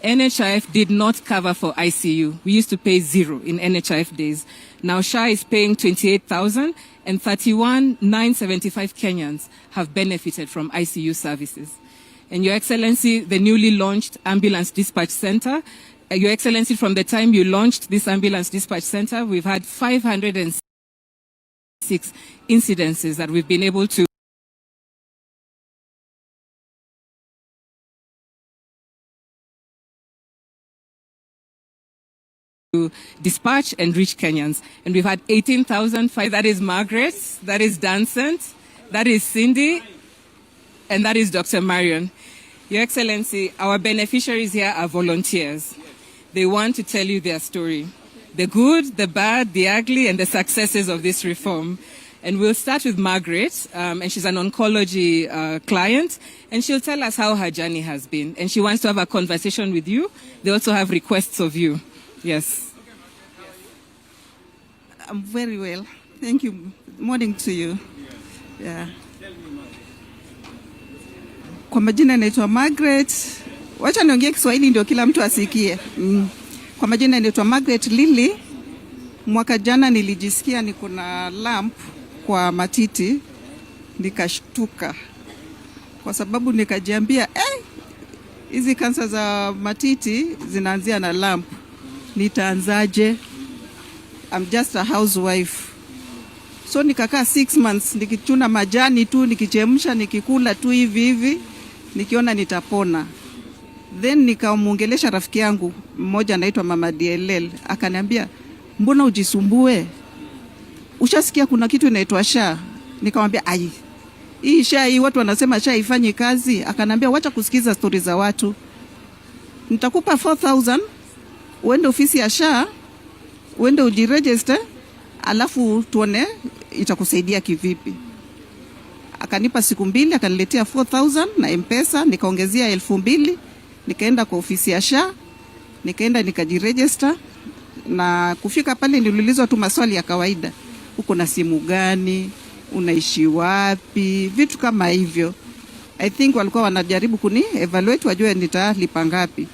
NHIF did not cover for ICU. We used to pay 0 in NHIF days. Now SHA is paying 28,000 and 31,975 Kenyans have benefited from ICU services. And Your Excellency, the newly launched Ambulance Dispatch Center, Your Excellency, from the time you launched this Ambulance Dispatch Center, we've had 506 incidences that we've been able to dispatch and reach Kenyans. And we've had 18,005. That is Margaret, that is Dancent, that is Cindy, and that is Dr. Marion. Your Excellency, our beneficiaries here are volunteers. They want to tell you their story, the good, the bad, the ugly, and the successes of this reform. And we'll start with Margaret, and she's an oncology client, and she'll tell us how her journey has been. And she wants to have a conversation with you. They also have requests of you. Yes. I'm very well. Thank you. Morning to you. Yeah. Kwa majina naitwa Margaret. Wacha niongee Kiswahili ndio kila mtu asikie. Kwa majina naitwa Margaret Lily. Mwaka jana nilijisikia niko na lump kwa matiti, nikashtuka. Kwa sababu nikajiambia, hizi kansa za matiti zinaanzia na lump. Nitaanzaje? I'm just a housewife. So nikakaa 6 months nikichuna majani tu, nikichemsha, nikikula tu hivi, nikiona nitapona. Then nikamuongelesha rafiki yangu mmoja anaitwa Mama DLL, akaniambia, "Mbona ujisumbue? Ushasikia kuna kitu inaitwa SHA?" Nikamwambia, hii SHA hii watu wanasema SHA ifanye kazi." Akaniambia, "Wacha kusikiza story za watu. Nitakupa 4,000, uende ofisi ya SHA, uende ujiregister, alafu tuone itakusaidia kivipi." Akanipa siku 2, akaniletea 4,000 na M-Pesa, nikaongezea 2,000, nikaenda kwa ofisi ya SHA, nikaenda nikajiregister, na kufika pale niliulizwa tu maswali ya kawaida. Uko na simu gani? Unaishi wapi? Vitu kama hivyo. I think walikuwa wanajaribu kuni evaluate wajue nitalipa ngapi.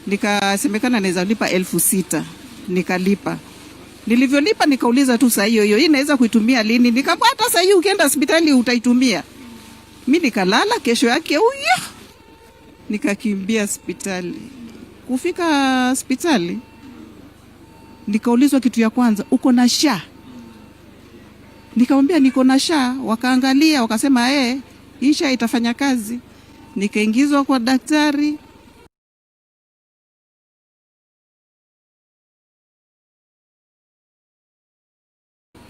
Nikasemekana naweza lipa 6,000. Nikalipa. Nilivyolipa nikauliza tu saa hiyo hii naweza kuitumia lini? Nikamwambia hata saa hiyo ukienda hospitali utaitumia. Mimi nikalala, kesho yake nikakimbia hospitali. Kufika hospitali nikaulizwa kitu ya kwanza, "Uko na SHA?" Nikamwambia niko na SHA. Wakaangalia wakasema hii SHA itafanya kazi. Nikaingizwa kwa daktari.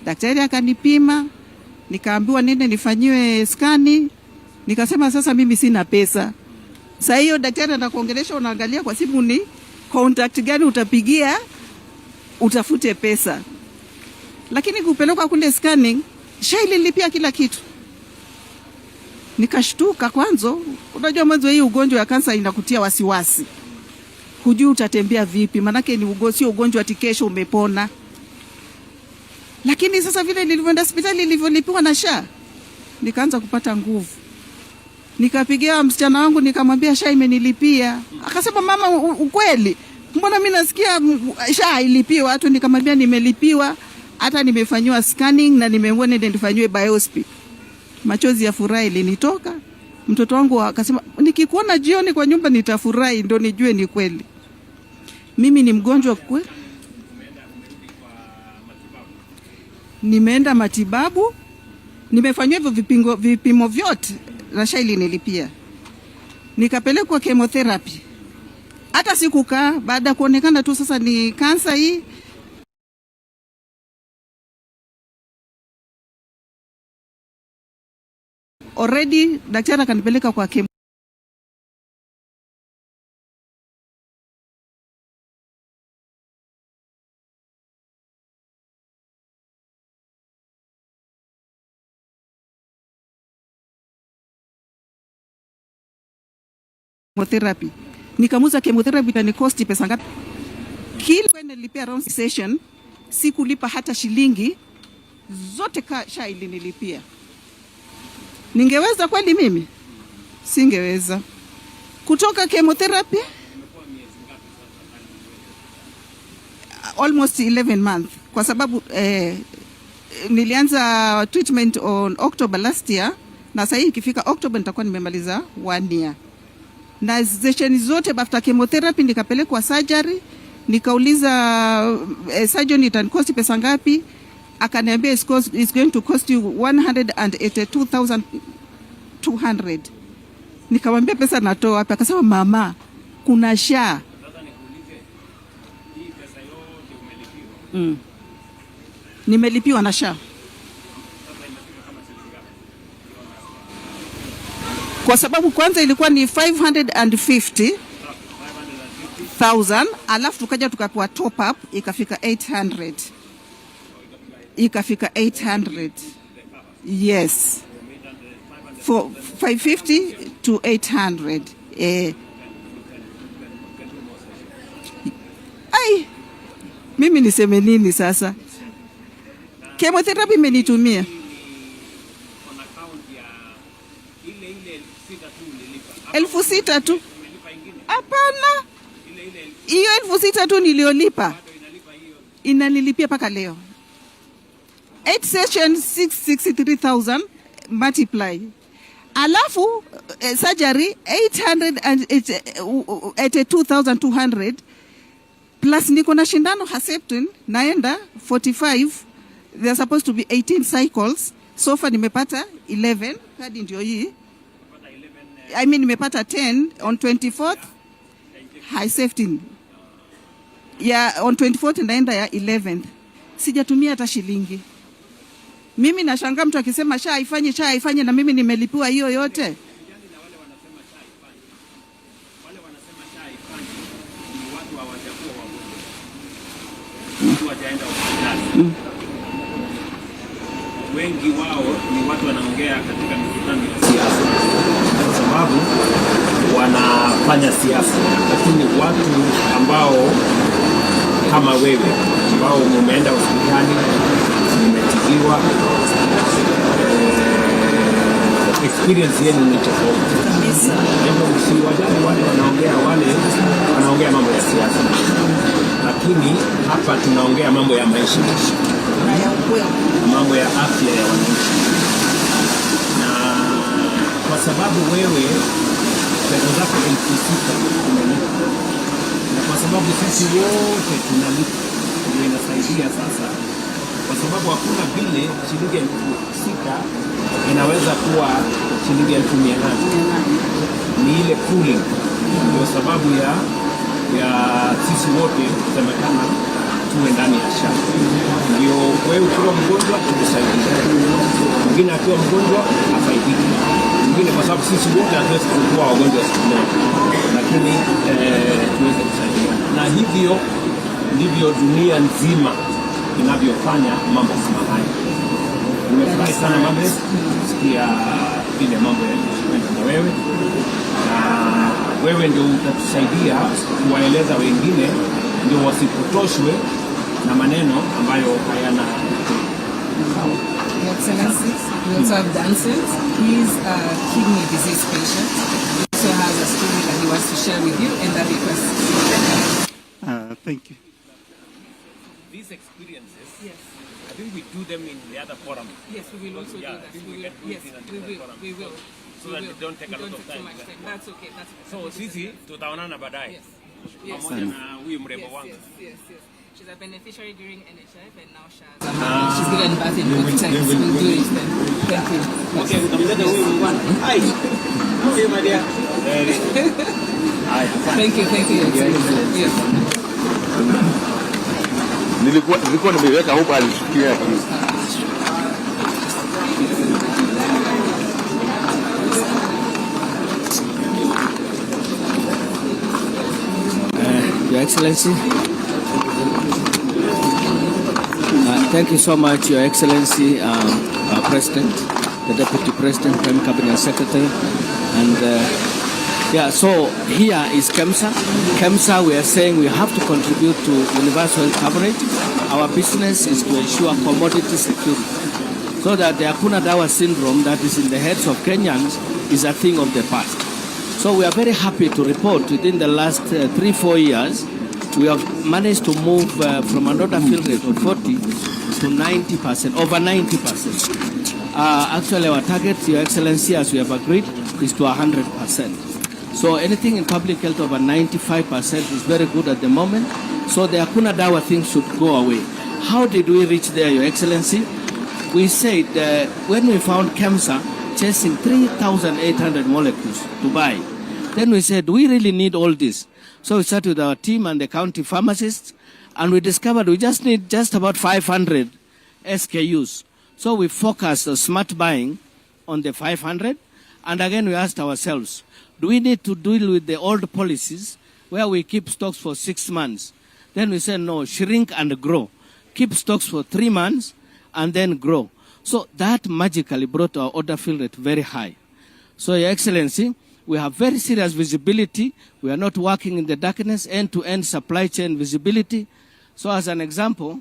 Daktari akanipima, nikaambiwa nende nifanyiwe skani. Nikasema sasa mimi sina pesa. Sasa hiyo daktari anakuongelesha, unaangalia kwa simu ni contact gani utapigia utafute pesa. Lakini kupelekwa kule scanning, SHA ililipia kila kitu. Nikashtuka kwanza. Unajua mwanzo hii ugonjwa ya kansa inakutia wasiwasi. Hujui utatembea vipi, manake ni sio ugonjwa ati kesho umepona. Lakini sasa vile nilivyoenda hospitali nilivyolipiwa na SHA, nikaanza kupata nguvu. Nikapigia msichana wangu nikamwambia SHA imenilipia. Akasema, "Mama, ukweli? Mbona mimi nasikia SHA ilipiwa?" Watu nikamwambia nimelipiwa, hata nimefanywa scanning na nimeona nifanywe biopsy. Machozi ya furaha ilinitoka. Mtoto wangu akasema, "Nikikuona jioni kwa nyumba nitafurahi ndio nijue ni kweli." Mimi ni mgonjwa kweli. Nimeenda matibabu, nimefanywa hivyo vipimo vyote na SHA ilinilipia. Nikapelekwa chemotherapy. Hata sikukaa, baada kuonekana tu sasa ni kansa hii. Already daktari akanipeleka kwa chemotherapy. Nikamuza chemotherapy na cost pesa ngapi? Kila kwenda nilipia around session, sikulipa hata shilingi, zote SHA ilinilipia. Ningeweza kweli mimi? Singeweza. Kutoka chemotherapy almost 11 months kwa sababu nilianza treatment on October last year na sasa ikifika October nitakuwa nimemaliza 1 year. Na session zote after chemotherapy nikapelekwa surgery, nikauliza surgeon itanikosti pesa ngapi, akaniambia it's going to cost you 182,200. Nikamwambia pesa natoa wapi? Akasema mama, kuna SHA. Nimelipiwa na SHA. Kwa sababu kwanza ilikuwa ni 550,000, alafu tukaja tukapewa top up ikafika 800. Ikafika 800. Yes. For 550 to 800. Mimi niseme nini sasa? Chemotherapy imenitumia. Elfu sita tu. Hapana. Hiyo 6,000 tu niliolipa. Inanilipia paka leo. 8 sessions 663,000 multiply. Alafu surgery 882,200 plus niko na shindano Herceptin naenda 45. They're supposed to be 18 cycles. So far nimepata 11. Hadi ndio hii. I mean nimepata 10 on 24th. Herceptin. Yeah, on 24th naenda ya 11th. Sijatumia hata shilingi. Mimi nashangaa mtu akisema SHA ifanye na mimi nimelipiwa hiyo yote. Wale wanasema SHA ifanye ni watu hawajakuwa wagonjwa. Watu wajaenda hospitali. Wengi wao ni watu wanaongea katika mikutano ya siasa. Kwa sababu wanafanya siasa. Lakini watu ambao kama wewe ambao umeenda hospitali umetibiwa, experience yenu ni tofauti kabisa. Ndio msiwajali wale wanaongea mambo ya siasa, lakini hapa tunaongea mambo ya maisha na ya ukweli, mambo ya afya ya wananchi. Na kwa sababu wewe pesa zako 6,000 umelipa, na kwa sababu sisi wote tunalipa, ndio inasaidia sasa. Kwa sababu hakuna vile shilingi 6,000 inaweza kuwa shilingi 1,800. Ni ile cooling. Ndio sababu ya sisi wote kusemekana tuwe ndani ya SHA. Ndio wewe ukiwa mgonjwa tukusaidie. Mwingine akiwa mgonjwa afaidike. Mwingine kwa sababu sisi wote hatuwezi kuwa wagonjwa siku moja. Lakini tuweze kusaidia. Na hivyo ndivyo dunia nzima inavyofanya mambo kama haya. Nimefurahi sana mambo kusikia vile mambo yanakwenda na wewe. Na wewe ndio utatusaidia kuwaeleza wengine ndio wasipotoshwe na maneno ambayo hayana. Your Excellency, we also have Dancent. He's a kidney disease patient. He also has a story that he wants to share with you and that request. Thank you. These experiences, yes, I think we do them in the other forum. Yes, we will also do that. We will. So that it don't take a lot of time. That's okay. That's okay. So sisi tutaonana baadaye. Yes. Yes. Pamoja na huyu mrembo wangu. Yes. She's a beneficiary during NHF and now she's given birth in Presides. We'll do it then. Thank you. Okay, utamleta huyu mwana. Hi. Okay, my dear. Thank you. Yes. Nilikuwa nimeweka huko alishikia hii. Your Excellency, thank you so much, Your Excellency, President, the Deputy President, Prime Cabinet Secretary, and so here is KEMSA. KEMSA, we are saying we have to contribute to universal health coverage. Our business is to ensure commodity security, so that the Hakuna Dawa syndrome that is in the heads of Kenyans is a thing of the past. So we are very happy to report within the last 3-4 years, we have managed to move from an order fill rate of 40 to 90%, over 90%. Actually, our target, Your Excellency, as we have agreed, is to 100%. So anything in public health over 95% is very good at the moment. So the Hakuna Dawa thing should go away. How did we reach there, Your Excellency? We said when we found KEMSA chasing 3,800 molecules to buy, then we said, we really need all this. So we started with our team and the county pharmacists, and we discovered we just need just about 500 SKUs. So we focused on smart buying on the 500, and again we asked ourselves, do we need to deal with the old policies where we keep stocks for 6 months? Then we said, no, shrink and grow. Keep stocks for 3 months and then grow. So that magically brought our order fill rate very high. So, Your Excellency, we have very serious visibility. We are not working in the darkness, end-to-end supply chain visibility. So as an example,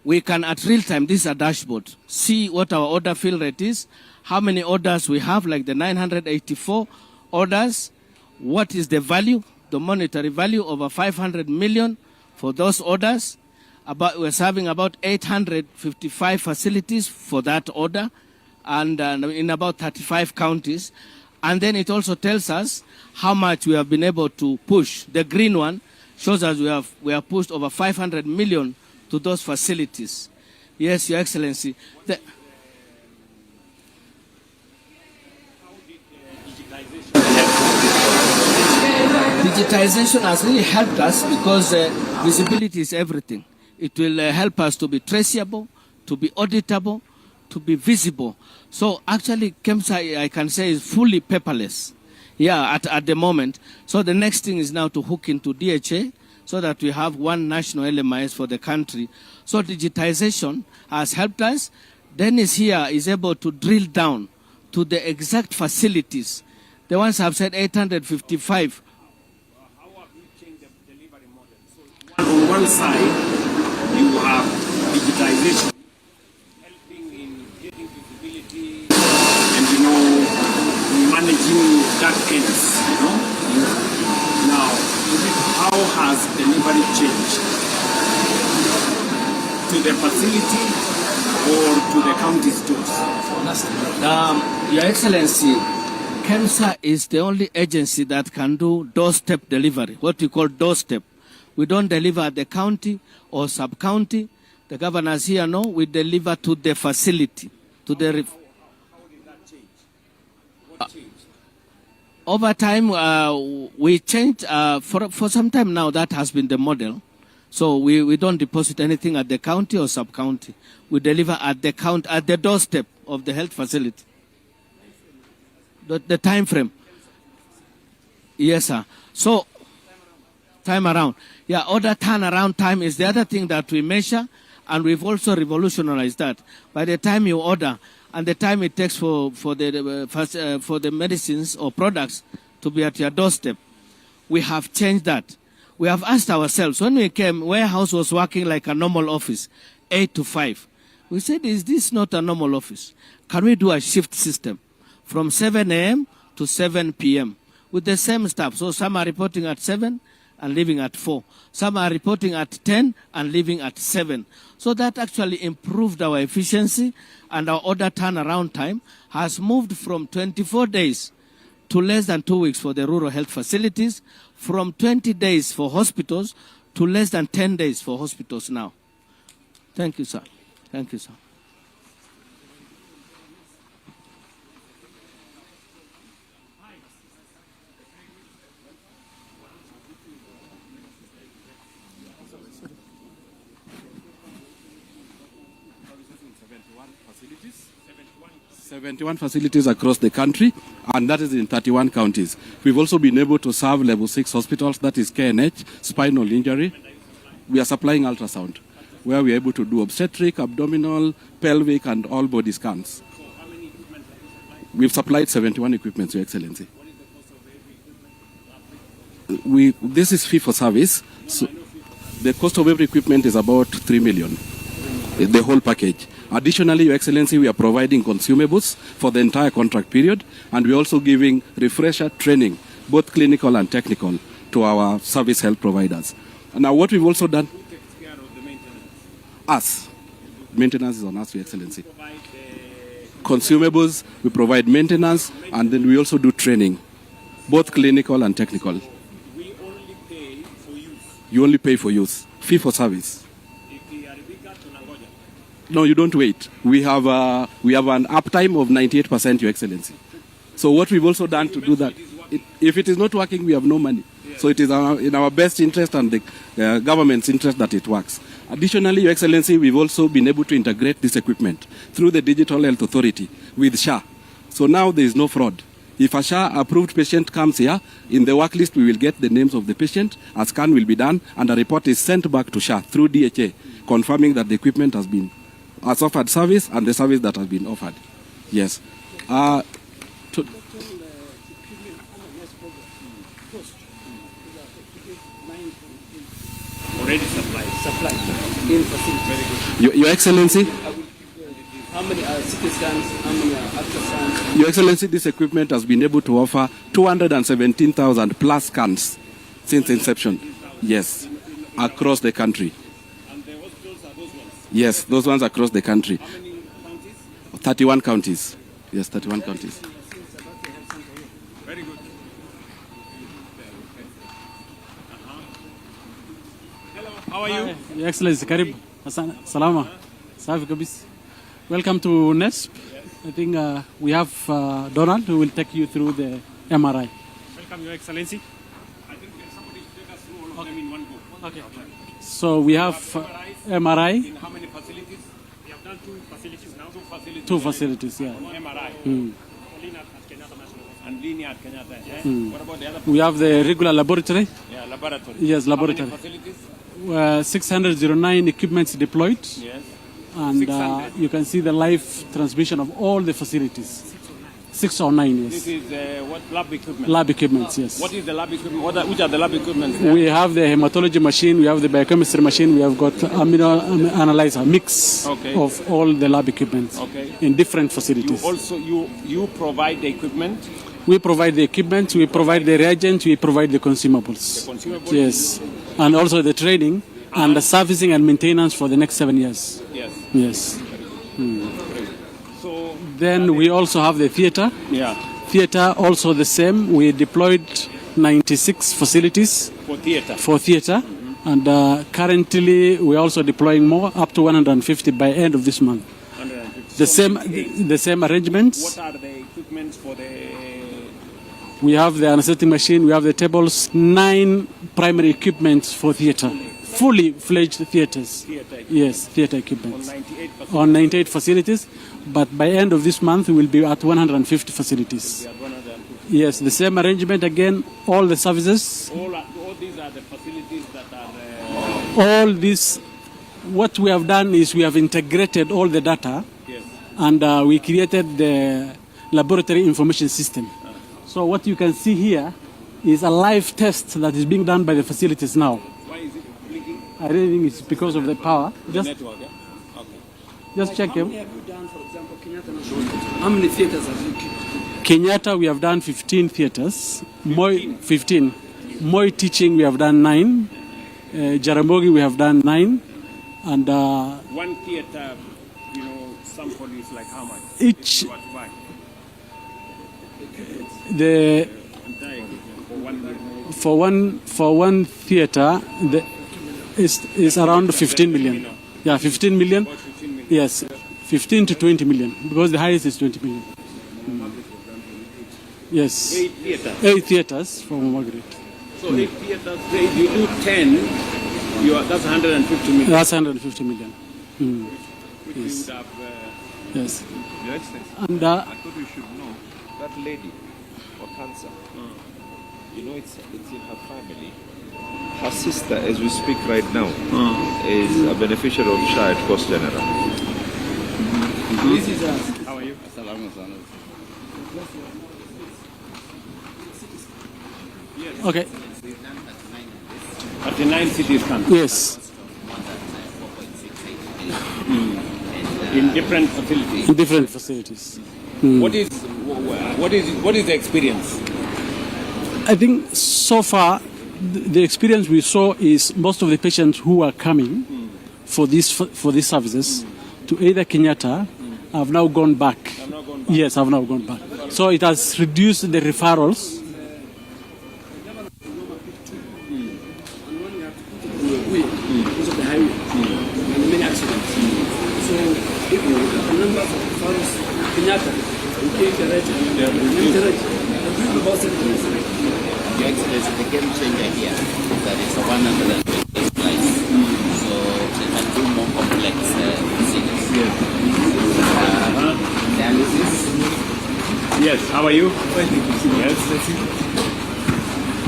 we can at real time, this is a dashboard, see what our order fill rate is, how many orders we have, like the 984 orders, what is the value, the monetary value, over 500 million for those orders. We're serving about 855 facilities for that order, and in about 35 counties. And then it also tells us how much we have been able to push. The green one shows us we have pushed over 500 million to those facilities. Yes, Your Excellency. Digitization has really helped us because visibility is everything. It will help us to be traceable, to be auditable, to be visible. So actually, KEMSA, I can say, is fully paperless. Yeah, at the moment. So the next thing is now to hook into DHA so that we have one national LMIS for the country. So digitization has helped us. Dennis here is able to drill down to the exact facilities. The ones I've said 855. How have you changed the delivery model? So on one side, you have digitization helping in getting visibility and, managing dark ends, Now, how has delivery changed? To the facility or to the county stores? Your Excellency, KEMSA is the only agency that can do doorstep delivery, what we call doorstep. We don't deliver at the county or sub-county. The governors here know we deliver to the facility, to the... How did that change? What changed? Over time, we changed. For some time now, that has been the model. So we don't deposit anything at the county or sub-county. We deliver at the doorstep of the health facility. The time frame. Yes, sir. So, time around. Yeah, order turnaround time is the other thing that we measure, and we've also revolutionized that. By the time you order, and the time it takes for the medicines or products to be at your doorstep, we have changed that. We have asked ourselves, when we came, warehouse was working like a normal office, 8 to 5. We said, is this not a normal office? Can we do a shift system from 7 a.m. to 7 p.m. with the same staff? So some are reporting at 7 and leaving at 4. Some are reporting at 10 and leaving at 7. So that actually improved our efficiency, and our order turnaround time has moved from 24 days to less than 2 weeks for the rural health facilities, from 20 days for hospitals to less than 10 days for hospitals now. Thank you, sir. Thank you, sir. Facilities. 71 facilities across the country, and that is in 31 counties. We've also been able to serve level 6 hospitals, that is KNH, spinal injury. We are supplying ultrasound, where we are able to do obstetric, abdominal, pelvic, and all body scans. So how many equipment have you supplied? We've supplied 71 equipment, Your Excellency. What is the cost of every equipment? This is fee for service. So the cost of every equipment is about 3 million, the whole package. Additionally, Your Excellency, we are providing consumables for the entire contract period, and we're also giving refresher training, both clinical and technical, to our service health providers. Now, what we've also done... Who takes care of the maintenance? Us. Maintenance is on us, Your Excellency. Consumables, we provide maintenance, and then we also do training, both clinical and technical. We only pay for use. You only pay for use, fee for service. If we are bigger, tunangoja. No, you don't wait. We have an uptime of 98%, Your Excellency. So what we've also done to do that, if it is not working, we have no money. So it is in our best interest and the government's interest that it works. Additionally, Your Excellency, we've also been able to integrate this equipment through the Digital Health Authority with SHA. So now there is no fraud. If a SHA-approved patient comes here, in the work list we will get the names of the patient, a scan will be done, and a report is sent back to SHA through DHA, confirming that the equipment has offered service and the service that has been offered. Yes. Already supplied. In facility. Very good. Your Excellency, How many CT scans? How many ultrasounds? Your Excellency, this equipment has been able to offer 217,000 plus scans since inception. Yes, across the country. And the hospitals are those ones? Yes, those ones across the country. How many counties? 31 counties. Yes, 31 counties. Very good. Hello, how are you? Your Excellency, karibu. Salama. Safi kabisa. Welcome to NESP. I think we have Donald who will take you through the MRI. Welcome, Your Excellency. I think somebody should take us through all of them in one go. Okay. So we have MRI. In how many facilities? We have done two facilities now. Two facilities, yeah. MRI. Linear at Kenyatta National and linear at Kenyatta. What about the other? We have the regular laboratory. Yeah, laboratory. Yes, laboratory. How many facilities? 609 equipments deployed. Yes. And 600. you can see the live transmission of all the facilities. 609, This yes. is what lab equipment? Lab equipments, yes. What is the lab equipment? Which are the lab equipment? We have the hematology machine, we have the biochemistry machine, we have got amino analyzer, mix Okay. of all the lab equipment Okay. in different You facilities. also you provide the equipment. We provide the equipment, we provide the reagents, we provide the consumables. The consumables? Yes. And also the training and the servicing and maintenance for the next 7 years. Yes. Yes. So Then we also have the theater. yeah, Theater also the same. We deployed 96 facilities for theater. for theater. And currently we're also deploying more, up to 150 by end of this month. 150. The same arrangements. What are the equipments for the? We have the anesthetic machine, we have the tables, 9 primary equipments for theater. Fully fledged theaters. Theater equipment. Yes, theater equipment. On 98 facilities. On 98 facilities, but by end of this month we will be at 150 facilities. We are 150. Yes, the same arrangement again, all the services, All these are the facilities that are. all this, what we have done is we have integrated all the data Yes. and we created the laboratory information system. So what you can see here is a live test that is being done by the facilities now. Why is it blinking? I really think it's because of the power. Just Network. Yeah? Okay. just check him. How many have you done, for example, Kenyatta National Hospital? How many theaters have you kept? Kenyatta, we have done 15 theaters. Moi, 15. Moi Teaching, we have done 9. Jaramogi, we have done 9. And One theater, sample is like how much? each, What to buy? the Entire equipment for 1 year. for one theater is around 15 million. Yeah, 15 million. About 15 million. Yes, 15 to 20 million because the highest is 20 million. Yes, 8 theaters. 8 theaters from Margaret. So 8 theaters, if you do 10, that's 150 million. That's 150 million. Which you Yes. would have. Yes, Your Excellency, and I thought you should know that lady for cancer. It's in her family. Her sister, as we speak right now, is a beneficiary of SHA at Coast General. This is us. How are you? okay. 39 CT scans Yes, in different facilities. in different facilities. What is the experience? I think so far the experience we saw is most of the patients who are coming for these services to either Kenyatta have now gone back. Yes, have now gone back. So it has reduced the referrals. Because of the highway and many accidents. So if the number of referrals Kenyatta will take the right about 70%. Your Excellency, the game changer here is that it's a 128 slice. So they can do more complex procedures. Dialysis. Yes, how are you?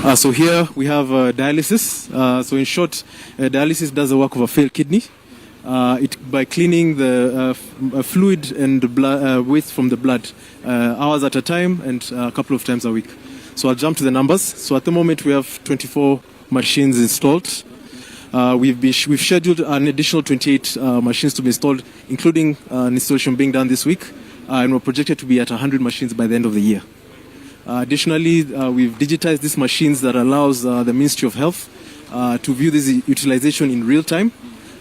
Yes. So here we have dialysis. So in short, dialysis does the work of a failed kidney. By cleaning the fluid and waste from the blood hours at a time and a couple of times a week. So I'll jump to the numbers. So at the moment we have 24 machines installed. We've scheduled an additional 28 machines to be installed, including an installation being done this week, and we're projected to be at 100 machines by the end of the year. Additionally, we've digitized these machines that allows the Ministry of Health to view this utilization in real time,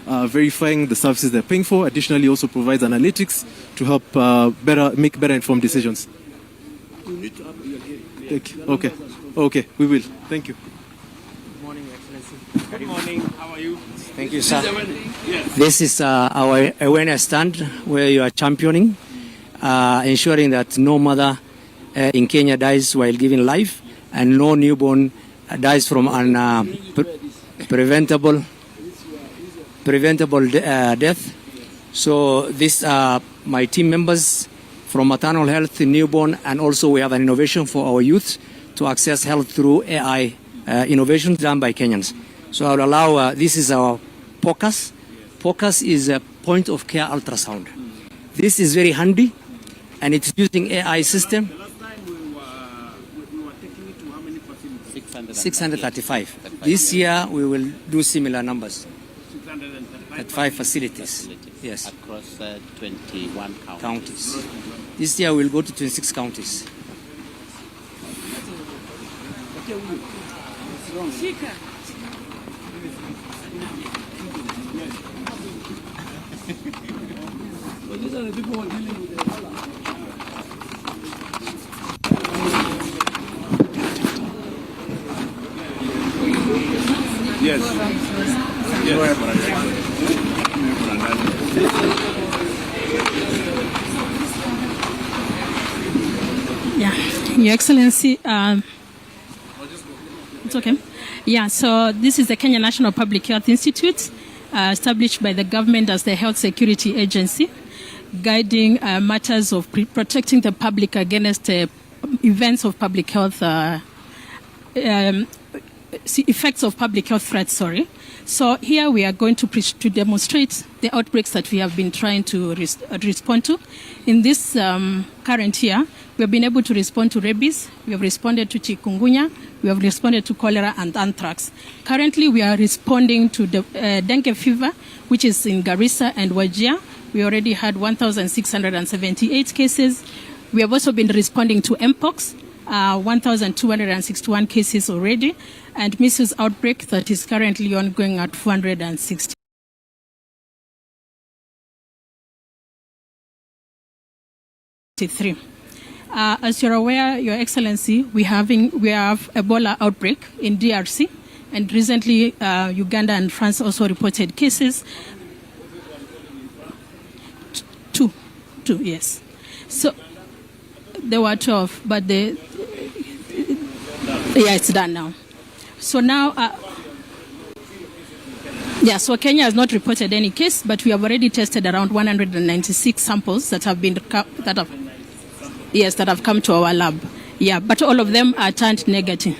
verifying the services they're paying for. Additionally, also provides analytics to help make better informed decisions. You need to up your hearing. Okay, we will. Thank you. Good morning, Your Excellency. Good morning, how are you? Thank you, sir. This is our awareness stand where you are championing, ensuring that no mother in Kenya dies while giving life and no newborn dies from an preventable death. So these are my team members from maternal health, newborn, and also we have an innovation for our youth to access health through AI innovations done by Kenyans. So I'll allow, this is our POCUS. POCUS is a point of care ultrasound. This is very handy and it's using AI system. The last time we were taking it to how many facilities? 635. This year we will do similar numbers. 635 facilities. Yes. Across 21 Counties. This year we'll go to 26 counties. These are the people who are dealing with the Yes. Yeah, Your Excellency, it's okay. Yeah, so this is the Kenya National Public Health Institute, established by the government as the health security agency, guiding matters of protecting the public against events of public health, effects of public health threats, sorry. So here we are going to demonstrate the outbreaks that we have been trying to respond to. In this current year, we have been able to respond to rabies, we have responded to chikungunya, we have responded to cholera and anthrax. Currently, we are responding to the dengue fever, which is in Garissa and Wajir. We already had 1,678 cases. We have also been responding to mpox, 1,261 cases already, and measles outbreak that is currently ongoing at 460. As you're aware, Your Excellency, we have Ebola outbreak in DRC, and recently Uganda and France also reported cases. Two, yes. So there were 12, but it's done now. So now, so Kenya has not reported any case, but we have already tested around 196 samples that have come to our lab. Yeah, but all of them are turned negative.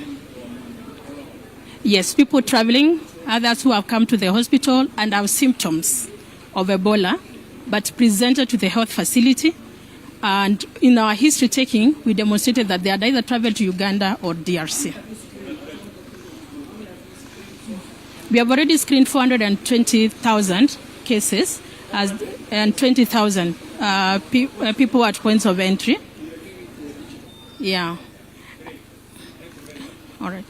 Yes, people traveling, others who have come to the hospital and have symptoms of Ebola, but presented to the health facility. And in our history taking, we demonstrated that they had either traveled to Uganda or DRC. We have already screened 420,000 cases and 20,000 people at points of entry. Yeah. All right.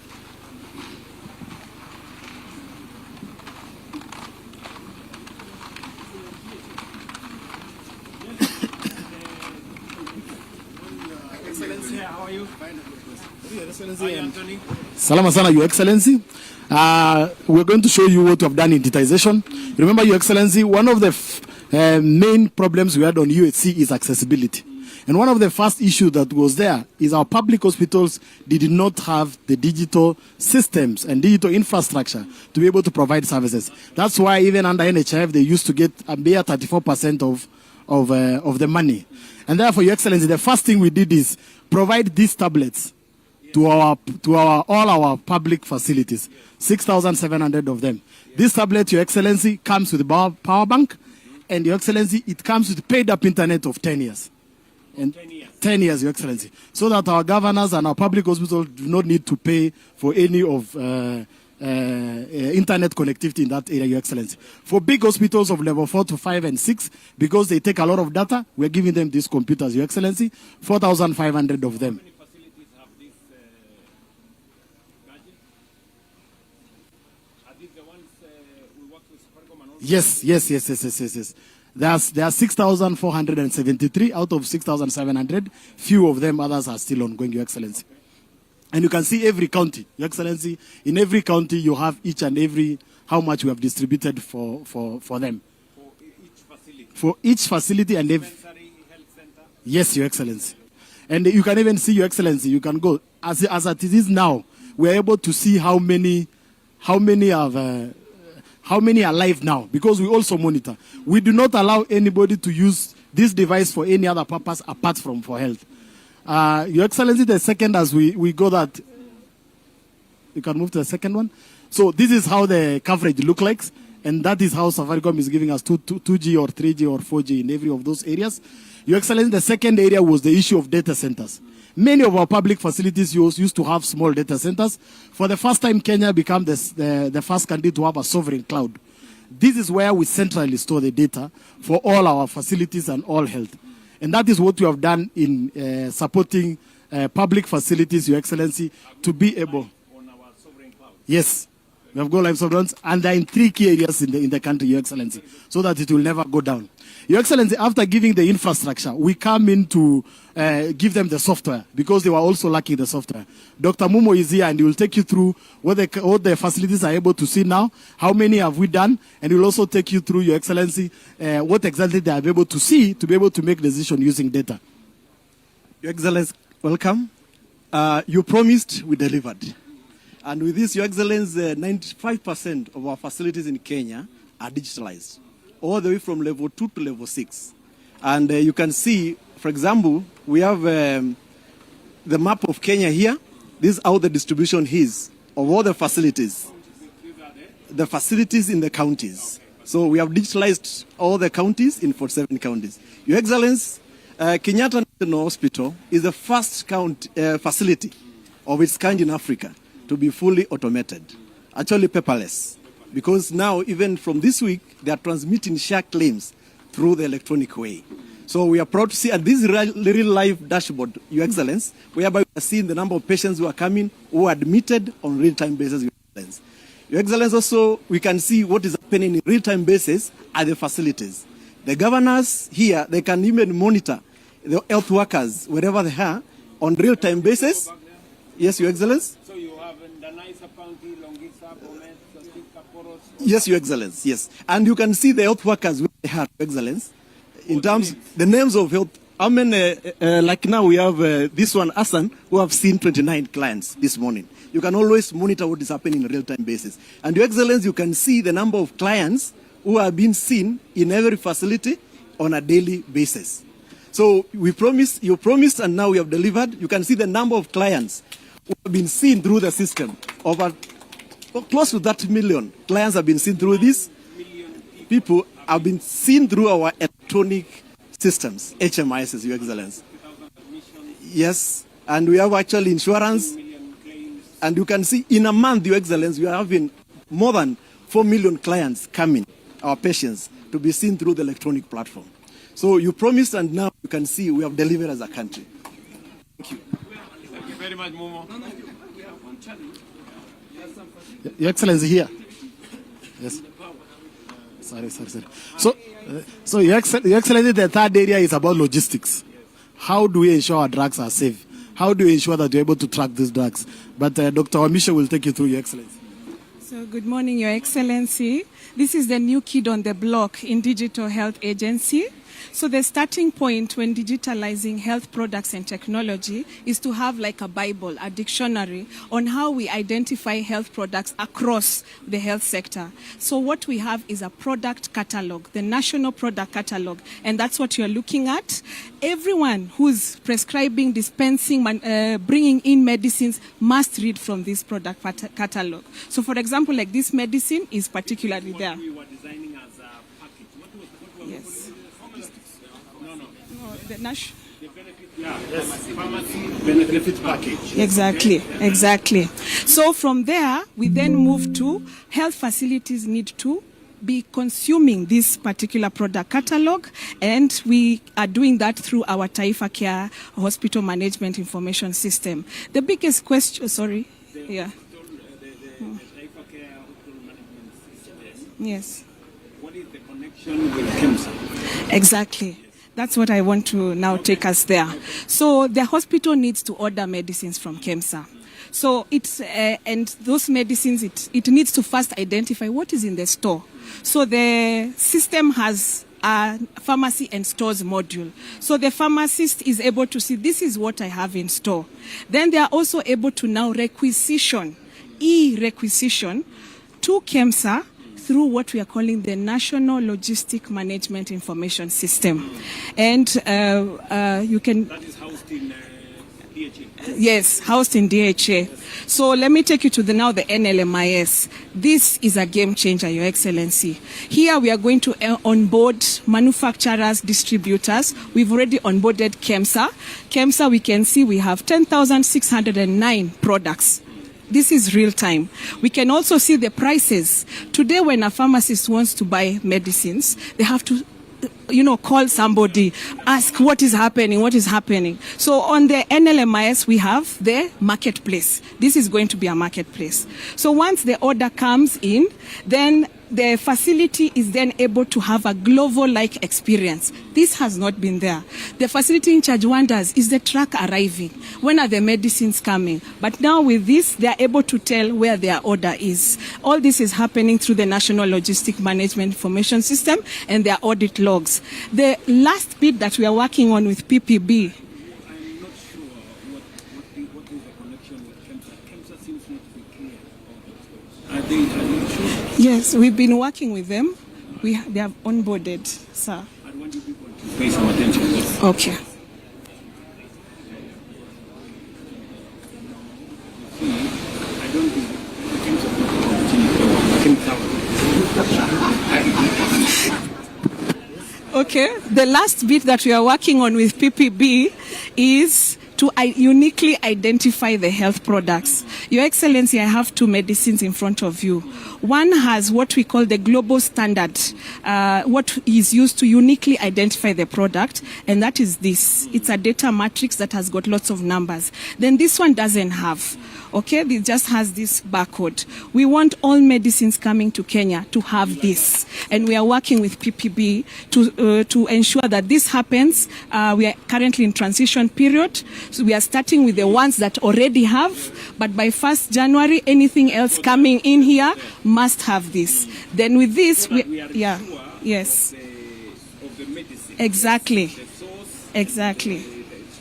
Salama sana, Your Excellency. We're going to show you what we have done in digitization. Remember, Your Excellency, one of the main problems we had on UHC is accessibility. And one of the first issues that was there is our public hospitals did not have the digital systems and digital infrastructure to be able to provide services. That's why even under NHIF, they used to get a mere 34% of the money. And therefore, Your Excellency, the first thing we did is provide these tablets to all our public facilities, 6,700 of them. This tablet, Your Excellency, comes with power bank, and Your Excellency, it comes with paid-up internet of 10 years. And 10 years, Your Excellency, so that our governors and our public hospitals do not need to pay for any of internet connectivity in that area, Your Excellency. For big hospitals of level 4 to 5 and 6, because they take a lot of data, we're giving them these computers, Your Excellency, 4,500 of them. Yes. There are 6,473 out of 6,700. Few of them, others are still ongoing, Your Excellency. And you can see every county, Your Excellency. In every county, you have each and every how much we have distributed for them. For each facility and every. Yes, Your Excellency. And you can even see, Your Excellency, you can go as it is now. We are able to see how many are live now, because we also monitor. We do not allow anybody to use this device for any other purpose apart from for health. Your Excellency, the second, as we go that, you can move to the second one. So this is how the coverage looks like, and that is how Safaricom is giving us 2G or 3G or 4G in every of those areas. Your Excellency, the second area was the issue of data centers. Many of our public facilities used to have small data centers. For the first time, Kenya became the first country to have a sovereign cloud. This is where we centrally store the data for all our facilities and all health. And that is what we have done in supporting public facilities, Your Excellency, to be able. On our sovereign cloud. Yes, we have go live sovereigns, and they're in 3 key areas in the country, Your Excellency, so that it will never go down. Your Excellency, after giving the infrastructure, we come in to give them the software, because they were also lacking the software. Dr. Mumo is here, and he will take you through what the facilities are able to see now, how many have we done, and he will also take you through, Your Excellency, what exactly they are able to see to be able to make decisions using data. Your Excellency, welcome. You promised, we delivered. And with this, Your Excellency, 95% of our facilities in Kenya are digitalized, all the way from level 2 to level 6. And you can see, for example, we have the map of Kenya here. This is how the distribution is of all the facilities. The facilities in the counties. So we have digitalized all the counties in 47 counties. Your Excellency, Kenyatta National Hospital is the first facility of its kind in Africa to be fully automated, actually paperless. Because now, even from this week, they are transmitting share claims through the electronic way. So we are proud to see, and this is real live dashboard, Your Excellency, whereby we are seeing the number of patients who are coming, who are admitted on real-time basis, Your Excellency. Your Excellency, also, we can see what is happening in real-time basis at the facilities. The governors here, they can even monitor the health workers, wherever they are, on real-time basis. Yes, Your Excellency? So you have Yes, Your Excellency, yes. And you can see the health workers where they are, Your Excellency. In terms, the names of health, I mean, like now we have this one, Hassan, who have seen 29 clients this morning. You can always monitor what is happening in a real-time basis. And Your Excellency, you can see the number of clients who are being seen in every facility on a daily basis. So we promised, you promised, and now we have delivered. You can see the number of clients who have been seen through the system. Over close to 30 million clients have been seen through this. People have been seen through our electronic systems, HMIS, Your Excellency. Yes, and we have actually insurance. And you can see in a month, Your Excellency, we are having more than 4 million clients coming, our patients, to be seen through the electronic platform. So you promised, and now you can see we have delivered as a country. Thank you. Thank you very much, Momo. Your Excellency, here. Yes. Sorry. So Your Excellency, the third area is about logistics. How do we ensure our drugs are safe? How do you ensure that you're able to track these drugs? But Dr. Wamisha will take you through, Your Excellency. So good morning, Your Excellency. This is the new kid on the block in Digital Health Agency. So the starting point when digitalizing health products and technology is to have like a Bible, a dictionary on how we identify health products across the health sector. So what we have is a product catalog, the national product catalog, and that's what you're looking at. Everyone who's prescribing, dispensing, bringing in medicines must read from this product catalog. So for example, like this medicine is particularly there. Yes. The benefit package. Exactly. So from there, we then move to health facilities need to be consuming this particular product catalog, and we are doing that through our Taifa Care Hospital Management Information System. The biggest question, Yes. What is the connection with KEMSA? Exactly. That's what I want to now take us there. So the hospital needs to order medicines from KEMSA. So it's and those medicines, it needs to first identify what is in the store. So the system has a pharmacy and stores module. So the pharmacist is able to see this is what I have in store. Then they are also able to now requisition to KEMSA through what we are calling the National Logistic Management Information System. And you can... That is housed in DHA? Yes, housed in DHA. So let me take you to the NLMIS. This is a game changer, Your Excellency. Here we are going to onboard manufacturers, distributors. We've already onboarded KEMSA. KEMSA, we can see we have 10,609 products. This is real time. We can also see the prices. Today, when a pharmacist wants to buy medicines, they have to, call somebody, ask what is happening. So on the NLMIS, we have the marketplace. This is going to be a marketplace. So once the order comes in, then the facility is then able to have a global-like experience. This has not been there. The facility in charge wonders, is the truck arriving? When are the medicines coming? But now with this, they are able to tell where their order is. All this is happening through the National Logistic Management Information System and their audit logs. The last bit that we are working on with PPB, I'm not sure what is the connection with KEMSA. KEMSA seems not to be clear. Are they sure? Yes, we've been working with them. They have onboarded, sir. I want you people to pay some attention to this. Okay. I don't think Okay, the last bit that we are working on with PPB is to uniquely identify the health products. Your Excellency, I have two medicines in front of you. One has what we call the global standard, what is used to uniquely identify the product, and that is this. It's a data matrix that has got lots of numbers. Then this one doesn't have. Okay, it just has this barcode. We want all medicines coming to Kenya to have this, and we are working with PPB to ensure that this happens. We are currently in transition period, so we are starting with the ones that already have, but by 1st January, anything else coming in here must have this. Then with this, yes, of the medicine. Exactly. The source, exactly.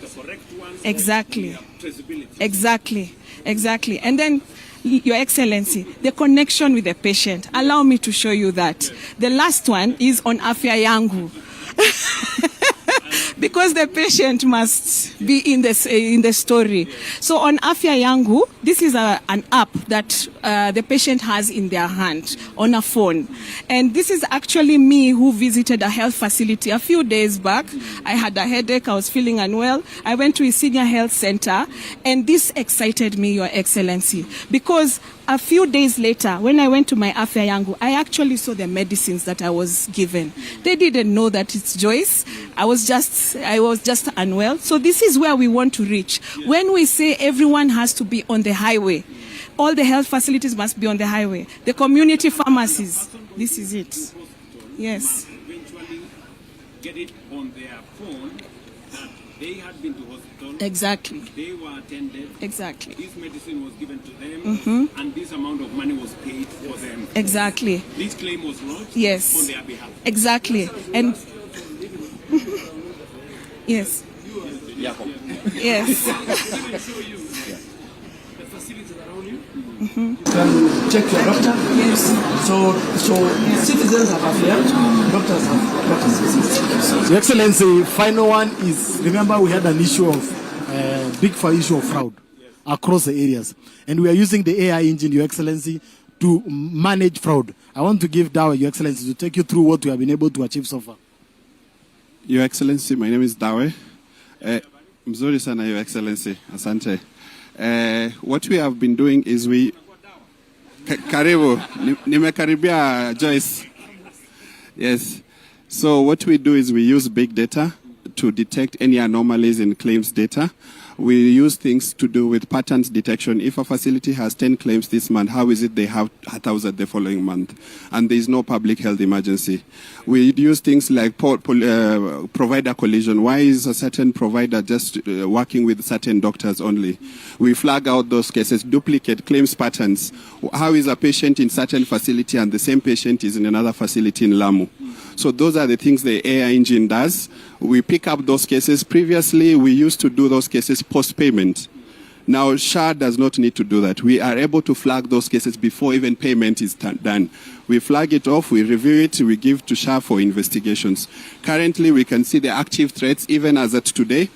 The correct ones, exactly. Traceability. Exactly. And then, Your Excellency, the connection with the patient. Allow me to show you that. The last one is on Afya Yangu. Because the patient must be in the story. So on Afya Yangu, this is an app that the patient has in their hand on a phone. And this is actually me who visited a health facility a few days back. I had a headache. I was feeling unwell. I went to a senior health center, and this excited me, Your Excellency, because a few days later, when I went to my Afya Yangu, I actually saw the medicines that I was given. They didn't know that it's Joyce. I was just unwell. So this is where we want to reach. When we say everyone has to be on the highway, all the health facilities must be on the highway. The community pharmacies, this is it. Yes. Eventually get it on their phone that They had been to hospital. Exactly. They were attended. Exactly. This medicine was given to them, and this amount of money was paid for them. Exactly. This claim was lodged Yes. on their behalf. Exactly. And yes. Yes. The facilities around you. Can check your doctor. Yes. So citizens have affairs, doctors have. Your Excellency, final one is, remember we had an issue of, issue of fraud across the areas. And we are using the AI engine, Your Excellency, to manage fraud. I want to give Dawe, Your Excellency, to take you through what we have been able to achieve so far. Your Excellency, my name is Dawe. Mzuri sana, Your Excellency. Asante. What we have been doing is Karibu, nimekaribia Joyce. Yes. So what we do is we use big data to detect any anomalies in claims data. We use things to do with patterns detection. If a facility has 10 claims this month, how is it they have 1,000 the following month? And there is no public health emergency. We use things like provider collision. Why is a certain provider just working with certain doctors only? We flag out those cases, duplicate claims patterns. How is a patient in certain facility and the same patient is in another facility in Lamu? So those are the things the AI engine does. We pick up those cases. Previously, we used to do those cases post-payment. Now, SHA does not need to do that. We are able to flag those cases before even payment is done. We flag it off, we review it, we give to SHA for investigations. Currently, we can see the active threats even as at today.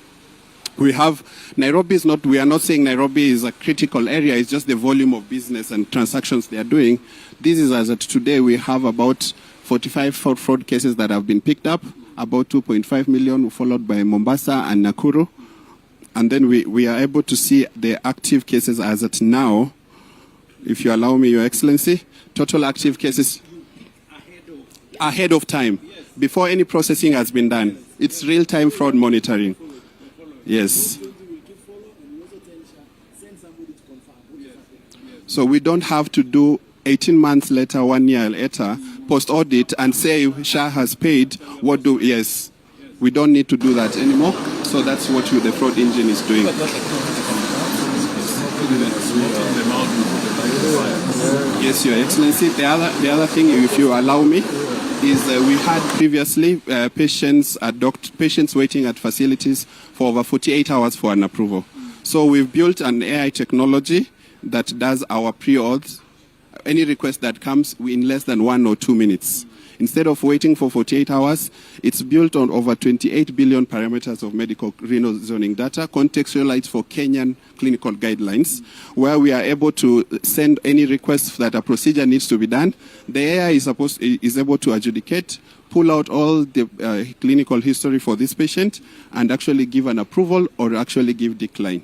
We have, Nairobi is not, we are not saying Nairobi is a critical area, it's just the volume of business and transactions they are doing. This is as at today, we have about 45 fraud cases that have been picked up, about 2.5 million, followed by Mombasa and Nakuru. And then we are able to see the active cases as at now. If you allow me, Your Excellency, total active cases ahead of time, before any processing has been done. It's real-time fraud monitoring. Yes. So we don't have to do 18 months later, 1 year later, post-audit and say SHA has paid, yes. We don't need to do that anymore. So that's what the fraud engine is doing. Yes, Your Excellency. The other thing, if you allow me, is we had previously patients waiting at facilities for over 48 hours for an approval. So we've built an AI technology that does our pre-auths. Any request that comes in less than 1 or 2 minutes. Instead of waiting for 48 hours, it's built on over 28 billion parameters of medical renal zoning data, contextualized for Kenyan clinical guidelines, where we are able to send any request that a procedure needs to be done. The AI is able to adjudicate, pull out all the clinical history for this patient, and actually give an approval or actually give decline.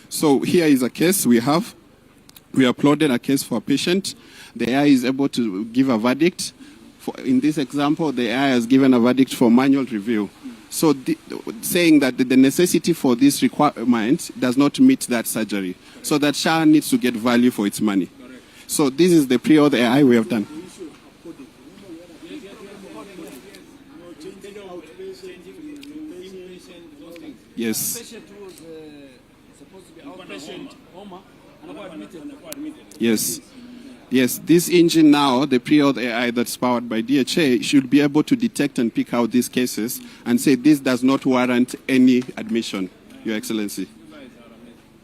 So here is a case we have. We uploaded a case for a patient. The AI is able to give a verdict. In this example, the AI has given a verdict for manual review. So saying that the necessity for this requirement does not meet that surgery. So that SHA needs to get value for its money. So this is the pre-auth AI we have done. Yes. Yes. Yes, this engine now, the pre-auth AI that's powered by DHA, should be able to detect and pick out these cases and say this does not warrant any admission, Your Excellency.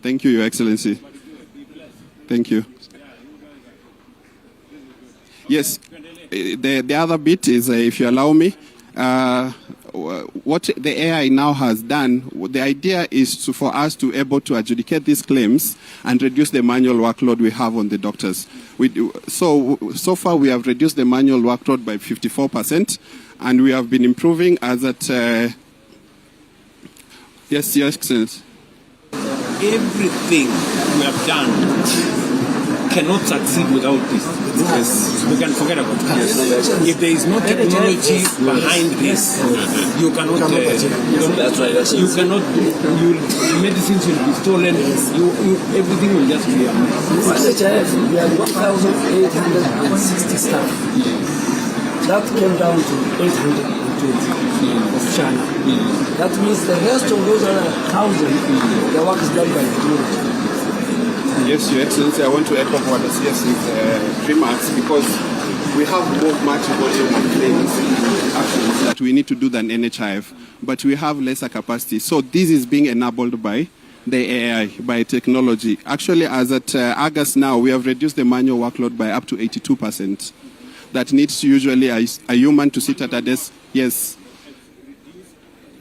Thank you, Your Excellency. Thank you. Yes, the other bit is, if you allow me, what the AI now has done, the idea is for us to be able to adjudicate these claims and reduce the manual workload we have on the doctors. So far we have reduced the manual workload by 54%, and we have been improving as at... yes, Your Excellency. Everything we have done cannot succeed without this. Yes. We can forget about it. Yes. If there is no technology behind this, you cannot. You cannot. Medicines will be stolen. Everything will just be. We have 1,860 staff. that came down to 820 of China. That means the rest of those other 1,000, the work is done by the community. Yes, Your Excellency, I want to echo what the CS's remarks, because we have much volume of claims and actions that we need to do than NHIF, but we have lesser capacity. So this is being enabled by the AI, by technology. Actually, as at August now, we have reduced the manual workload by up to 82%. That needs usually a human to sit at a desk, yes,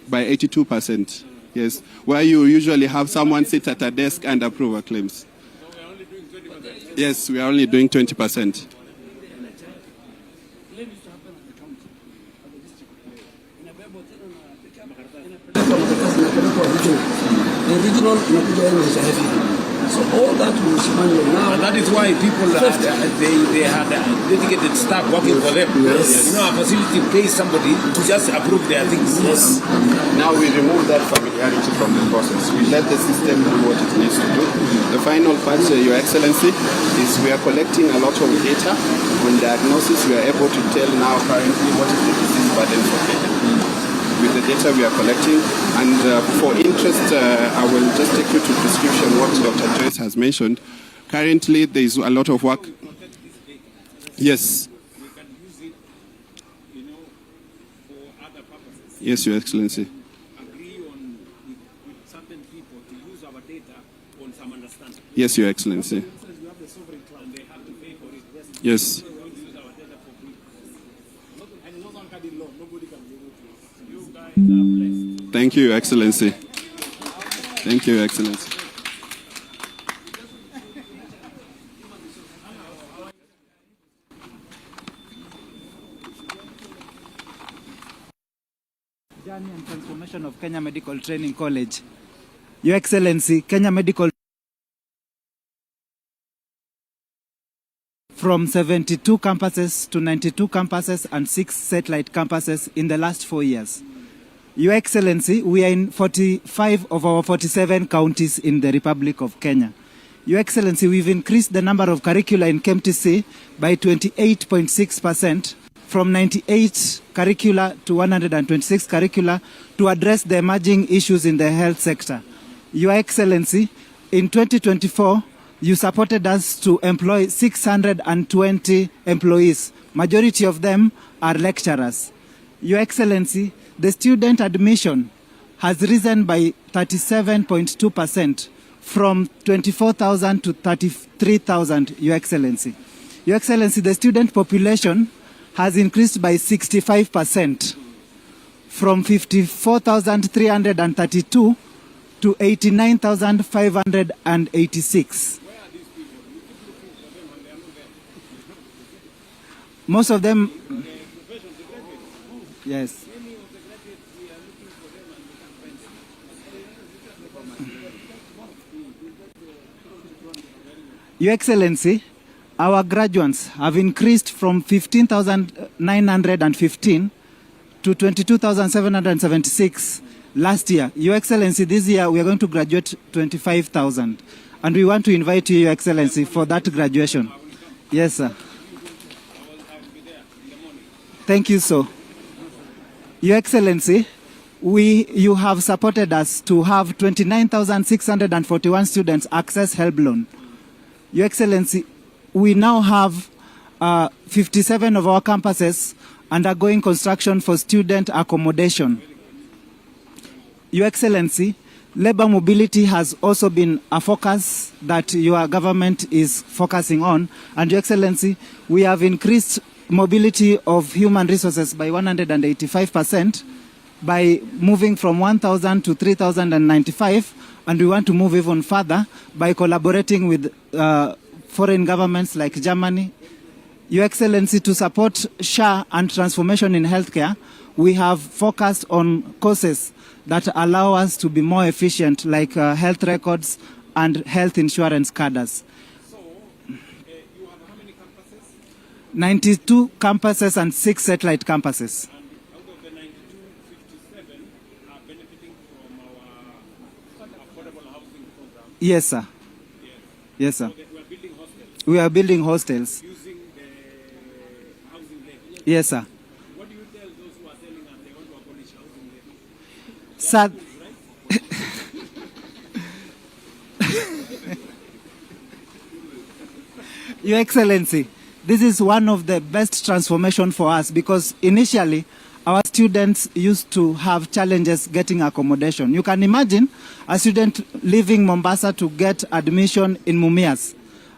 by 82%, yes, where you usually have someone sit at a desk and approve a claims. Yes, we are only doing 20%. The regional so all that was manual now. And that is why people they had dedicated staff working for them. Yes. You know, a facility pays somebody to just approve their things. Yes. Now we remove that familiarity from the process. We let the system do what it needs to do. The final part, Your Excellency, is we are collecting a lot of data on diagnosis. We are able to tell now currently what is the disease burden for Kenya. With the data we are collecting, and for interest, I will just take you to description what Dr. Joyce has mentioned. Currently, there is a lot of work. Yes. Yes, Your Excellency. Yes, Your Excellency. Yes. Thank you, Your Excellency. Thank you, Your Excellency. Journey and transformation of Kenya Medical Training College. Your Excellency, Kenya Medical from 72 campuses to 92 campuses and 6 satellite campuses in the last 4 years. Your Excellency, we are in 45 of our 47 counties in the Republic of Kenya. Your Excellency, we've increased the number of curricula in KMTC by 28.6%, from 98 curricula to 126 curricula, to address the emerging issues in the health sector. Your Excellency, in 2024, you supported us to employ 620 employees. Majority of them are lecturers. Your Excellency, the student admission has risen by 37.2%, from 24,000 to 33,000, Your Excellency. Your Excellency, the student population has increased by 65%, from 54,332 to 89,586. Most of them, yes. Your Excellency, our graduates have increased from 15,915 to 22,776 last year. Your Excellency, this year we are going to graduate 25,000. And we want to invite you, Your Excellency, for that graduation. Yes, sir. Thank you, sir. Your Excellency, you have supported us to have 29,641 students access HELB loan. Your Excellency, we now have 57 of our campuses undergoing construction for student accommodation. Your Excellency, labor mobility has also been a focus that your government is focusing on. And Your Excellency, we have increased mobility of human resources by 185%, by moving from 1,000 to 3,095, and we want to move even further by collaborating with foreign governments like Germany. Your Excellency, to support SHA and transformation in healthcare, we have focused on courses that allow us to be more efficient, like health records and health insurance cadres. So, you have how many campuses? 92 campuses and 6 satellite campuses. And out of the 92, 57 are benefiting from our affordable housing program. Yes, sir. Yes, sir. So we are building hostels. We are building hostels. Using the housing levy. Yes, sir. Sir, Your Excellency, this is one of the best transformation for us because initially our students used to have challenges getting accommodation. You can imagine a student leaving Mombasa to get admission in Mumias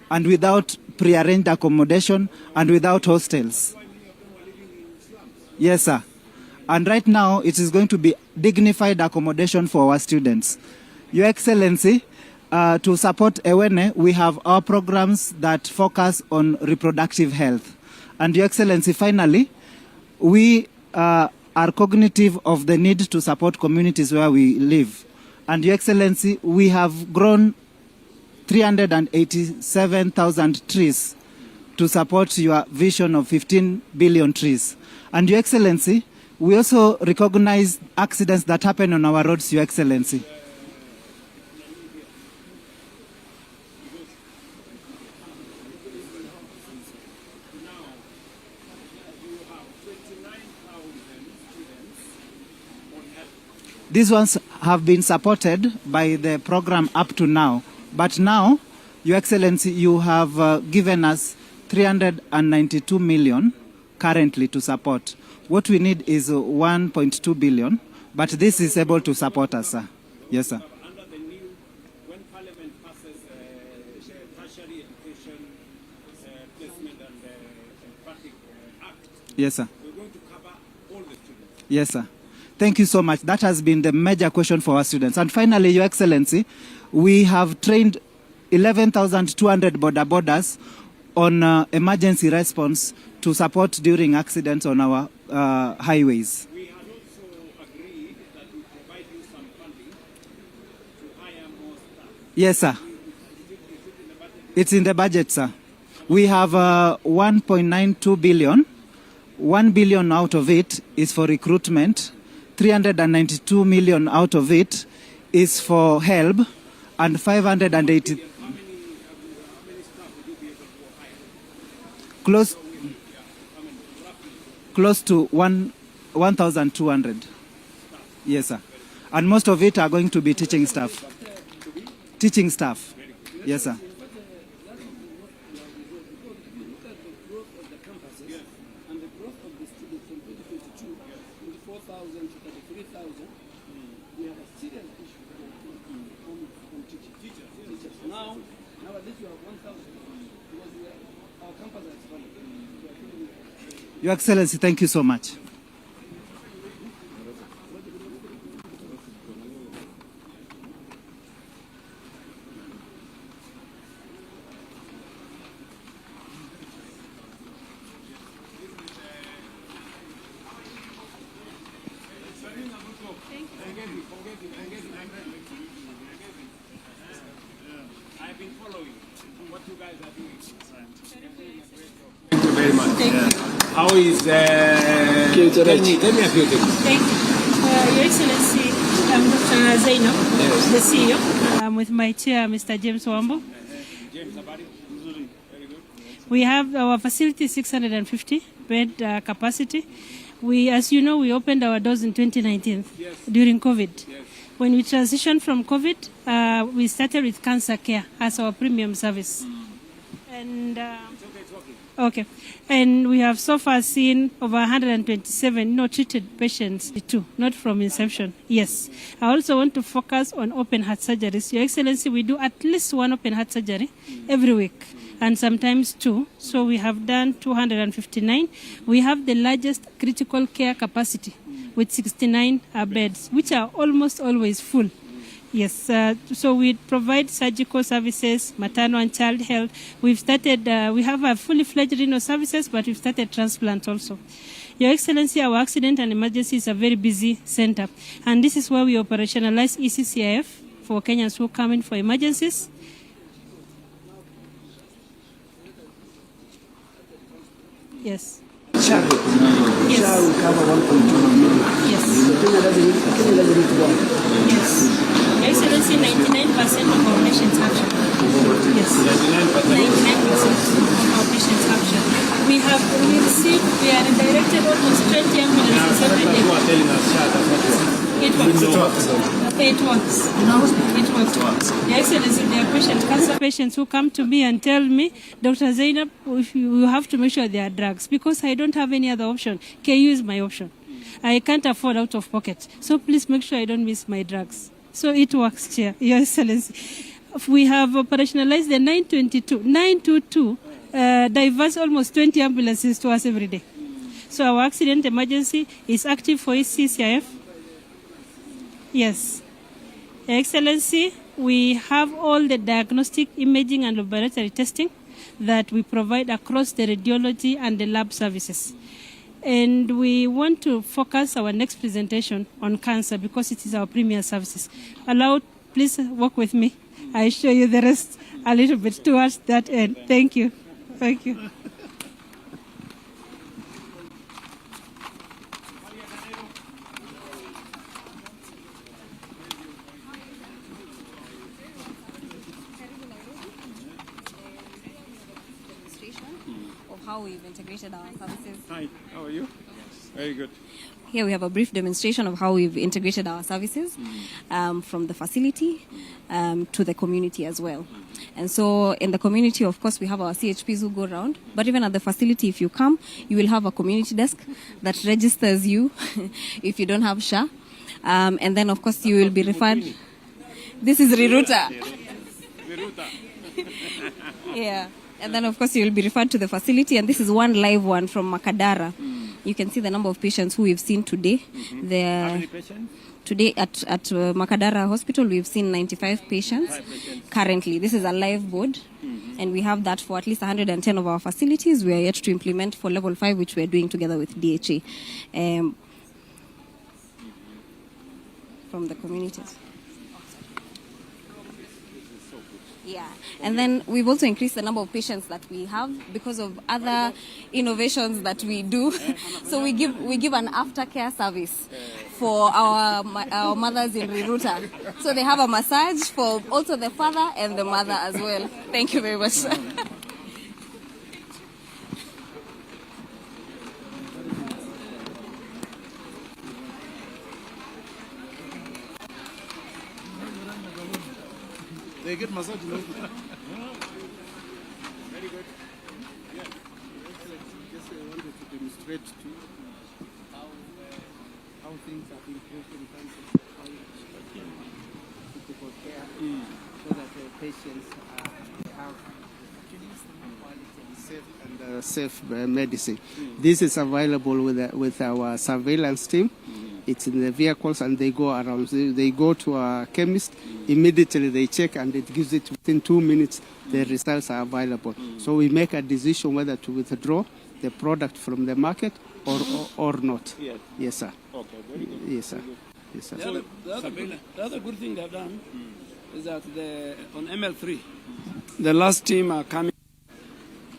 and without pre-arranged accommodation and without hostels. Yes, sir. And right now it is going to be dignified accommodation for our students. Your Excellency, to support Ewene, we have our programs that focus on reproductive health. And Your Excellency, finally, we are cognitive of the need to support communities where we live. And Your Excellency, we have grown 387,000 trees to support your vision of 15 billion trees. And Your Excellency, we also recognize accidents that happen on our roads, Your Excellency. These ones have been supported by the program up to now. But now, Your Excellency, you have given us 392 million currently to support. What we need is 1.2 billion, but this is able to support us, sir. Yes, sir. Under the new, when Parliament passes tertiary education placement and practice act, yes, sir. we're going to cover all the students. Yes, sir. Thank you so much. That has been the major question for our students. And finally, Your Excellency, we have trained 11,200 border borders on emergency response to support during accidents on our highways. We have also agreed that we provide you some funding to hire more staff. Yes, sir. It's in the budget, sir. We have 1.92 billion. 1 billion out of it is for recruitment. 392 million out of it is for help, and 580 close to 1,200. Yes, sir. And most of it are going to be teaching staff. Teaching staff. Yes, sir. Your Excellency, thank you so much. I've been following what you guys are doing. Thank you very much. Thank you. How is tell me a few things. Thank you. Your Excellency, I'm Dr. Zaino, the CEO. I'm with my chair, Mr. James Wambo. James Abadi. Very good. We have our facility 650 bed capacity. As you know, we opened our doors in 2019 during COVID. Yes. When we transitioned from COVID, we started with cancer care as our premium service. And okay, and we have so far seen over 127 treated patients too, not from inception. Yes, I also want to focus on open heart surgeries. Your Excellency, we do at least one open heart surgery every week, and sometimes two. So we have done 259. We have the largest critical care capacity with 69 beds, which are almost always full. Yes, so we provide surgical services, maternal and child health. We've started, we have a fully fledged renal services, but we've started transplant also. Your Excellency, our accident and emergency is a very busy center. And this is where we operationalize ECCIF for Kenyans who come in for emergencies. Yes. Shall Yes. will cover 1.2 million. Yes. Kenya doesn't need to go. Yes. Your Excellency, 99% of our patients have shot. Yes. 99% of our patients have shot. We are redirected almost 20 ambulances every day. You are telling us, It works. It works. It works. Your Excellency, there are cancer patients who come to me and tell me, Dr. Zainab, you have to make sure they are drugs because I don't have any other option. KU is my option. I can't afford out of pocket. So please make sure I don't miss my drugs. So it works, Chair, Your Excellency. We have operationalized the 922 diverse almost 20 ambulances to us every day. So our accident emergency is active for CCIF. Yes. Your Excellency, we have all the diagnostic, imaging and laboratory testing that we provide across the radiology and the lab services. And we want to focus our next presentation on cancer because it is our premier services. Please work with me. I show you the rest a little bit towards that end. Thank you. Thank you. Of how we've integrated our services. Hi, how are you? Very good. Here we have a brief demonstration of how we've integrated our services from the facility to the community as well. And so in the community, of course, we have our CHPs who go around. But even at the facility, if you come, you will have a community desk that registers you if you don't have SHA. And then, of course, you will be referred. This is Riruta. Yeah. And then, of course, you will be referred to the facility. And this is one live one from Makadara. You can see the number of patients who we've seen today. How many patients? Today at Makadara Hospital, we've seen 95 patients currently. This is a live board, and we have that for at least 110 of our facilities. We are yet to implement for level 5, which we are doing together with DHA from the communities. Yeah, and then we've also increased the number of patients that we have because of other innovations that we do. So we give an aftercare service for our mothers in Riruta. So they have a massage for also the father and the mother as well. Thank you very much. They get massage in hospital. Very good. Yeah. Just wanted to demonstrate to you how things have improved in terms of critical care, so that the patients have quality and safe medicine. This is available with our surveillance team. It's in the vehicles and they go around. They go to a chemist, immediately they check and it gives it within 2 minutes, the results are available. So we make a decision whether to withdraw the product from the market or not. Yes. Yes, sir. Okay, very good. Yes, sir. Yes, sir. The other good thing they've done is that on ML3, the last team are coming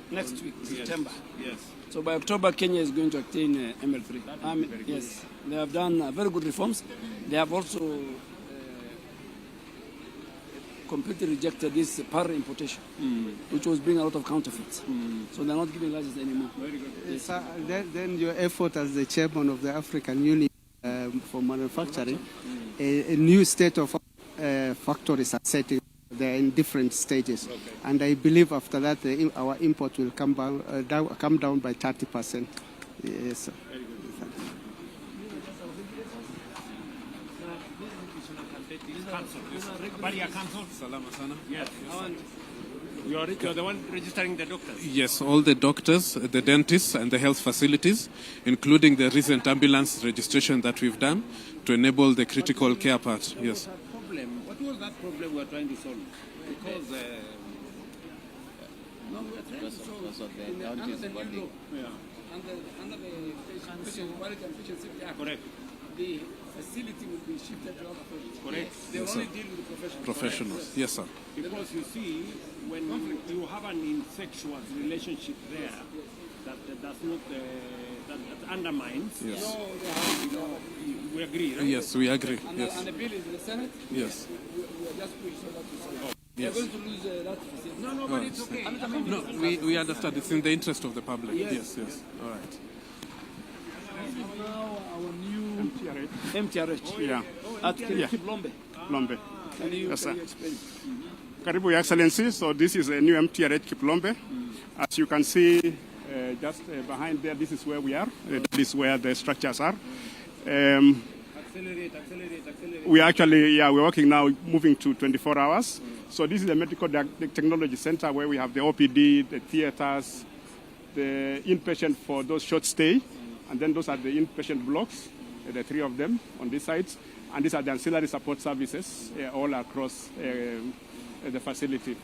next week, September. Yes. So by October, Kenya is going to attain ML3. Yes, they have done very good reforms. They have also completely rejected this power importation, which was bringing a lot of counterfeits. So they're not giving license anymore. Very good. Yes. Then your effort as the chairman of the African Union for manufacturing, a new state of factories are setting. They're in different stages, and I believe after that our import will come down by 30%. Yes, sir. Yes. You're the one registering the doctors? Yes, all the doctors, the dentists and the health facilities, including the recent ambulance registration that we've done to enable the critical care part. Yes. What was that problem we're trying to solve? Because because of the county's body. Under the patient quality and patient safety act, correct. The facility will be shifted to other authorities. Correct. They Yes, only sir. deal with the professionals. Professionals. Yes, sir. Because you see, when you have an incestuous relationship there that does not that undermines. Yes. We agree, right? Yes, we agree. And, Yes. and the bill is in the Senate. Yes. We are just pushing that to Senate. We are Yes. going to lose that facility. No, but it's okay. No, we understand. It's in the interest of the public. Yes, yes. All right. Now our new MTRH. Yeah. At Yeah. Kiplombe. Kiplombe. Can you Yes, sir. explain? Karibu, Your Excellency. So this is a new MTRH Kiplombe. As you can see, just behind there, this is where we are. This is where the structures are. Accelerate. We actually, we're working now, moving to 24 hours. So this is the Medical Technology Center where we have the OPD, the theaters, the inpatient for those short stay, and then those are the inpatient blocks, the three of them on this side. And these are the ancillary support services all across the facility.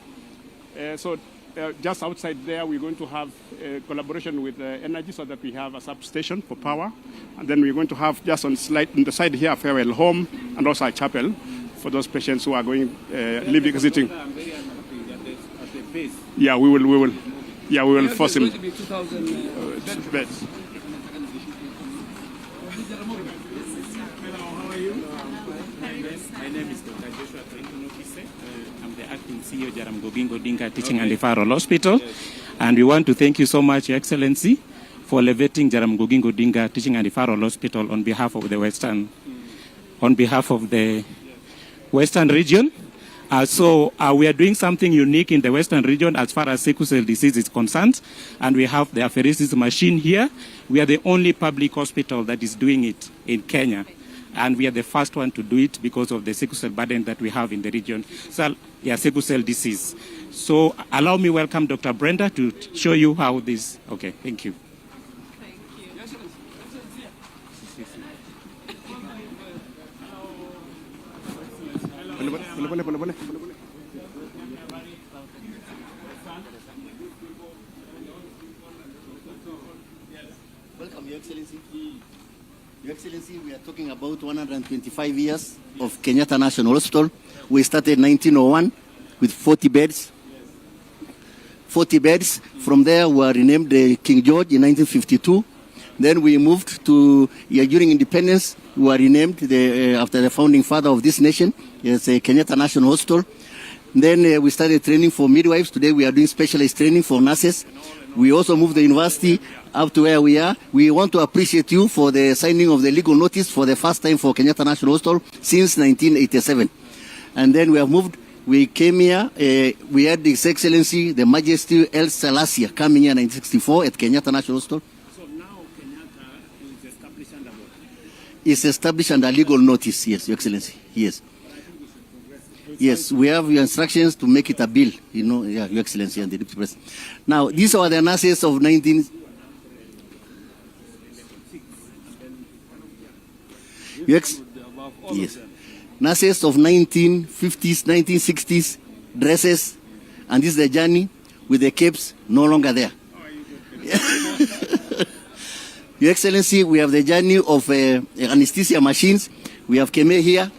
Just outside there, we're going to have a collaboration with energy so that we have a substation for power. And then we're going to have just on the side here, a farewell home and also a chapel for those patients who are going, living, visiting. I'm very unhappy at the base. Yeah, we will. Yeah, we will force him. It's going to be 2,000 beds. My name is Dr. Joshua Kicc. I'm the acting CEO Jaramogi Odinga Teaching and Referral Hospital. And we want to thank you so much, Your Excellency, for elevating Jaramogi Odinga Teaching and Referral Hospital on behalf of the Western region. We are doing something unique in the Western region as far as sickle cell disease is concerned. And we have the apheresis machine here. We are the only public hospital that is doing it in Kenya. And we are the first one to do it because of the sickle cell burden that we have in the region. So, sickle cell disease. So allow me welcome Dr. Brenda to show you how this. Okay, thank you. Welcome, Your Excellency. Your Excellency, we are talking about 125 years of Kenyatta National Hospital. We started in 1901 with 40 beds. 40 beds. From there, we were renamed King George in 1952. Then we moved to, during independence, we were renamed after the founding father of this nation. It's Kenyatta National Hospital. Then we started training for midwives. Today we are doing specialized training for nurses. We also moved the university up to where we are. We want to appreciate you for the signing of the legal notice for the first time for Kenyatta National Hospital since 1987. And then we have moved. We came here. We had His Excellency, the Majesty El Selassie, coming here in 1964 at Kenyatta National Hospital. So now Kenyatta is established under what? It's established under legal notice, yes, Your Excellency. Yes. Yes, we have your instructions to make it a bill, Your Excellency and the Deputy President. Now, these are the nurses of 19... Yes. Nurses of 1950s, 1960s, dresses, and this is the journey with the capes no longer there. Your Excellency, we have the journey of anesthesia machines. We have Keme here.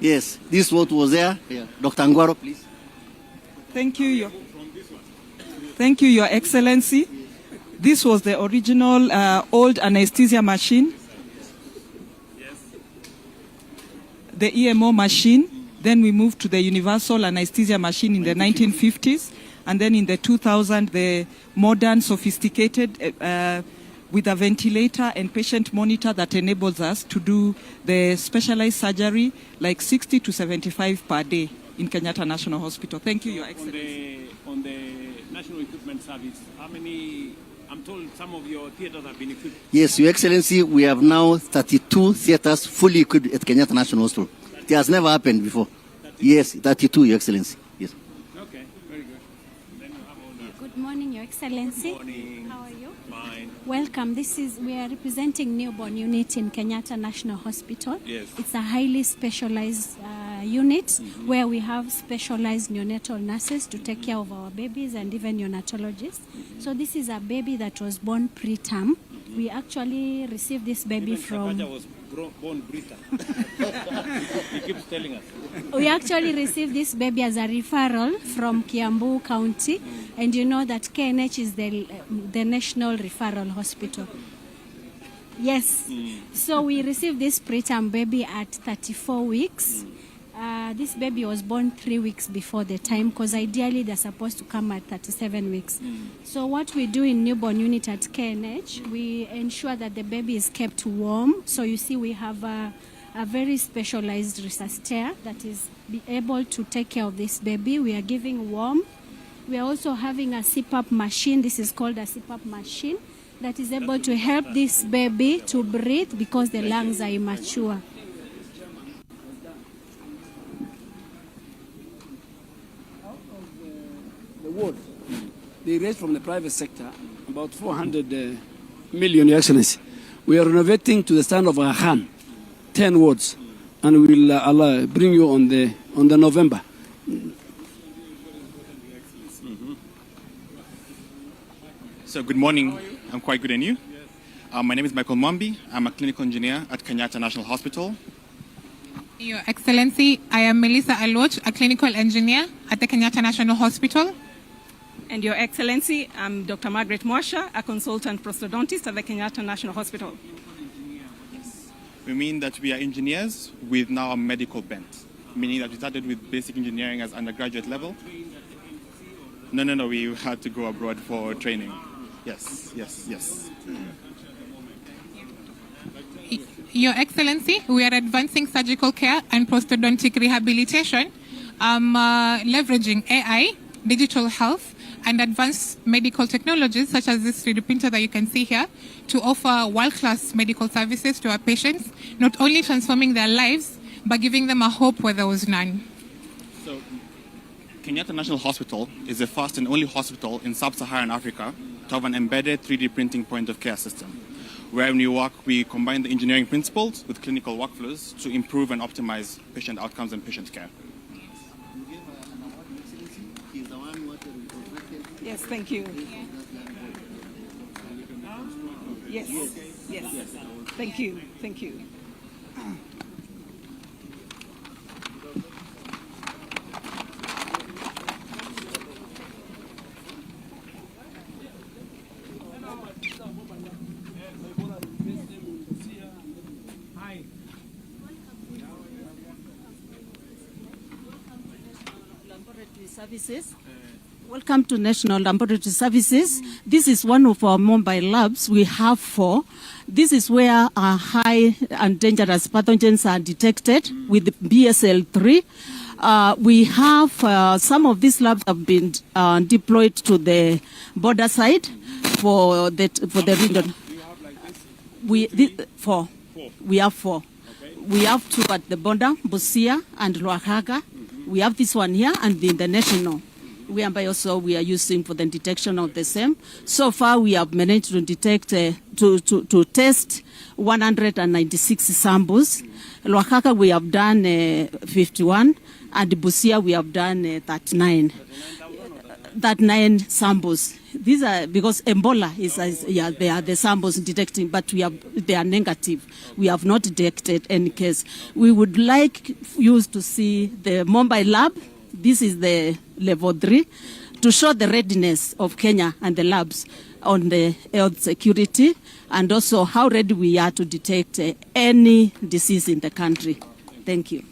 Yes, this is what was there. Yeah. Dr. Angwaro, please. Thank you, Your Excellency. This was the original old anesthesia machine. The EMO machine. Then we moved to the universal anesthesia machine in the 1950s. And then in the 2000s, the modern, sophisticated with a ventilator and patient monitor that enables us to do the specialized surgery like 60 to 75 per day in Kenyatta National Hospital. Thank you, Your Excellency. On the National Equipment Service, how many, I'm told some of your theaters have been equipped. Yes, Your Excellency, we have now 32 theaters fully equipped at Kenyatta National Hospital. It has never happened before. 32? Yes, 32, Your Excellency. Yes. Okay, very good. Then you have all that. Good morning, Your Excellency. Good morning. How are you? Fine. Welcome. We are representing newborn unit in Kenyatta National Hospital. Yes. It's a highly specialized unit where we have specialized neonatal nurses to take care of our babies and even neonatologists. So this is a baby that was born preterm. We actually received this baby from... was born preterm. He keeps telling us. We actually received this baby as a referral from Kiambu County, and you know that KNH is the national referral hospital. Yes. So we received this preterm baby at 34 weeks. This baby was born 3 weeks before the time, because ideally they're supposed to come at 37 weeks. So what we do in newborn unit at KNH, we ensure that the baby is kept warm. So you see we have a very specialized resuscitator that is be able to take care of this baby. We are giving warm. We are also having a CPAP machine. This is called a CPAP machine that is able to help this baby to breathe because the lungs are immature. The ward, they raised from the private sector about 400 million, Your Excellency. We are renovating to the standard of a Han, 10 wards, and we will bring you on the November. So good morning. I'm quite good, and you? My name is Michael Mwambi. I'm a clinical engineer at Kenyatta National Hospital. Your Excellency, I am Melissa Aloch, a clinical engineer at the Kenyatta National Hospital. And Your Excellency, I'm Dr. Margaret Mwasha, a consultant prosthodontist at the Kenyatta National Hospital. We mean that we are engineers with now a medical bent, meaning that we started with basic engineering as undergraduate level. No, we had to go abroad for training. Yes. Your Excellency, we are advancing surgical care and prosthodontic rehabilitation, leveraging AI, digital health, and advanced medical technologies such as this 3D printer that you can see here to offer world-class medical services to our patients, not only transforming their lives, but giving them a hope where there was none. So, Kenyatta National Hospital is the first and only hospital in sub-Saharan Africa to have an embedded 3D printing point of care system, where when we work, we combine the engineering principles with clinical workflows to improve and optimize patient outcomes and patient care. Yes, thank you. Yes. Thank you. Services. Welcome to National Laboratory Services. This is one of our mobile labs. We have 4. This is where our high and dangerous pathogens are detected with BSL-3. We have some of these labs have been deployed to the border side for the region. We have 4. We have 2 at the border, Busia and Ruahaga. We have this one here and the international, whereby also we are using for the detection of the same. So far, we have managed to detect, to test 196 samples. Ruahaga, we have done 51, and Busia, we have done 39 samples. These are because Ebola they are the samples detecting, but they are negative. We have not detected any case. We would like you to see the mobile lab. This is the level 3 to show the readiness of Kenya and the labs on the health security, and also how ready we are to detect any disease in the country. Thank you.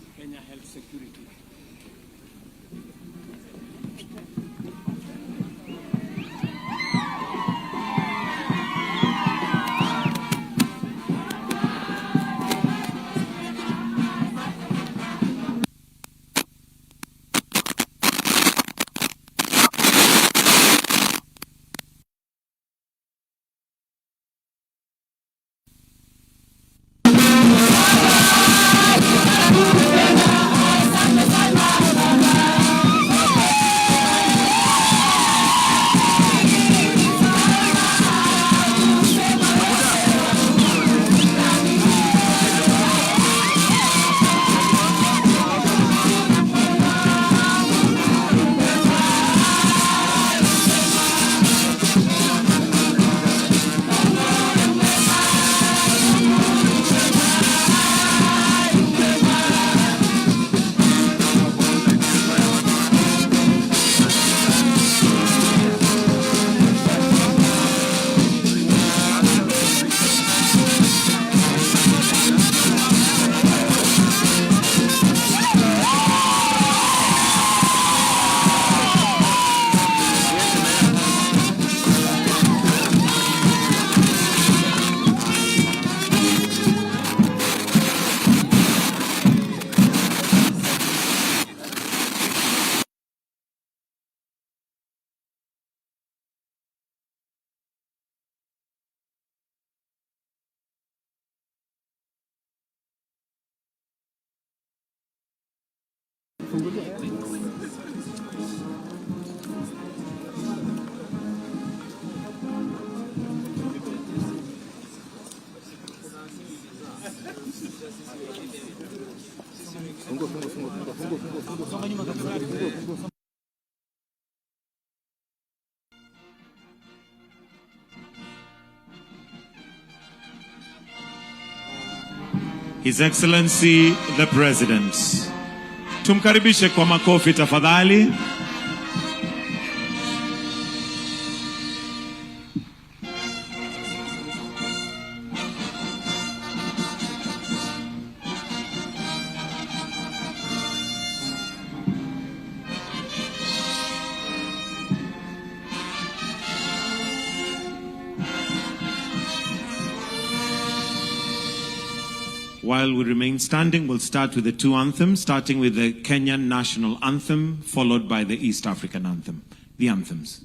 His Excellency the President. Tumkaribishe kwa makofi tafadhali. While we remain standing, we'll start with the two anthems, starting with the Kenyan national anthem, followed by the East African anthem. The anthems.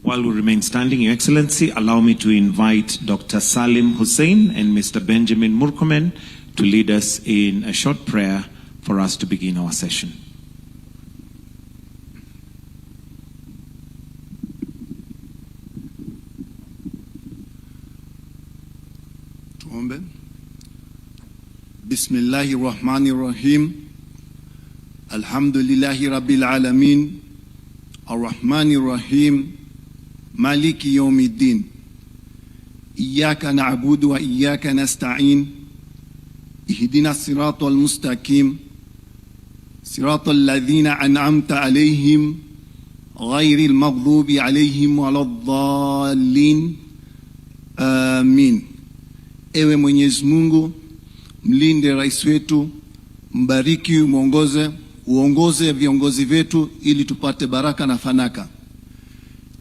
While we remain standing, Your Excellency, allow me to invite Dr. Salim Hussein and Mr. Benjamin Murkomen to lead us in a short prayer for us to begin our session. Tuombe. Bismillahirrahmanirrahim. Alhamdulillahi Rabbil Alamin. Ar-Rahmanir-Rahim. Maliki Yawmiddin. Iyyaka na'budu wa iyyaka nasta'in. Ihdina as-siratal mustaqim. Siratal ladhina an'amta alayhim. Ghayril maghdubi alayhim waladdallin. Amin. Ewe Mwenyezi Mungu, mlinde rais wetu, mbariki, uongoze viongozi wetu ili tupate baraka na fanaka.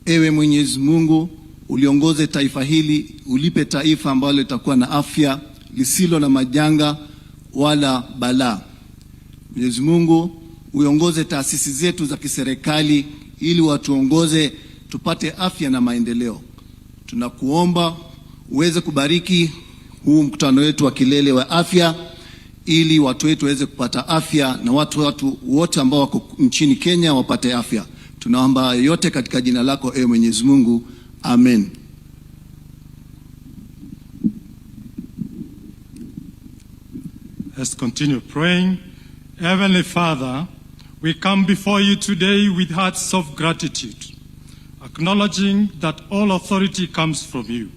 Ewe Mwenyezi Mungu, uliongoze taifa hili, ulipe taifa ambalo litakuwa na afya, lisilo na majanga wala balaa. Mwenyezi Mungu, uongoze taasisi zetu za kiserikali ili watuongoze tupate afya na maendeleo. Tunakuomba uweze kubariki huu mkutano wetu wa kilele wa afya ili watu wetu waweze kupata afya na watu wote ambao wako nchini Kenya wapate afya. Tunaomba yote katika jina lako ewe Mwenyezi Mungu. Amen. Let's continue praying. Heavenly Father, we come before you today with hearts of gratitude, acknowledging that all authority comes from you.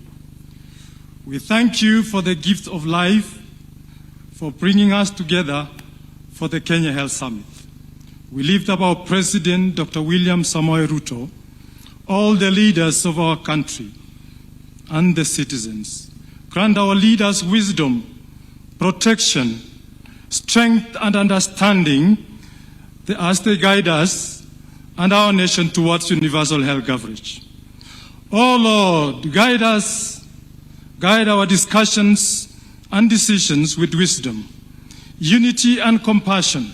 We thank you for the gift of life, for bringing us together for the Kenya Health Summit. We lift up our President, Dr. William Samoei Ruto, all the leaders of our country and the citizens. Grant our leaders wisdom, protection, strength and understanding as they guide us and our nation towards universal health coverage. Oh Lord, guide us, guide our discussions and decisions with wisdom, unity and compassion.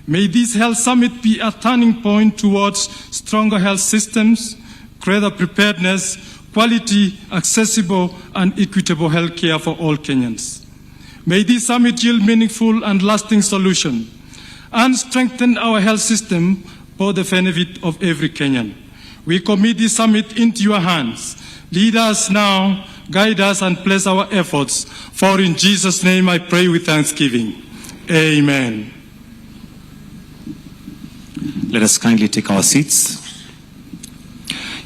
May this health summit be a turning point towards stronger health systems, greater preparedness, quality, accessible, and equitable health care for all Kenyans. May this summit yield meaningful and lasting solutions and strengthen our health system for the benefit of every Kenyan. We commit this summit into your hands. Lead us now, guide us, and bless our efforts. For in Jesus' name I pray with thanksgiving. Amen. Let us kindly take our seats.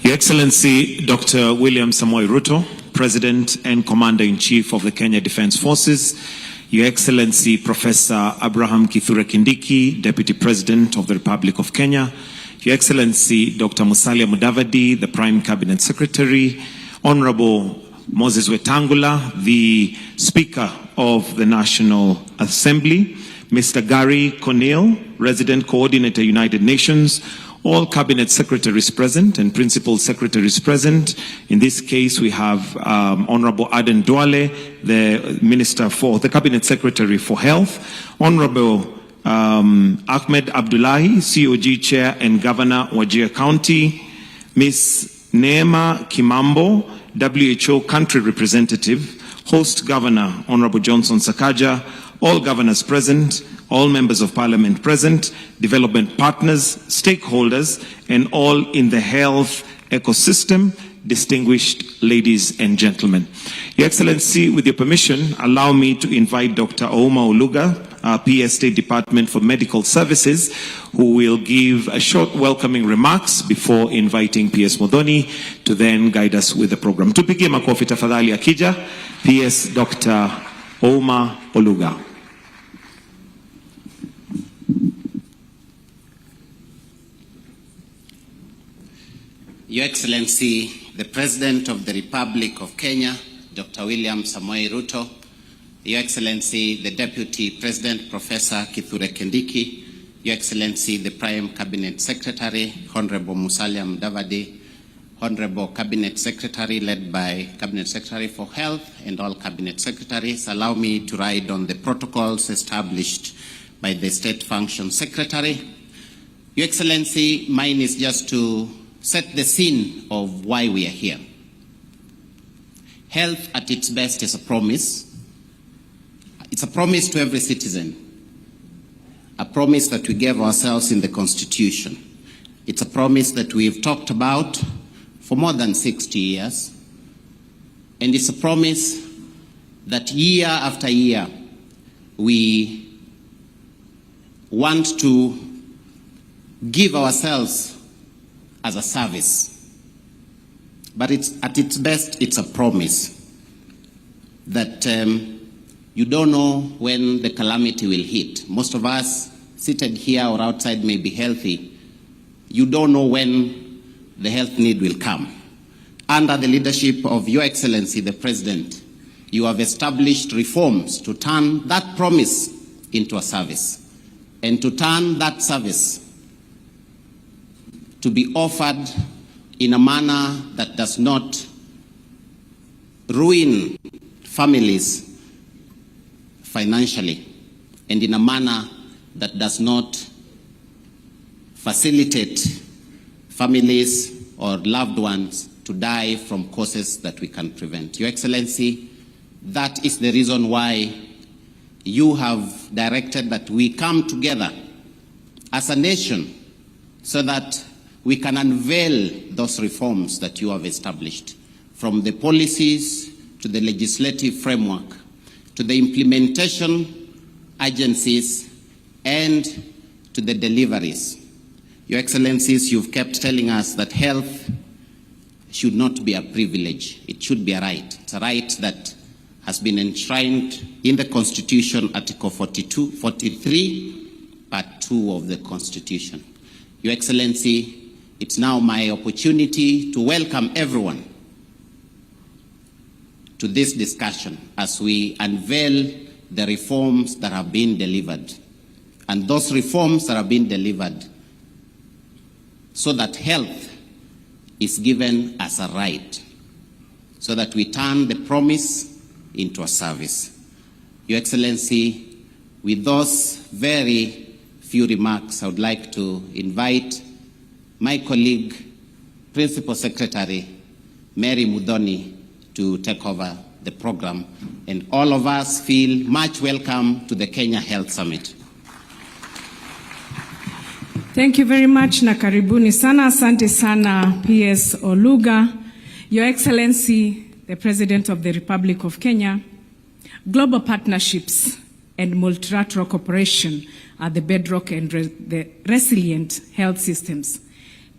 Your Excellency, Dr. William Samoei Ruto, President and Commander-in-Chief of the Kenya Defence Forces, Your Excellency, Professor Abraham Kithure Kindiki, Deputy President of the Republic of Kenya, Your Excellency, Dr. Musalia Mudavadi, the Prime Cabinet Secretary, Honorable Moses Wetangula, the Speaker of the National Assembly, Mr. Gary Cornell, Resident Coordinator, United Nations, all Cabinet Secretaries present and Principal Secretaries present. In this case, we have Honorable Aden Duale, the Minister for the Cabinet Secretary for Health, Honorable Ahmed Abdullahi, COG Chair and Governor, Wajir County, Ms. Neema Kimambo, WHO Country Representative, Host Governor, Honorable Johnson Sakaja, all governors present, all members of parliament present, development partners, stakeholders, and all in the health ecosystem, distinguished ladies and gentlemen. Your Excellency, with your permission, allow me to invite Dr. Ouma Oluga, PS State Department for Medical Services, who will give a short welcoming remarks before inviting PS Modoni to then guide us with the program. Tupige makofi tafadhali akija, PS Dr. Ouma Oluga. Your Excellency, the President of the Republic of Kenya, Dr. William Samoei Ruto, Your Excellency, the Deputy President, Professor Kithure Kindiki, Your Excellency, the Prime Cabinet Secretary, Honorable Musalia Mudavadi, Honorable Cabinet Secretary led by Cabinet Secretary for Health and all Cabinet Secretaries, allow me to ride on the protocols established by the State Function Secretary. Your Excellency, mine is just to set the scene of why we are here. Health at its best is a promise. It's a promise to every citizen, a promise that we gave ourselves in the Constitution. It's a promise that we've talked about for more than 60 years, and it's a promise that year after year we want to give ourselves as a service. But at its best, it's a promise that you don't know when the calamity will hit. Most of us seated here or outside may be healthy. You don't know when the health need will come. Under the leadership of Your Excellency, the President, you have established reforms to turn that promise into a service, and to turn that service to be offered in a manner that does not ruin families financially, and in a manner that does not facilitate families or loved ones to die from causes that we can prevent. Your Excellency, that is the reason why you have directed that we come together as a nation so that we can unveil those reforms that you have established, from the policies to the legislative framework, to the implementation agencies, and to the deliveries. Your Excellencies, you've kept telling us that health should not be a privilege. It should be a right. It's a right that has been enshrined in the Constitution, Article 43, Part 2 of the Constitution. Your Excellency, it's now my opportunity to welcome everyone to this discussion as we unveil the reforms that have been delivered. And those reforms that have been delivered so that health is given as a right, so that we turn the promise into a service. Your Excellency, with those very few remarks, I would like to invite my colleague, Principal Secretary Mary Mudhoni, to take over the program, and all of us feel much welcome to the Kenya Health Summit. Thank you very much na karibuni sana. Asante sana PS Oluga, Your Excellency, the President of the Republic of Kenya. Global partnerships and multilateral cooperation are the bedrock and the resilient health systems.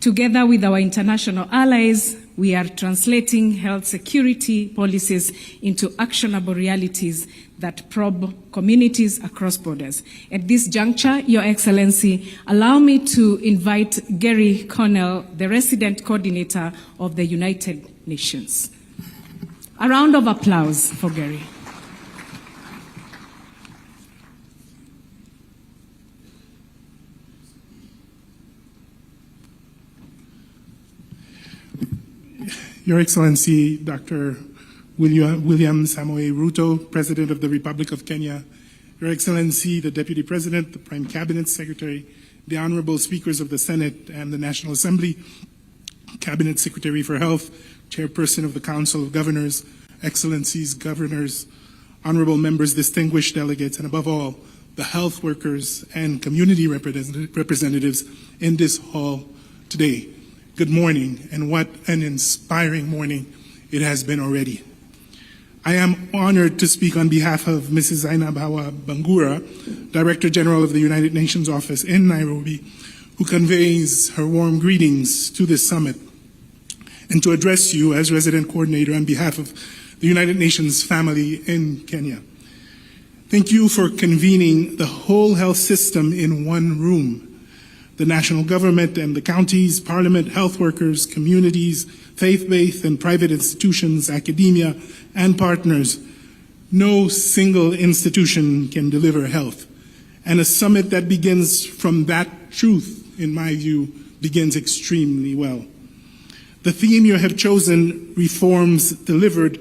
Together with our international allies, we are translating health security policies into actionable realities that probe communities across borders. At this juncture, Your Excellency, allow me to invite Gary Connell, the resident coordinator of the United Nations. A round of applause for Gary. Your Excellency, Dr. William Samoei Ruto, President of the Republic of Kenya, Your Excellency, the Deputy President, the Prime Cabinet Secretary, the Honorable Speakers of the Senate and the National Assembly, Cabinet Secretary for Health, Chairperson of the Council of Governors, Excellencies, Governors, Honorable Members, distinguished delegates, and above all, the health workers and community representatives in this hall today. Good morning, and what an inspiring morning it has been already. I am honored to speak on behalf of Mrs. Zainab Hawa Bangura, Director General of the United Nations Office in Nairobi, who conveys her warm greetings to this summit, and to address you as Resident Coordinator on behalf of the United Nations family in Kenya. Thank you for convening the whole health system in one room. The national government and the counties, parliament, health workers, communities, faith-based and private institutions, academia, and partners. No single institution can deliver health. And a summit that begins from that truth, in my view, begins extremely well. The theme you have chosen, reforms delivered,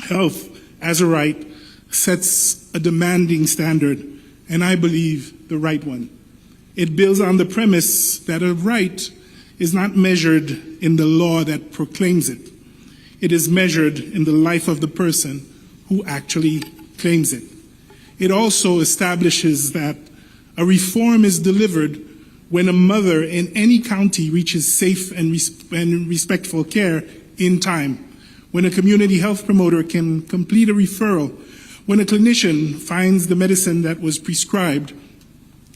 health as a right, sets a demanding standard, and I believe the right one. It builds on the premise that a right is not measured in the law that proclaims it. It is measured in the life of the person who actually claims it. It also establishes that a reform is delivered when a mother in any county reaches safe and respectful care in time, when a community health promoter can complete a referral, when a clinician finds the medicine that was prescribed,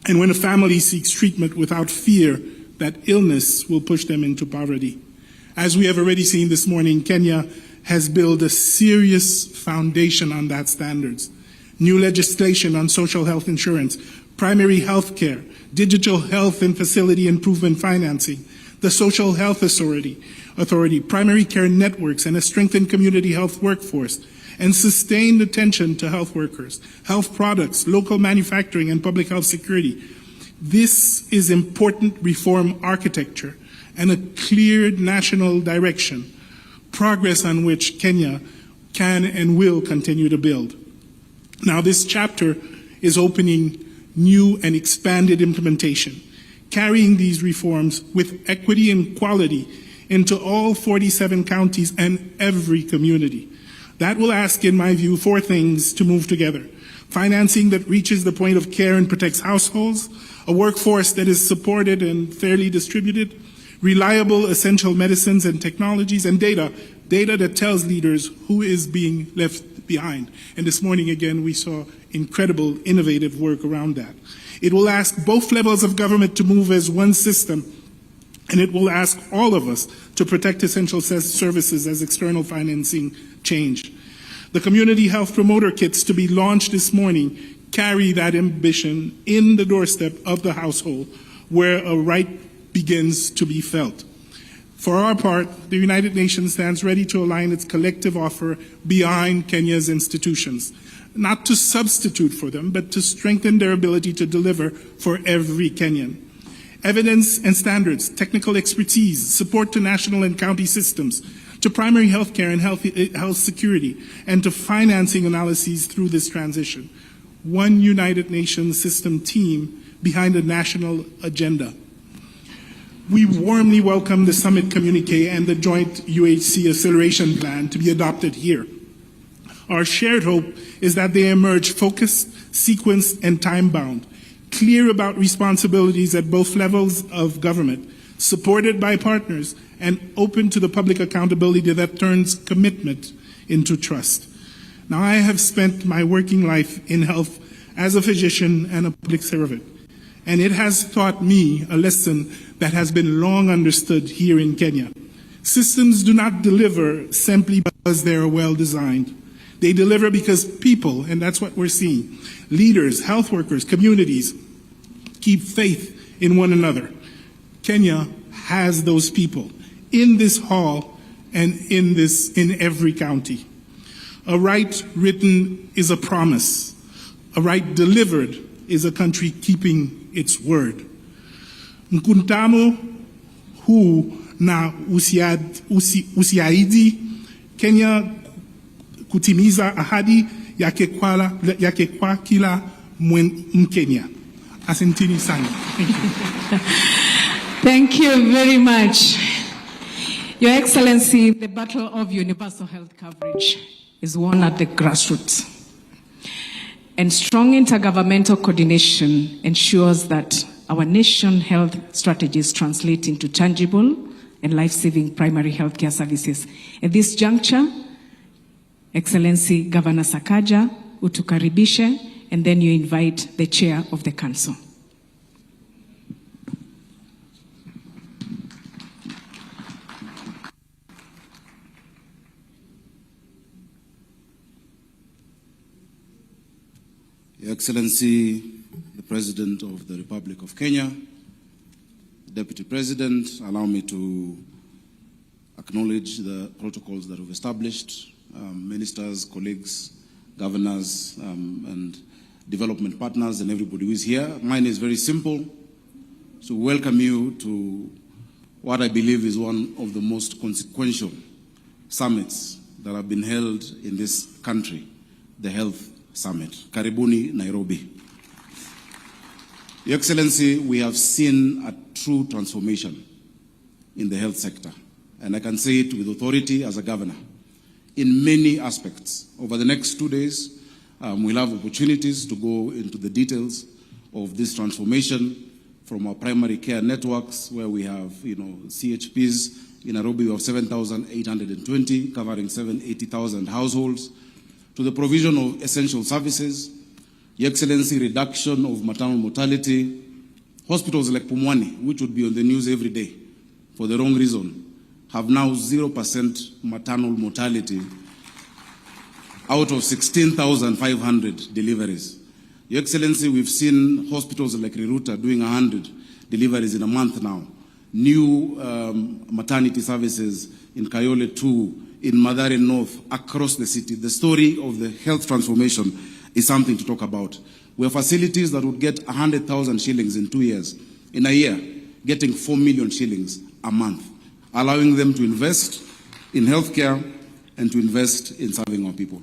and when a family seeks treatment without fear that illness will push them into poverty. As we have already seen this morning, Kenya has built a serious foundation on that standards. New legislation on social health insurance, primary health care, digital health and facility improvement financing, the Social Health Authority, primary care networks, and a strengthened community health workforce, and sustained attention to health workers, health products, local manufacturing, and public health security. This is important reform architecture and a clear national direction, progress on which Kenya can and will continue to build. Now, this chapter is opening new and expanded implementation, carrying these reforms with equity and quality into all 47 counties and every community. That will ask, in my view, four things to move together: financing that reaches the point of care and protects households, a workforce that is supported and fairly distributed, reliable essential medicines and technologies, and data that tells leaders who is being left behind. And this morning, again, we saw incredible, innovative work around that. It will ask both levels of government to move as one system, and it will ask all of us to protect essential services as external financing change. The community health promoter kits to be launched this morning carry that ambition in the doorstep of the household, where a right begins to be felt. For our part, the United Nations stands ready to align its collective offer behind Kenya's institutions, not to substitute for them, but to strengthen their ability to deliver for every Kenyan. Evidence and standards, technical expertise, support to national and county systems, to primary health care and health security, and to financing analyses through this transition. One United Nations system team behind a national agenda. We warmly welcome the summit communique and the joint UHC acceleration plan to be adopted here. Our shared hope is that they emerge focused, sequenced, and time-bound, clear about responsibilities at both levels of government, supported by partners, and open to the public accountability that turns commitment into trust. Now, I have spent my working life in health as a physician and a public servant, and it has taught me a lesson that has been long understood here in Kenya. Systems do not deliver simply because they are well designed. They deliver because people, and that's what we're seeing, leaders, health workers, communities, keep faith in one another. Kenya has those people in this hall and in every county. A right written is a promise. A right delivered is a country keeping its word. Mkutano huu na usiahidi Kenya kutimiza ahadi yake kwa kila Mkenya. Asanteni sana. Thank you. Thank you very much. Your Excellency, the battle of universal health coverage is won at the grassroots. And strong intergovernmental coordination ensures that our nation health strategies translate into tangible and life-saving primary healthcare services. At this juncture, Excellency Governor Sakaja, utukaribishe, and then you invite the chair of the council. Your Excellency, the President of the Republic of Kenya, Deputy President, allow me to acknowledge the protocols that we've established, ministers, colleagues, governors, and development partners, and everybody who is here. Mine is very simple, to welcome you to what I believe is one of the most consequential summits that have been held in this country, the Health Summit. Karibuni, Nairobi. Your Excellency, we have seen a true transformation in the health sector, and I can say it with authority as a governor, in many aspects. Over the next 2 days, we'll have opportunities to go into the details of this transformation from our primary care networks, where we have, CHPs. In Nairobi, we have 7,820, covering 80,000 households, to the provision of essential services, Your Excellency, reduction of maternal mortality. Hospitals like Pumwani, which would be on the news every day for the wrong reason, have now 0% maternal mortality out of 16,500 deliveries. Your Excellency, we've seen hospitals like Ruto doing 100 deliveries in a month now. New maternity services in Kayole 2, in Mathare North, across the city. The story of the health transformation is something to talk about. We have facilities that would get 100,000 shillings in 2 years. In a year, getting 4 million shillings a month, allowing them to invest in healthcare and to invest in serving our people.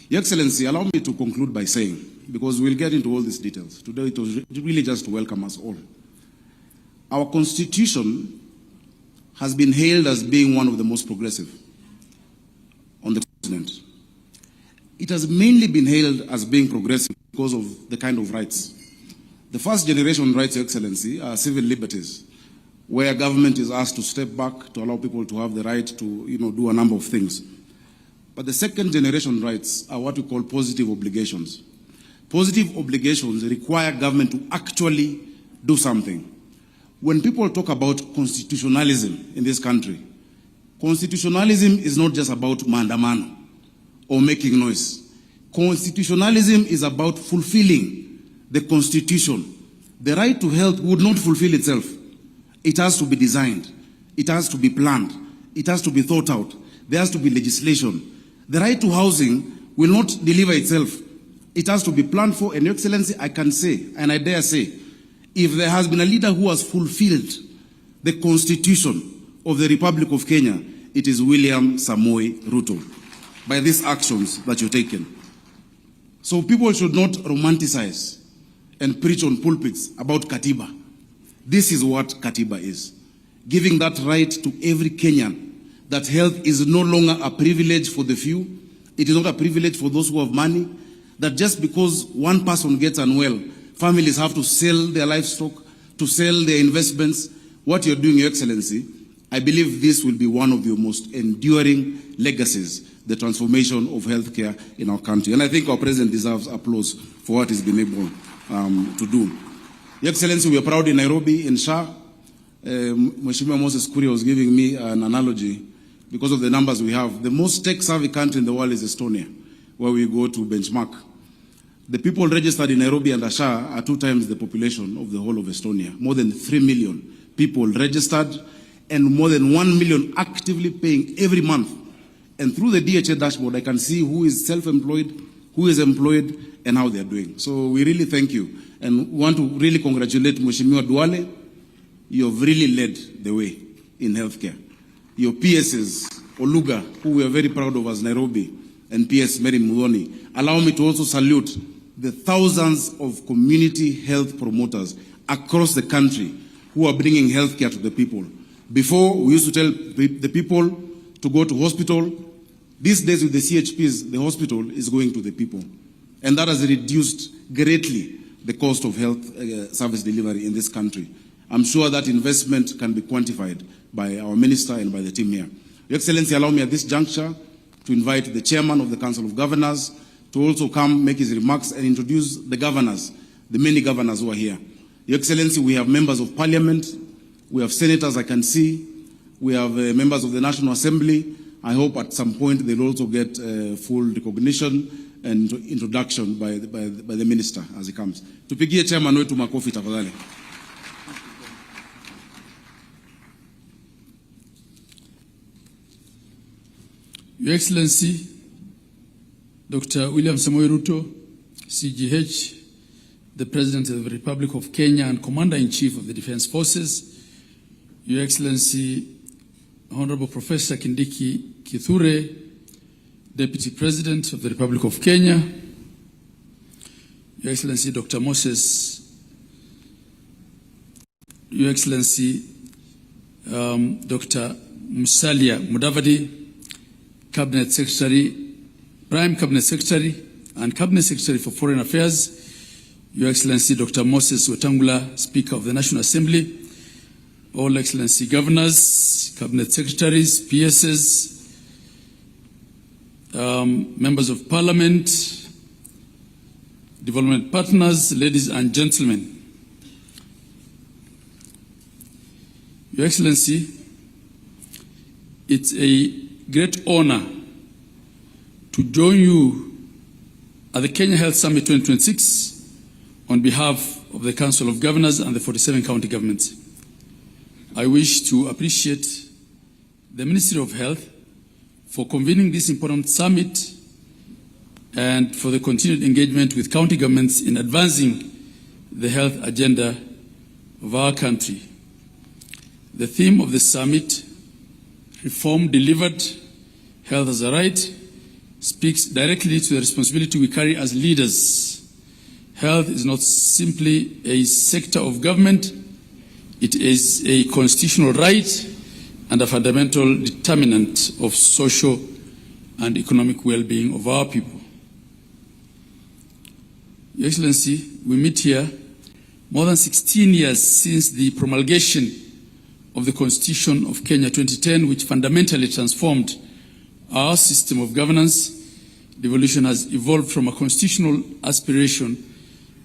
Your Excellency, allow me to conclude by saying, because we'll get into all these details, today it was really just to welcome us all. Our Constitution has been hailed as being one of the most progressive on the continent. It has mainly been hailed as being progressive because of the kind of rights. The first generation rights, Your Excellency, are civil liberties, where government is asked to step back to allow people to have the right to do a number of things. But the second generation rights are what we call positive obligations. Positive obligations require government to actually do something. When people talk about constitutionalism in this country, constitutionalism is not just about maandamano or making noise. Constitutionalism is about fulfilling the Constitution. The right to health would not fulfill itself. It has to be designed. It has to be planned. It has to be thought out. There has to be legislation. The right to housing will not deliver itself. It has to be planned for. And Your Excellency, I can say, and I dare say, if there has been a leader who has fulfilled the Constitution of the Republic of Kenya, it is William Samoei Ruto, by these actions that you've taken. So people should not romanticize and preach on pulpits about Katiba. This is what Katiba is. Giving that right to every Kenyan, that health is no longer a privilege for the few. It is not a privilege for those who have money. That just because one person gets unwell, families have to sell their livestock, to sell their investments. What you're doing, Your Excellency, I believe this will be one of your most enduring legacies, the transformation of healthcare in our country. And I think our President deserves applause for what he's been able to do. Your Excellency, we are proud in Nairobi, in SHA. Mheshimiwa Moses Kuria was giving me an analogy because of the numbers we have. The most tech-savvy country in the world is Estonia, where we go to benchmark. The people registered in Nairobi and SHA are 2 times the population of the whole of Estonia. More than 3 million people registered and more than 1 million actively paying every month. And through the DHA dashboard, I can see who is self-employed, who is employed, and how they are doing. So we really thank you and want to really congratulate Mheshimiwa Duale. You have really led the way in healthcare. Your PSs, Oluga, who we are very proud of as Nairobi, and PS Mary Muthoni. Allow me to also salute the thousands of community health promoters across the country who are bringing healthcare to the people. Before, we used to tell the people to go to hospital. These days with the CHPs, the hospital is going to the people. And that has reduced greatly the cost of health service delivery in this country. I'm sure that investment can be quantified by our minister and by the team here. Your Excellency, allow me at this juncture to invite the chairman of the Council of Governors to also come make his remarks and introduce the governors, the many governors who are here. Your Excellency, we have members of parliament, we have senators I can see, we have members of the National Assembly. I hope at some point they'll also get full recognition and introduction by the minister as he comes. Tupigie chairman wetu makofi tafadhali. Your Excellency, Dr. William Samoei Ruto, CGH, the President of the Republic of Kenya and Commander-in-Chief of the Defense Forces, Your Excellency, Honorable Professor Kindiki Kithure, Deputy President of the Republic of Kenya, Your Excellency, Dr. Moses, Your Excellency, Dr. Musalia Mudavadi, Cabinet Secretary, Prime Cabinet Secretary, and Cabinet Secretary for Foreign Affairs, Your Excellency Dr. Moses Wetangula, Speaker of the National Assembly, All Excellency Governors, Cabinet Secretaries, PSs, Members of Parliament, Development Partners, ladies and gentlemen. Your Excellency, it's a great honor to join you at the Kenya Health Summit 2026 on behalf of the Council of Governors and the 47 county governments. I wish to appreciate the Ministry of Health for convening this important summit and for the continued engagement with county governments in advancing the health agenda of our country. The theme of the summit, Reform Delivered, Health as a Right, speaks directly to the responsibility we carry as leaders. Health is not simply a sector of government, it is a constitutional right and a fundamental determinant of social and economic well-being of our people. Your Excellency, we meet here more than 16 years since the promulgation of the Constitution of Kenya 2010, which fundamentally transformed our system of governance. The evolution has evolved from a constitutional aspiration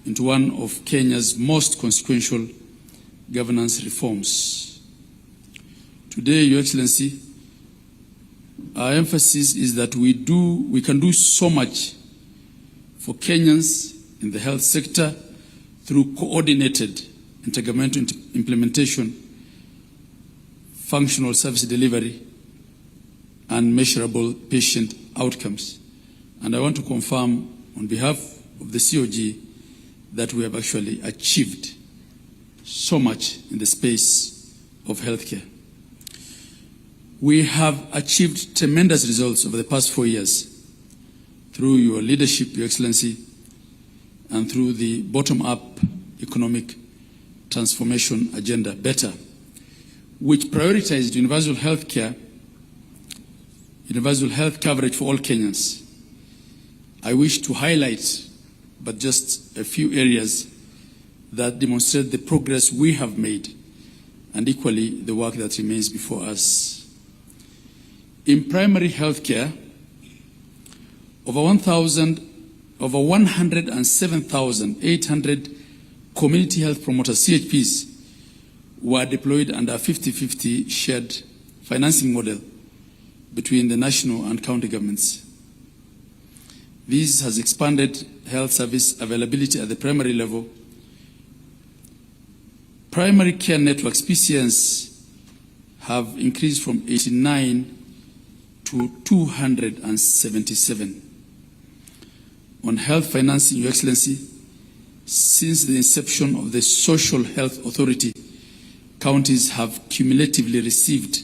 into one of Kenya's most consequential governance reforms. Today, Your Excellency, our emphasis is that we can do so much for Kenyans in the health sector through coordinated intergovernmental implementation, functional service delivery, and measurable patient outcomes. And I want to confirm on behalf of the COG that we have actually achieved so much in the space of healthcare. We have achieved tremendous results over the past 4 years through your leadership, Your Excellency, and through the bottom-up economic transformation agenda, BETTER, which prioritized universal health coverage for all Kenyans. I wish to highlight, but just a few areas that demonstrate the progress we have made and equally the work that remains before us. In primary health care, over 107,800 community health promoters, CHPs, were deployed under a 50-50 shared financing model between the national and county governments. This has expanded health service availability at the primary level. Primary care networks, PCNs, have increased from 89 to 277. On health financing, Your Excellency, since the inception of the Social Health Authority, counties have cumulatively received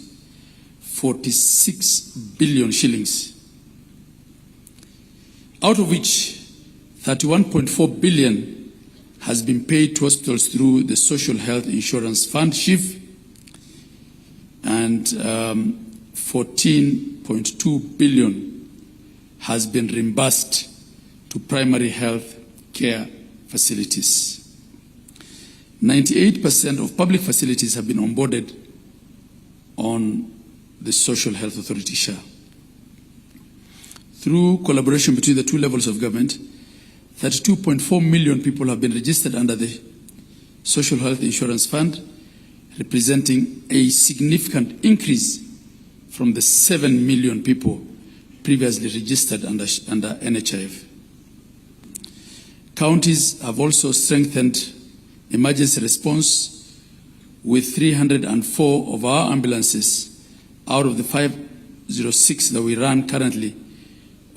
46 billion shillings, out of which 31.4 billion has been paid to hospitals through the Social Health Insurance Fund, SHIF, and 14.2 billion has been reimbursed to primary health care facilities. 98% of public facilities have been onboarded on the Social Health Authority share. Through collaboration between the two levels of government, 32.4 million people have been registered under the Social Health Insurance Fund, representing a significant increase from the 7 million people previously registered under NHIF. Counties have also strengthened emergency response with 304 of our ambulances out of the 506 that we run currently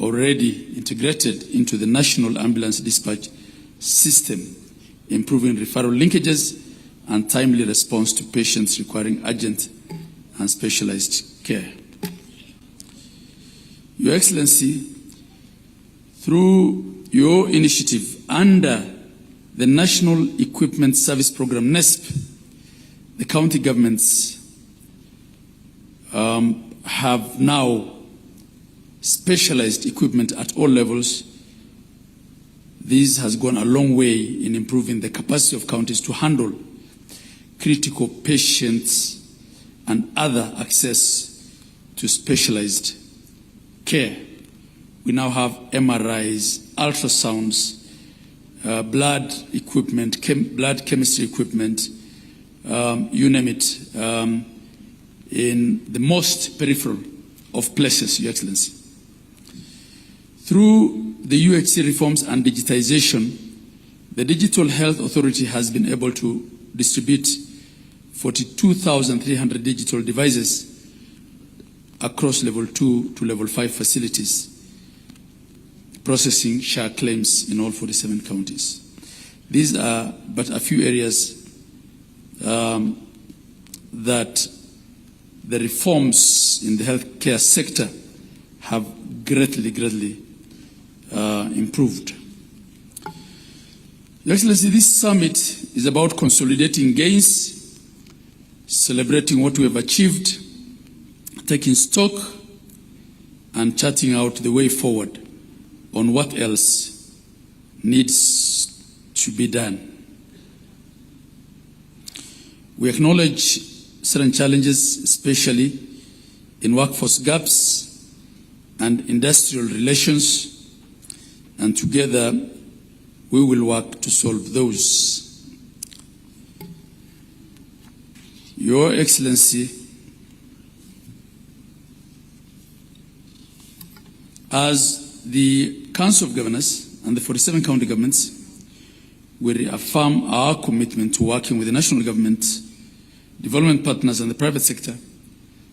already integrated into the National Ambulance Dispatch System, improving referral linkages and timely response to patients requiring urgent and specialized care. Your Excellency, through your initiative under the National Equipment Service Program, NESP, the county governments have now specialized equipment at all levels. This has gone a long way in improving the capacity of counties to handle critical patients and other access to specialized care. We now have MRIs, ultrasounds, blood equipment, blood chemistry equipment, you name it, in the most peripheral of places, Your Excellency. Through the UHC reforms and digitization, the Digital Health Authority has been able to distribute 42,300 digital devices across level 2 to level 5 facilities, processing share claims in all 47 counties. These are but a few areas that the reforms in the healthcare sector have greatly improved. Your Excellency, this summit is about consolidating gains, celebrating what we have achieved, taking stock, and charting out the way forward on what else needs to be done. We acknowledge certain challenges, especially in workforce gaps and industrial relations, and together we will work to solve those. Your Excellency, as the Council of Governors and the 47 county governments, we reaffirm our commitment to working with the national government, development partners and the private sector,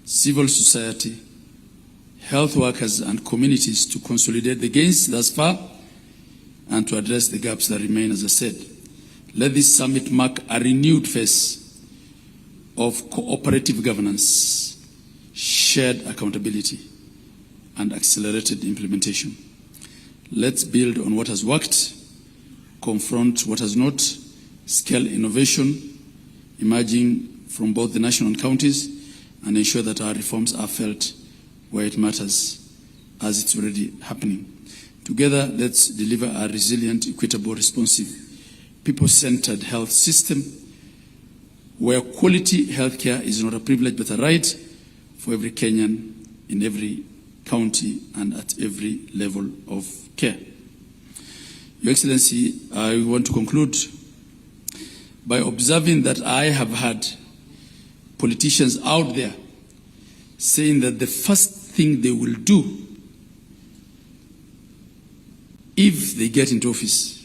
civil society, health workers and communities to consolidate the gains thus far and to address the gaps that remain, as I said. Let this summit mark a renewed phase of cooperative governance, shared accountability, and accelerated implementation. Let's build on what has worked, confront what has not scaled innovation emerging from both the national and counties, and ensure that our reforms are felt where it matters, as it's already happening. Together, let's deliver a resilient, equitable, responsive, people-centered health system where quality healthcare is not a privilege but a right for every Kenyan in every county and at every level of care. Your Excellency, I want to conclude by observing that I have had politicians out there saying that the first thing they will do if they get into office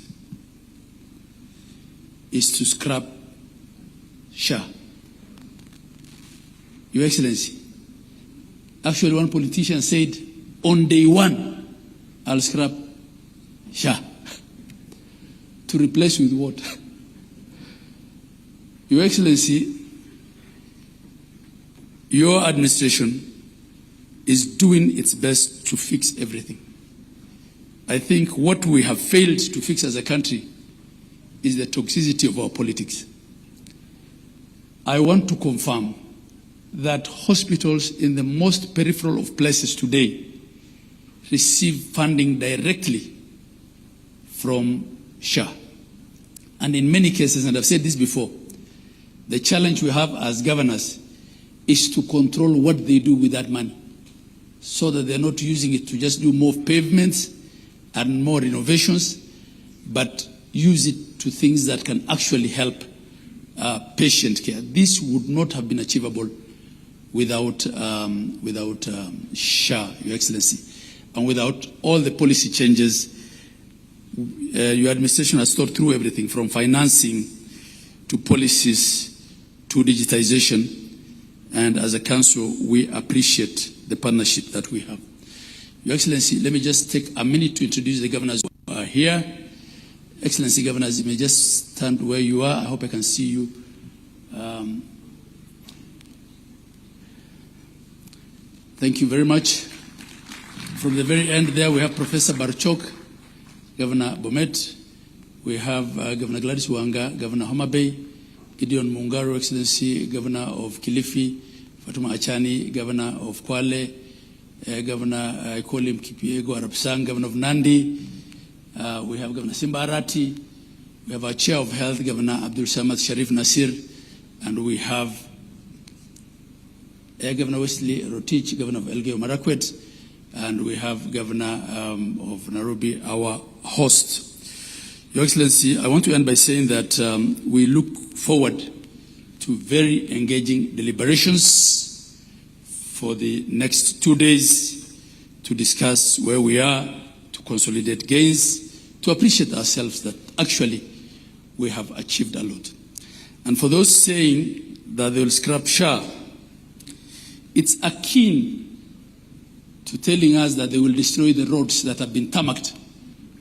is to scrap SHA. Your Excellency, actually one politician said, on day one, I'll scrap SHA. To replace with what? Your Excellency, your administration is doing its best to fix everything. I think what we have failed to fix as a country is the toxicity of our politics. I want to confirm that hospitals in the most peripheral of places today receive funding directly from SHA. And in many cases, and I've said this before, the challenge we have as governors is to control what they do with that money so that they're not using it to just do more pavements and more innovations, but use it to things that can actually help patient care. This would not have been achievable without SHA, Your Excellency, and without all the policy changes. Your administration has thought through everything from financing to policies to digitization, and as a council, we appreciate the partnership that we have. Your Excellency, let me just take a minute to introduce the governors who are here. Excellency Governors, you may just stand where you are. I hope I can see you. Thank you very much. From the very end there, we have Professor Barchok, Governor Bomet. We have Governor Gladys Wanga, Governor Homa Bay, Gideon Mungaro, Excellency, Governor of Kilifi, Fatuma Achani, Governor of Kwale, Governor, I call him Kipiego Arapsang, Governor of Nandi. We have Governor Simba Arati. We have our Chair of Health, Governor Abdul Samad Sharif Nasir. And we have Governor Wesley Rotich, Governor of Elgeyo Marakwet. And we have Governor of Nairobi, our host. Your Excellency, I want to end by saying that we look forward to very engaging deliberations for the next 2 days to discuss where we are, to consolidate gains, to appreciate ourselves that actually we have achieved a lot. And for those saying that they will scrap SHA, it's akin to telling us that they will destroy the roads that have been tarmacked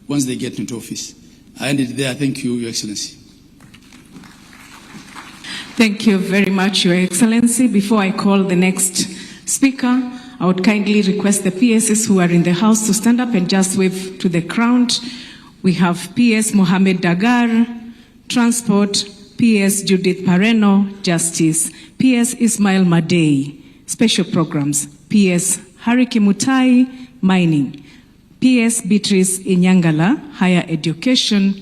once they get into office. I end it there. Thank you, Your Excellency. Thank you very much, Your Excellency. Before I call the next speaker, I would kindly request the PSs who are in the house to stand up and just wave to the crowd. We have PS Mohamed Dagar, Transport, PS Judith Pareno, Justice, PS Ismail Madei, Special Programs, PS Hariki Mutai, Mining, PS Beatrice Inyangala, Higher Education,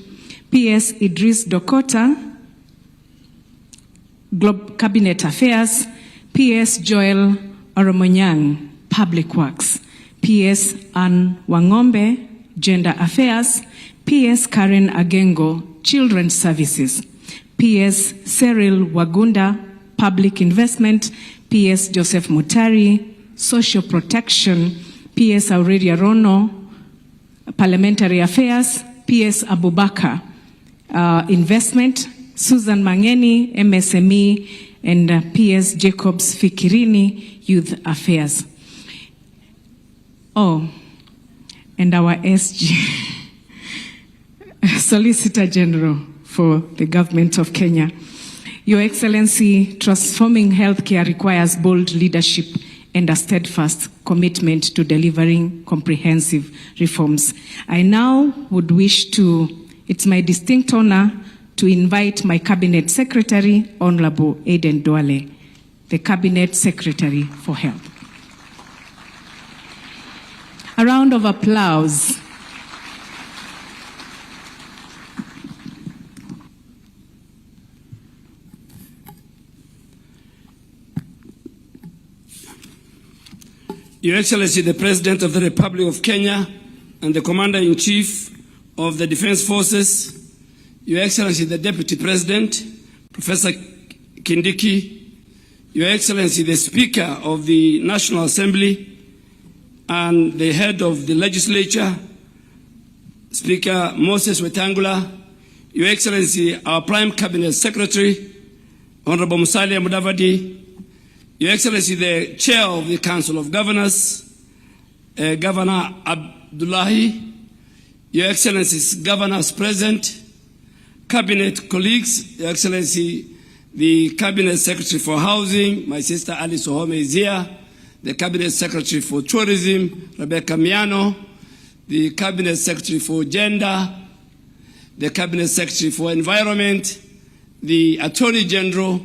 PS Idris Dokota, Cabinet Affairs, PS Joel Oromonyang, Public Works, PS Ann Wangombe, Gender Affairs, PS Karen Agengo, Children's Services, PS Cyril Wagunda, Public Investment, PS Joseph Mutari, Social Protection, PS Aurelia Rono, Parliamentary Affairs, PS Abubakar, Investment, Susan Mangeni, MSME, and PS Jacobs Fikirini, Youth Affairs. Oh, and our SG, Solicitor General for the Government of Kenya. Your Excellency, transforming healthcare requires bold leadership and a steadfast commitment to delivering comprehensive reforms. I now would wish to it's my distinct honor to invite my Cabinet Secretary, Honorable Aden Duale, the Cabinet Secretary for Health. A round of applause. Your Excellency, the President of the Republic of Kenya and the Commander-in-Chief of the Defense Forces, Your Excellency, the Deputy President, Professor Kicc, Your Excellency, the Speaker of the National Assembly and the Head of the Legislature, Speaker Moses Wetangula, Your Excellency, our Prime Cabinet Secretary, Honorable Musalia Mudavadi, Your Excellency, the Chair of the Council of Governors, Governor Abdullahi, Your Excellencies, Governors present, Cabinet colleagues, Your Excellency, the Cabinet Secretary for Housing, my sister Alice Ohome is here, the Cabinet Secretary for Tourism, Rebecca Miano, the Cabinet Secretary for Gender, the Cabinet Secretary for Environment, the Attorney General,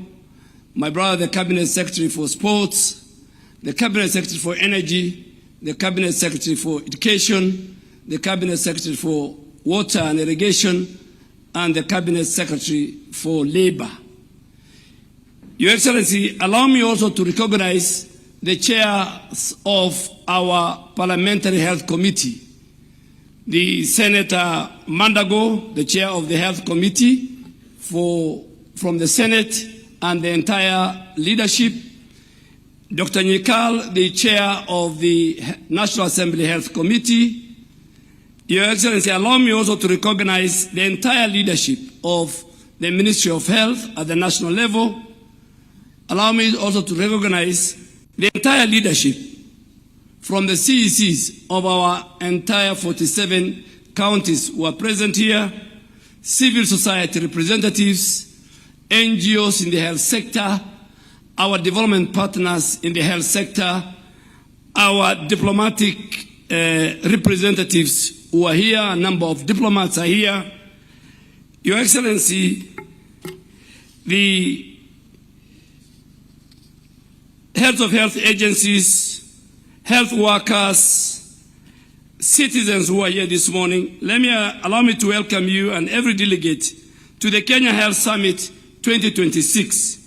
my brother, the Cabinet Secretary for Sports, the Cabinet Secretary for Energy, the Cabinet Secretary for Education, the Cabinet Secretary for Water and Irrigation, and the Cabinet Secretary for Labor. Your Excellency, allow me also to recognize the chairs of our Parliamentary Health Committee, the Senator Mandago, the chair of the Health Committee from the Senate, and the entire leadership, Dr. Nyikal, the chair of the National Assembly Health Committee. Your Excellency, allow me also to recognize the entire leadership of the Ministry of Health at the national level. Allow me also to recognize the entire leadership from the CECs of our entire 47 counties who are present here, civil society representatives, NGOs in the health sector, our development partners in the health sector, our diplomatic representatives who are here, a number of diplomats are here. Your Excellency, the heads of health agencies, health workers, citizens who are here this morning, allow me to welcome you and every delegate to the Kenya Health Summit 2026.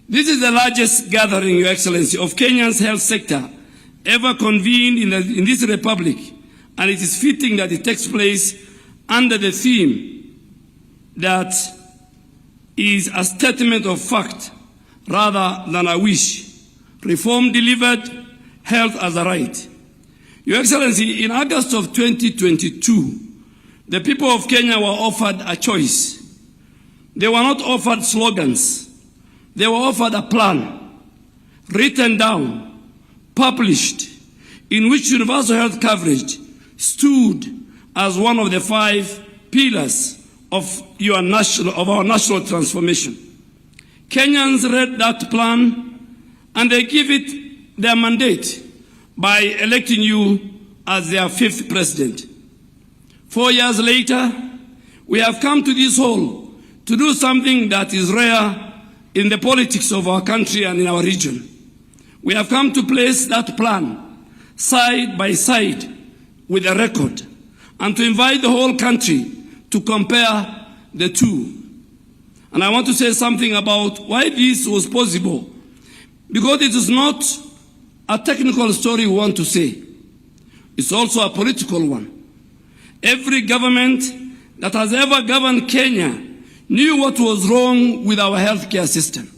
This is the largest gathering, Your Excellency, of Kenya's health sector ever convened in this republic, and it is fitting that it takes place under the theme that is a statement of fact rather than a wish. Reform delivered, health as a right. Your Excellency, in August of 2022, the people of Kenya were offered a choice. They were not offered slogans. They were offered a plan, written down, published, in which universal health coverage stood as one of the 5 pillars of our national transformation. Kenyans read that plan and they give it their mandate by electing you as their 5th president. 4 years later, we have come to this hall to do something that is rare in the politics of our country and in our region. We have come to place that plan side by side with a record and to invite the whole country to compare the two. And I want to say something about why this was possible, because it is not a technical story we want to say. It's also a political one. Every government that has ever governed Kenya knew what was wrong with our healthcare system.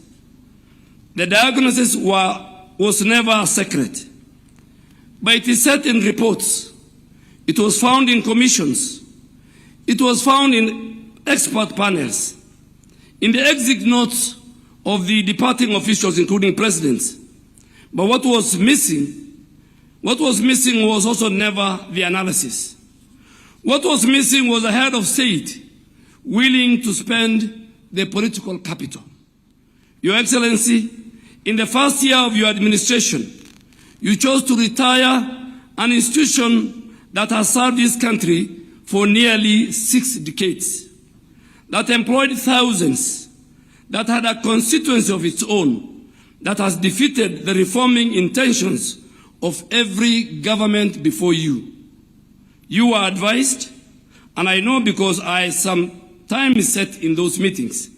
The diagnosis was never a secret, but it is set in reports. It was found in commissions. It was found in expert panels, in the exit notes of the departing officials, including presidents. But what was missing was also never the analysis. What was missing was a head of state willing to spend the political capital. Your Excellency, in the first year of your administration, you chose to retire an institution that has served this country for nearly 6 decades, that employed thousands, that had a constituency of its own, that has defeated the reforming intentions of every government before you. You were advised, and I know because I some time set in those meetings,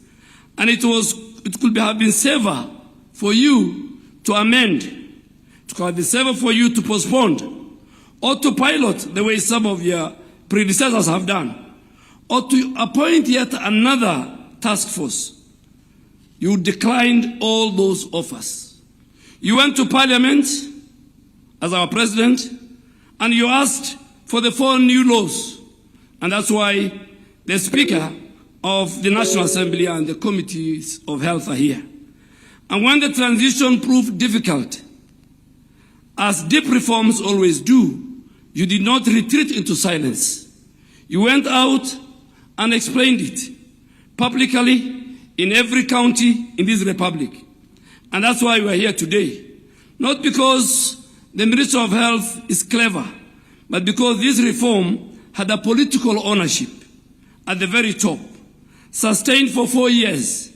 and it could have been safer for you to amend, it could have been safer for you to postpone, or to pilot the way some of your predecessors have done, or to appoint yet another task force. You declined all those offers. You went to Parliament as our president, and you asked for the 4 new laws. And that's why the Speaker of the National Assembly and the Committees of Health are here. And when the transition proved difficult, as deep reforms always do, you did not retreat into silence. You went out and explained it publicly in every county in this republic. And that's why we are here today. Not because the Minister of Health is clever, but because this reform had a political ownership at the very top, sustained for 4 years,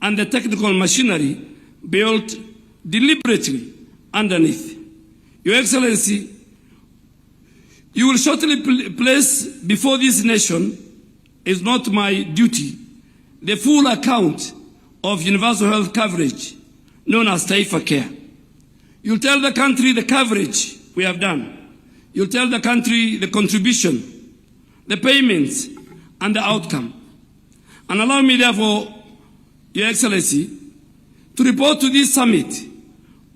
and the technical machinery built deliberately underneath. Your Excellency, you will shortly place before this nation, is not my duty, the full account of universal health coverage known as Taifa Care. You'll tell the country the coverage we have done. You'll tell the country the contribution, the payments, and the outcome. And allow me, therefore, Your Excellency, to report to this summit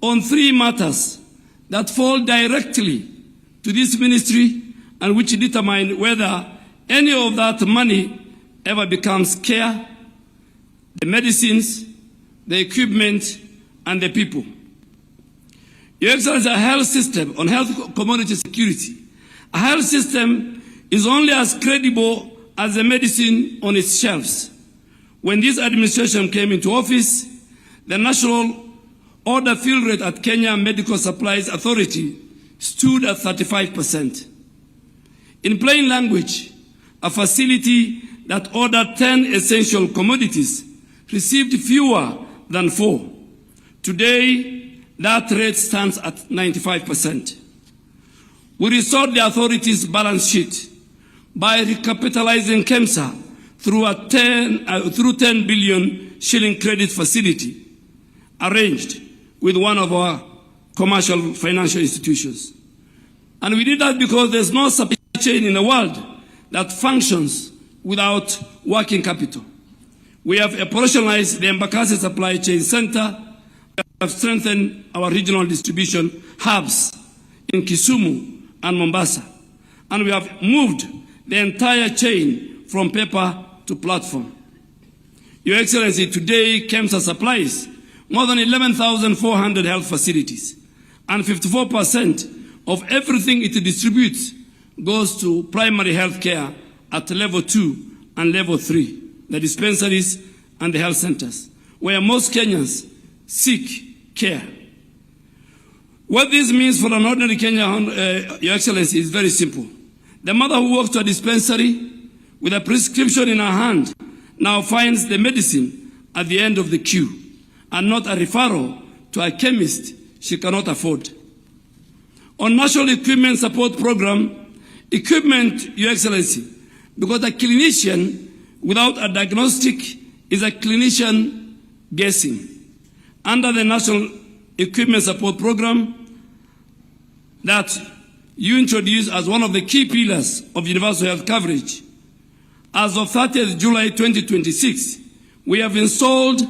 on 3 matters that fall directly to this ministry and which determine whether any of that money ever becomes care, the medicines, the equipment, and the people. Your Excellency, a health system on health commodity security. A health system is only as credible as the medicine on its shelves. When this administration came into office, the national order fill rate at Kenya Medical Supplies Authority stood at 35%. In plain language, a facility that ordered 10 essential commodities received fewer than 4. Today, that rate stands at 95%. We restored the authority's balance sheet by recapitalizing KEMSA through a 10 billion shilling credit facility arranged with one of our commercial financial institutions. And we did that because there's no supply chain in the world that functions without working capital. We have operationalized the Embakasi Supply Chain Center. We have strengthened our regional distribution hubs in Kisumu and Mombasa. And we have moved the entire chain from paper to platform. Your Excellency, today KEMSA supplies more than 11,400 health facilities, and 54% of everything it distributes goes to primary health care at level 2 and level 3, the dispensaries and the health centers, where most Kenyans seek care. What this means for an ordinary Kenyan, Your Excellency, is very simple. The mother who walks to a dispensary with a prescription in her hand now finds the medicine at the end of the queue, and not a referral to a chemist she cannot afford. On National Equipment Support Program, equipment, Your Excellency, because a clinician without a diagnostic is a clinician guessing. Under the National Equipment Support Program that you introduced as one of the key pillars of universal health coverage, as of 30th July 2026, we have installed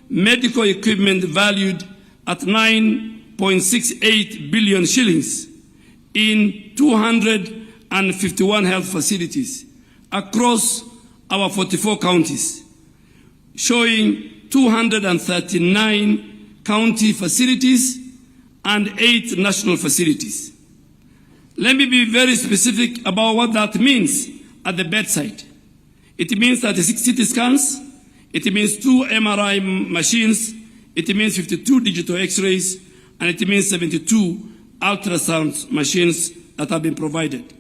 medical equipment valued at 9.68 billion shillings in 251 health facilities across our 44 counties, showing 239 county facilities and 8 national facilities. Let me be very specific about what that means at the bedside. It means 36 CT scans, it means 2 MRI machines, it means 52 digital X-rays, and it means 72 ultrasound machines that have been provided.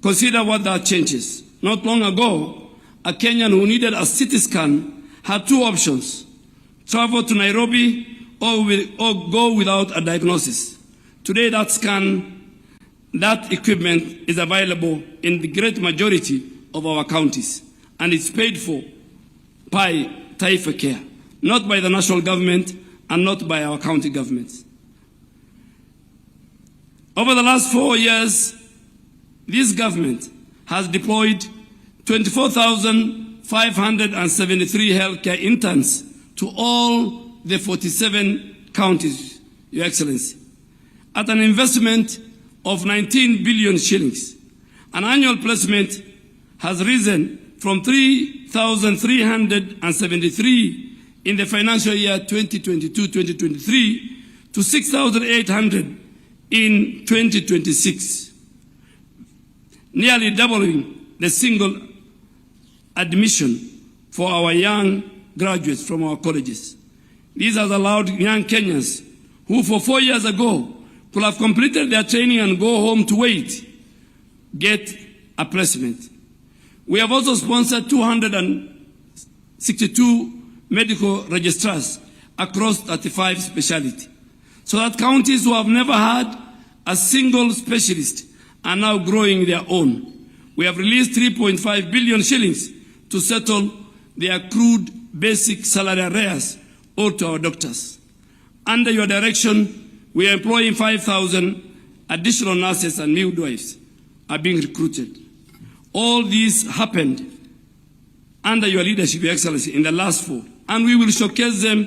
Consider what that changes. Not long ago, a Kenyan who needed a CT scan had two options: travel to Nairobi or go without a diagnosis. Today, that equipment is available in the great majority of our counties, and it's paid for by Taifa Care, not by the national government and not by our county governments. Over the last 4 years, this government has deployed 24,573 healthcare interns to all the 47 counties, Your Excellency, at an investment of 19 billion shillings. An annual placement has risen from 3,373 in the financial year 2022-2023 to 6,800 in 2026, nearly doubling the single admission for our young graduates from our colleges. This has allowed young Kenyans who for 4 years ago could have completed their training and go home to wait, get a placement. We have also sponsored 262 medical registrars across 35 specialties, so that counties who have never had a single specialist are now growing their own. We have released 3.5 billion shillings to settle the accrued basic salary arrears owed to our doctors. Under your direction, we are employing 5,000 additional nurses and midwives are being recruited. All these happened under your leadership, Your Excellency, in the last 4, and we will showcase them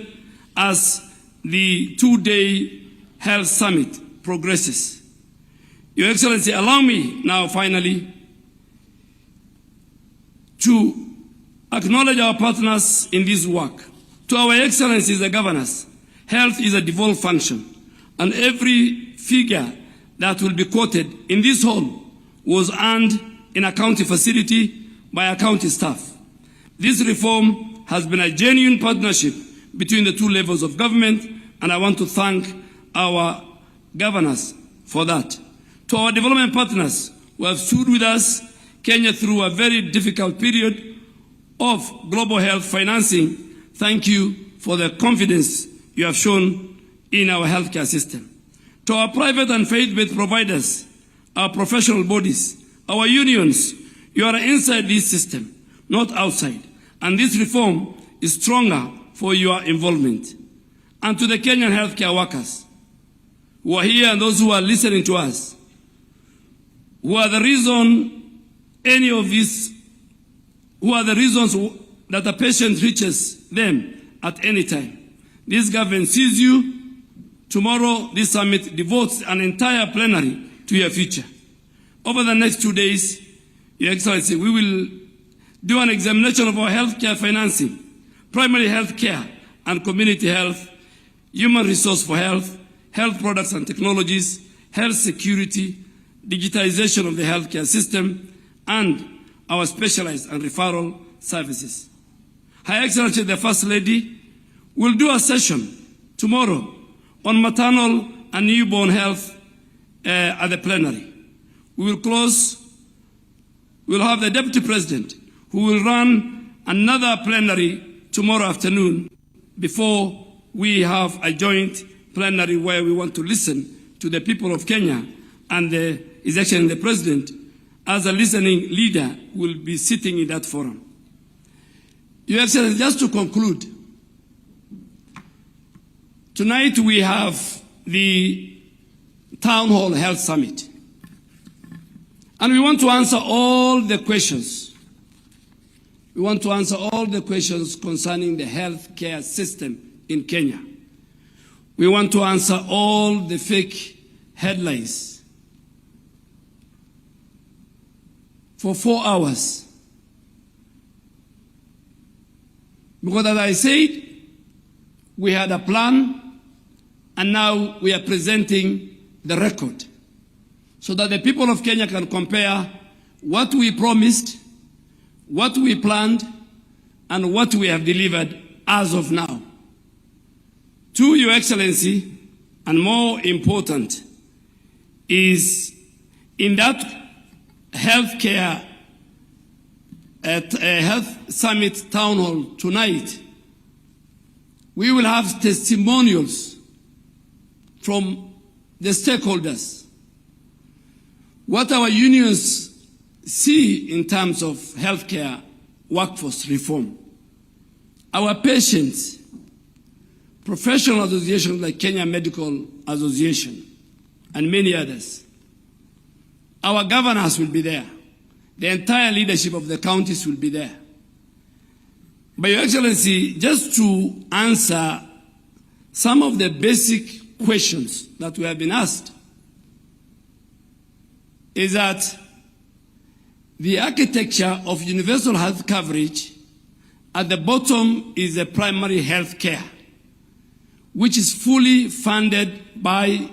as the 2-day health summit progresses. Your Excellency, allow me now finally to acknowledge our partners in this work. To our Excellencies, the governors, health is a devolved function, and every figure that will be quoted in this hall was earned in a county facility by a county staff. This reform has been a genuine partnership between the two levels of government, and I want to thank our governors for that. To our development partners who have stood with us, Kenya, through a very difficult period of global health financing, thank you for the confidence you have shown in our healthcare system. To our private and faith-based providers, our professional bodies, our unions, you are inside this system, not outside. And this reform is stronger for your involvement. And to the Kenyan healthcare workers who are here and those who are listening to us, who are the reason any of this, who are the reasons that a patient reaches them at any time. This government sees you. Tomorrow, this summit devotes an entire plenary to your future. Over the next 2 days, Your Excellency, we will do an examination of our healthcare financing, primary health care and community health, human resource for health, health products and technologies, health security, digitization of the healthcare system, and our specialized and referral services. Her Excellency, the First Lady, will do a session tomorrow on maternal and newborn health at the plenary. We will have the Deputy President who will run another plenary tomorrow afternoon before we have a joint plenary where we want to listen to the people of Kenya, and His Excellency the President, as a listening leader, will be sitting in that forum. Your Excellency, just to conclude, tonight we have the Town Hall Health Summit. And we want to answer all the questions. We want to answer all the questions concerning the healthcare system in Kenya. We want to answer all the fake headlines for 4 hours. Because as I said, we had a plan, and now we are presenting the record so that the people of Kenya can compare what we promised, what we planned, and what we have delivered as of now. To Your Excellency, and more important, is in that healthcare at a health summit town hall tonight, we will have testimonials from the stakeholders, what our unions see in terms of healthcare workforce reform. Our patients, professional associations like Kenya Medical Association and many others. Our governors will be there. The entire leadership of the counties will be there. But Your Excellency, just to answer some of the basic questions that we have been asked, is that the architecture of universal health coverage, at the bottom is the primary health care, which is fully funded by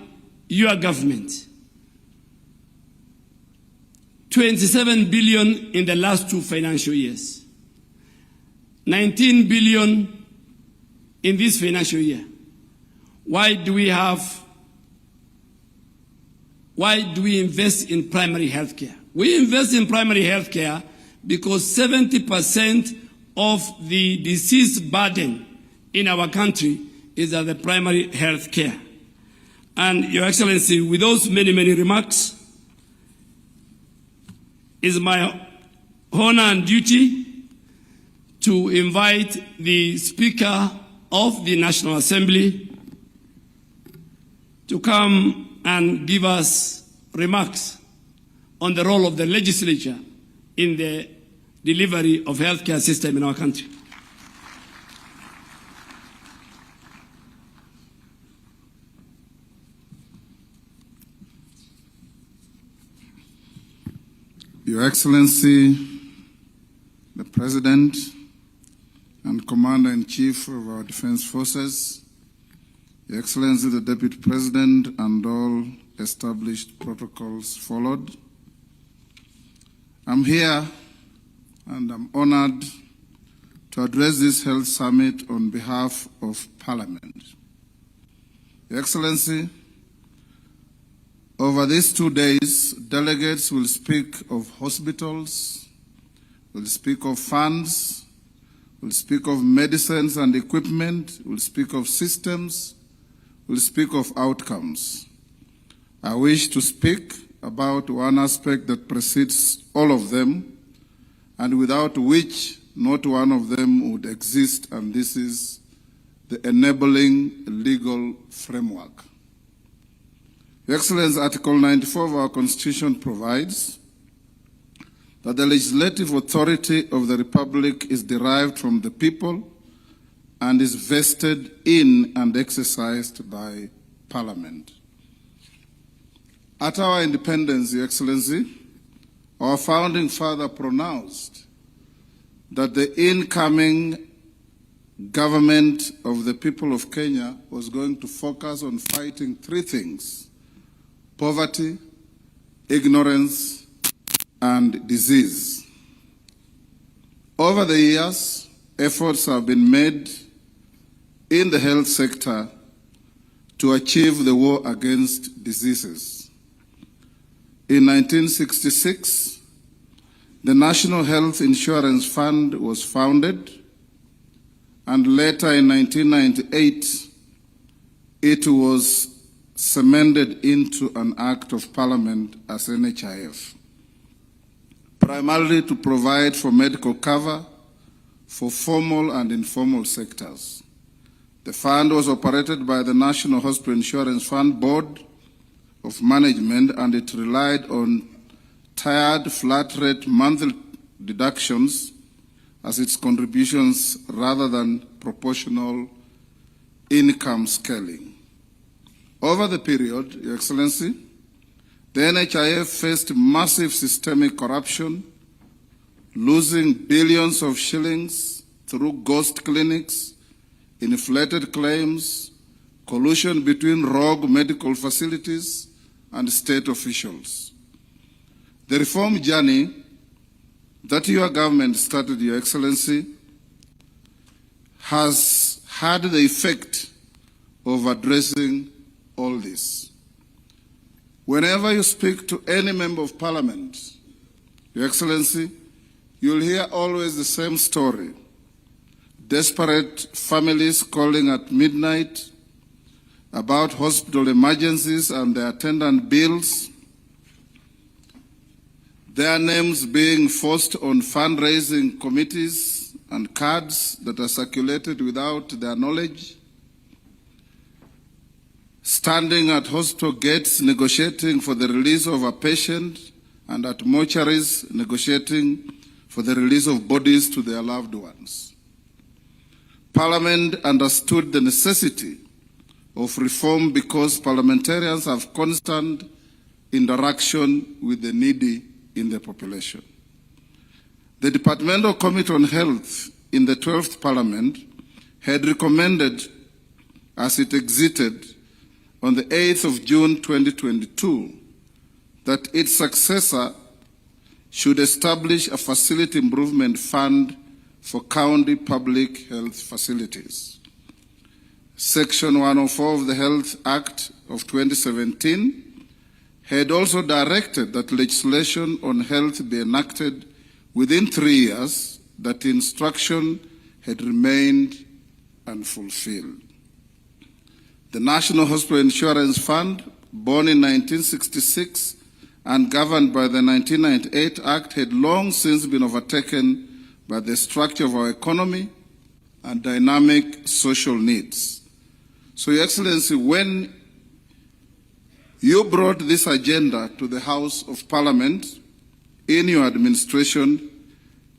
your government. 27 billion in the last 2 financial years. 19 billion in this financial year. Why do we invest in primary health care? We invest in primary health care because 70% of the disease burden in our country is at the primary health care. And Your Excellency, with those many remarks, it's my honor and duty to invite the Speaker of the National Assembly to come and give us remarks on the role of the legislature in the delivery of healthcare system in our country. Your Excellency, the President and Commander-in-Chief of our Defense Forces, Your Excellency, the Deputy President, and all established protocols followed, I'm here and I'm honored to address this health summit on behalf of Parliament. Your Excellency, over these 2 days, delegates will speak of hospitals, will speak of funds, will speak of medicines and equipment, will speak of systems, will speak of outcomes. I wish to speak about one aspect that precedes all of them, and without which not one of them would exist, and this is the enabling legal framework. Your Excellency, Article 94 of our Constitution provides that the legislative authority of the Republic is derived from the people and is vested in and exercised by Parliament. At our independence, Your Excellency, our founding father pronounced that the incoming government of the people of Kenya was going to focus on fighting 3 things: poverty, ignorance, and disease. Over the years, efforts have been made in the health sector to achieve the war against diseases. In 1966, the National Health Insurance Fund was founded, and later in 1998, it was cemented into an Act of Parliament as NHIF, primarily to provide for medical cover for formal and informal sectors. The fund was operated by the National Hospital Insurance Fund Board of Management, and it relied on tiered flat-rate monthly deductions as its contributions rather than proportional income scaling. Over the period, Your Excellency, the NHIF faced massive systemic corruption, losing billions of shillings through ghost clinics, inflated claims, collusion between rogue medical facilities and state officials. The reform journey that your government started, Your Excellency, has had the effect of addressing all this. Whenever you speak to any member of Parliament Your Excellency, you'll hear always the same story. Desperate families calling at midnight about hospital emergencies and their attendant bills, their names being forced on fundraising committees and cards that are circulated without their knowledge, standing at hospital gates negotiating for the release of a patient, and at mortuaries negotiating for the release of bodies to their loved ones. Parliament understood the necessity of reform because parliamentarians have constant interaction with the needy in the population. The Departmental Committee on Health in the 12th Parliament had recommended, as it exited on the 8th of June 2022, that its successor should establish a facility improvement fund for county public health facilities. Section 104 of the Health Act of 2017 had also directed that legislation on health be enacted within 3 years. That instruction had remained unfulfilled. The National Hospital Insurance Fund, born in 1966 and governed by the 1998 Act, had long since been overtaken by the structure of our economy and dynamic social needs. So, Your Excellency, when you brought this agenda to the House of Parliament in your administration,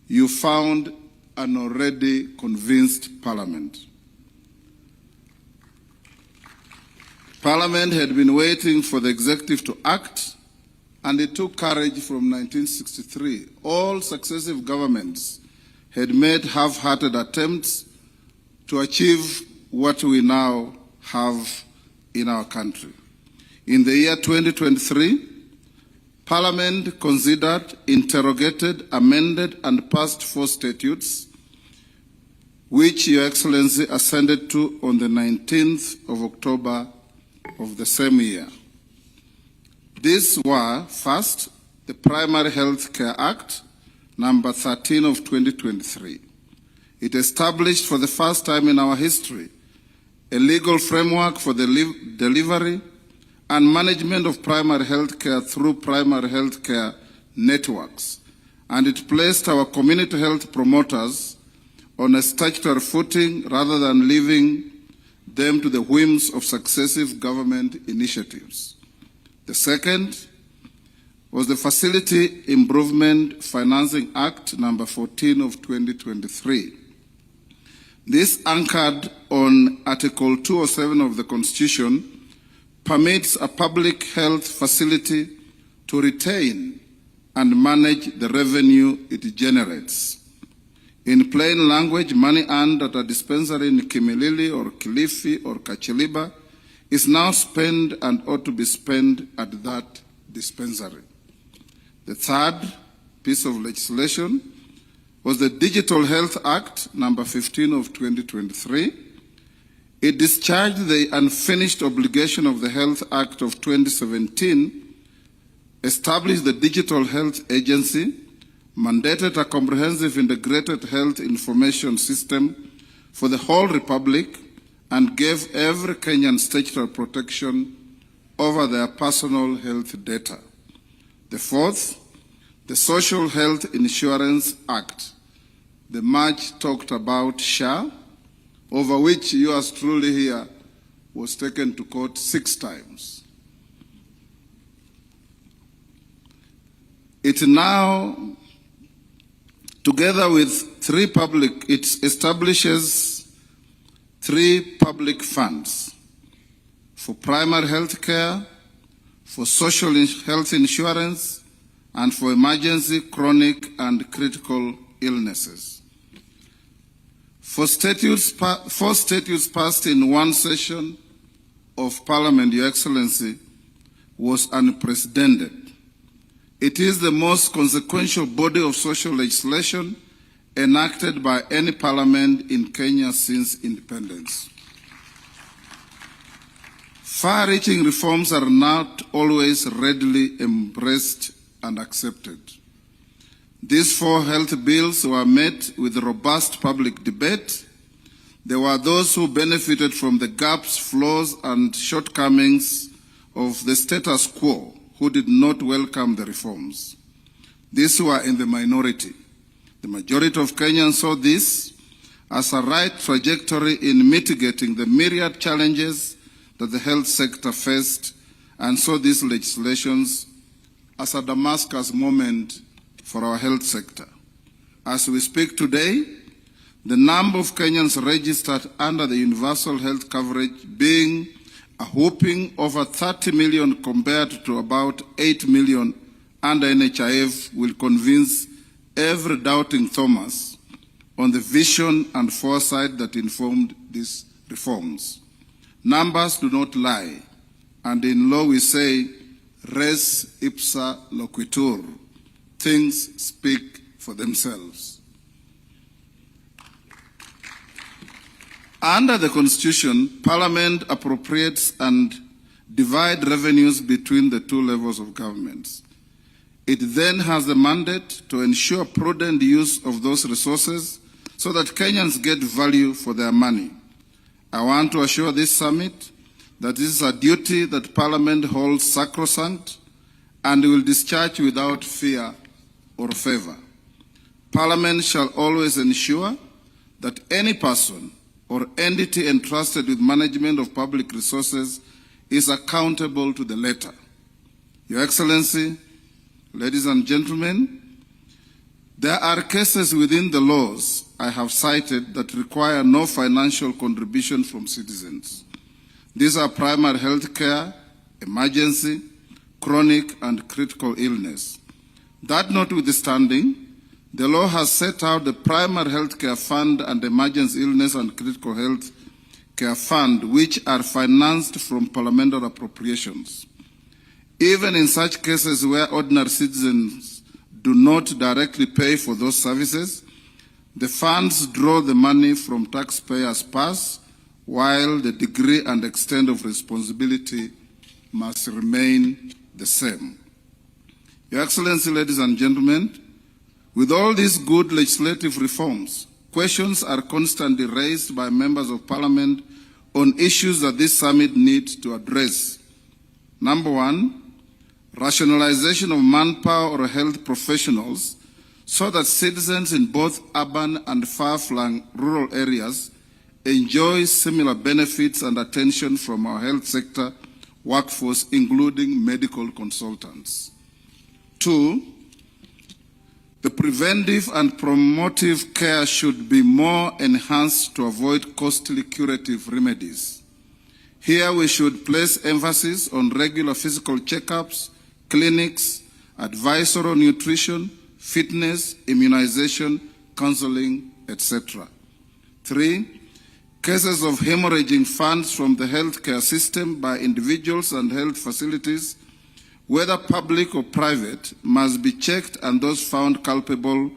you found an already convinced Parliament. Parliament had been waiting for the executive to act, and it took courage from 1963. All successive governments had made half-hearted attempts to achieve what we now have in our country. In the year 2023, Parliament considered, interrogated, amended, and passed 4 statutes, which Your Excellency assented to on the 19th of October of the same year. These were, first, the Primary Health Care Act, number 13 of 2023. It established for the first time in our history a legal framework for the delivery and management of primary health care through primary health care networks, and it placed our community health promoters on a statutory footing rather than leaving them to the whims of successive government initiatives. The second was the Facility Improvement Financing Act, number 14 of 2023. This, anchored on Article 207 of the Constitution, permits a public health facility to retain and manage the revenue it generates. In plain language, money earned at a dispensary in Kimilili or Kilifi or Kachiliba is now spent and ought to be spent at that dispensary. The third piece of legislation was the Digital Health Act, number 15 of 2023. It discharged the unfinished obligation of the Health Act of 2017, established the Digital Health Agency, mandated a comprehensive integrated health information system for the whole Republic, and gave every Kenyan statutory protection over their personal health data. The fourth, the Social Health Insurance Act, the much talked about SHA, over which yours truly here was taken to court 6 times. It now, together with it establishes 3 public funds for primary health care, for social health insurance, and for emergency, chronic, and critical illnesses. 4 statutes passed in one session of Parliament, Your Excellency, was unprecedented. It is the most consequential body of social legislation enacted by any parliament in Kenya since independence. Far-reaching reforms are not always readily embraced and accepted. These 4 health bills were met with robust public debate. There were those who benefited from the gaps, flaws, and shortcomings of the status quo who did not welcome the reforms. These were in the minority. The majority of Kenyans saw this as a right trajectory in mitigating the myriad challenges that the health sector faced, and saw these legislations as a Damascus moment for our health sector. As we speak today, the number of Kenyans registered under the universal health coverage being a whopping over 30 million compared to about 8 million under NHIF will convince every doubting Thomas on the vision and foresight that informed these reforms. Numbers do not lie, and in law we say, res ipsa loquitur. Things speak for themselves. Under the Constitution, Parliament appropriates and divides revenues between the 2 levels of governments. It then has the mandate to ensure prudent use of those resources so that Kenyans get value for their money. I want to assure this summit that this is a duty that Parliament holds sacrosanct and will discharge without fear or favor. Parliament shall always ensure that any person or entity entrusted with management of public resources is accountable to the letter. Your Excellency, ladies and gentlemen, there are cases within the laws I have cited that require no financial contribution from citizens. These are primary health care, emergency, chronic, and critical illness. That notwithstanding, the law has set out the primary health care fund and emergency illness and critical health care fund, which are financed from parliamentary appropriations. Even in such cases where ordinary citizens do not directly pay for those services, the funds draw the money from taxpayers' purse, while the degree and extent of responsibility must remain the same. Your Excellency, ladies and gentlemen, with all these good legislative reforms, questions are constantly raised by members of Parliament on issues that this summit needs to address. Number 1, rationalization of manpower or health professionals so that citizens in both urban and far-flung rural areas enjoy similar benefits and attention from our health sector workforce, including medical consultants. 2, the preventive and promotive care should be more enhanced to avoid costly curative remedies. Here we should place emphasis on regular physical checkups, clinics, advisory nutrition, fitness, immunization, counseling, etc. 3, cases of hemorrhaging funds from the healthcare system by individuals and health facilities, whether public or private, must be checked, and those found culpable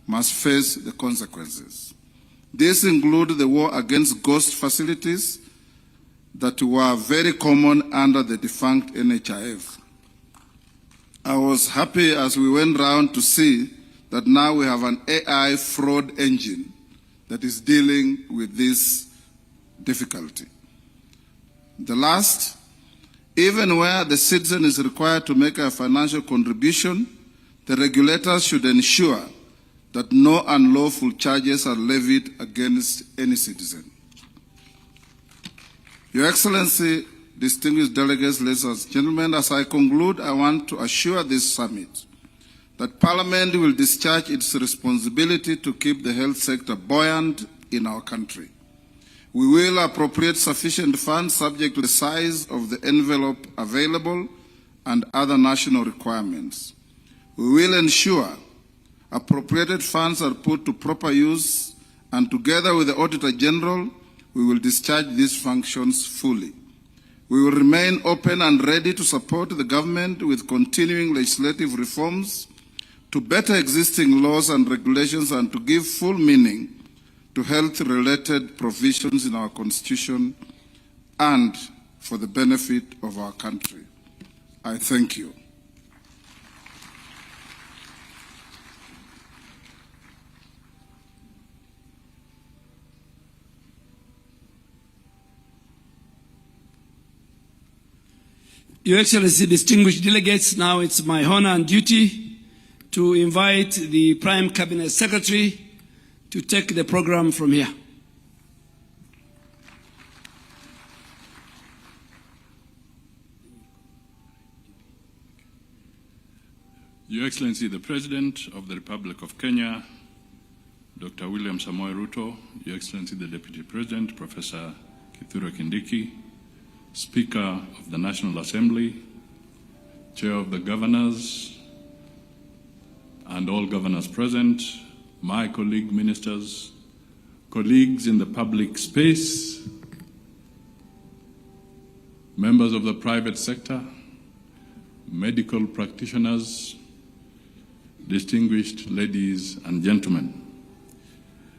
must face the consequences. These include the war against ghost facilities that were very common under the defunct NHIF. I was happy as we went round to see that now we have an AI fraud engine that is dealing with this difficulty. The last, even where the citizen is required to make a financial contribution, the regulators should ensure that no unlawful charges are levied against any citizen. Your Excellency, distinguished delegates, ladies and gentlemen, as I conclude, I want to assure this summit that Parliament will discharge its responsibility to keep the health sector buoyant in our country. We will appropriate sufficient funds subject to the size of the envelope available and other national requirements. We will ensure appropriated funds are put to proper use, and together with the Auditor General, we will discharge these functions fully. We will remain open and ready to support the government with continuing legislative reforms to better existing laws and regulations and to give full meaning to health-related provisions in our Constitution and for the benefit of our country. I thank you. Your Excellency, distinguished delegates, now it's my honor and duty to invite the Prime Cabinet Secretary to take the program from here. Your Excellency, the President of the Republic of Kenya, Dr. William Samoei Ruto, Your Excellency, the Deputy President, Professor Kicc, Speaker of the National Assembly, Chair of the Governors, and all governors present, my colleague ministers, colleagues in the public space, members of the private sector, medical practitioners, distinguished ladies and gentlemen.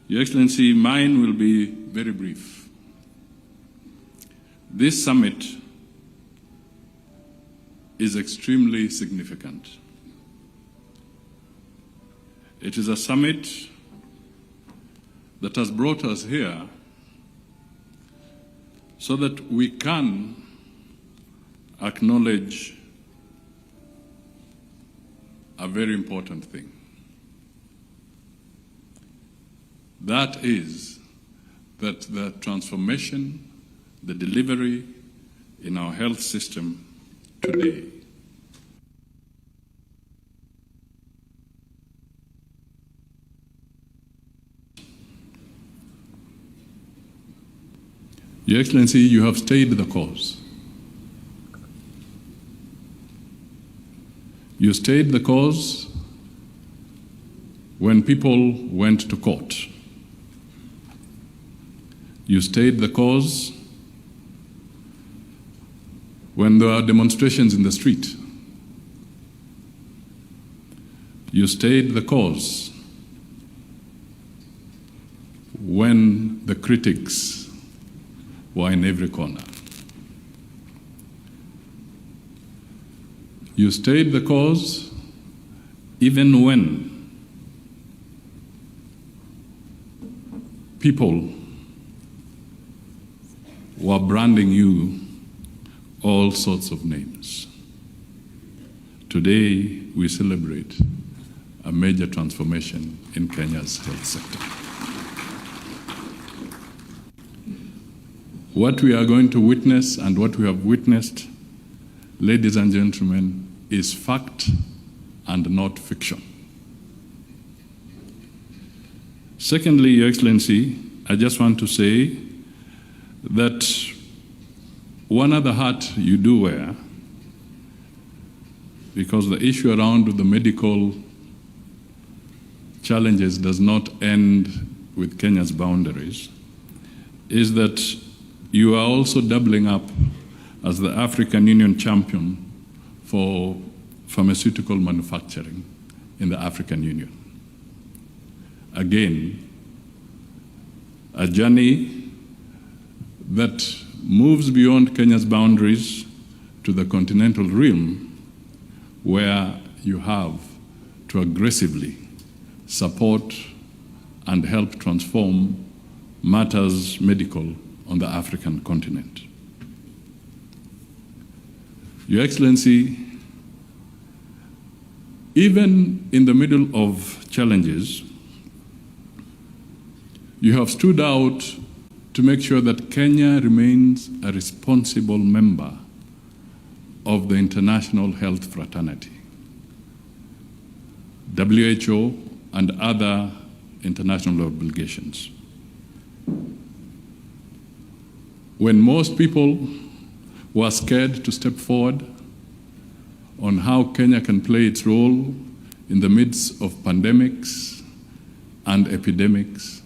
Your Excellency, mine will be very brief. This summit is extremely significant. It is a summit that has brought us here so that we can acknowledge a very important thing. That is that the transformation, the delivery in our health system today Your Excellency, you have stayed the course. You stayed the course when people went to court. You stayed the course when there were demonstrations in the street. You stayed the course when the critics were in every corner. You stayed the course even when people were branding you all sorts of names. Today, we celebrate a major transformation in Kenya's health sector. What we are going to witness and what we have witnessed, ladies and gentlemen, is fact and not fiction. Secondly, Your Excellency, I just want to say that one other hat you do wear, because the issue around the medical challenges does not end with Kenya's boundaries, is that you are also doubling up as the African Union champion for pharmaceutical manufacturing in the African Union. Again, a journey that moves beyond Kenya's boundaries to the continental realm, where you have to aggressively support and help transform matters medical on the African continent. Your Excellency, even in the middle of challenges, you have stood out to make sure that Kenya remains a responsible member of the international health fraternity, WHO and other international obligations. When most people were scared to step forward on how Kenya can play its role in the midst of pandemics and epidemics,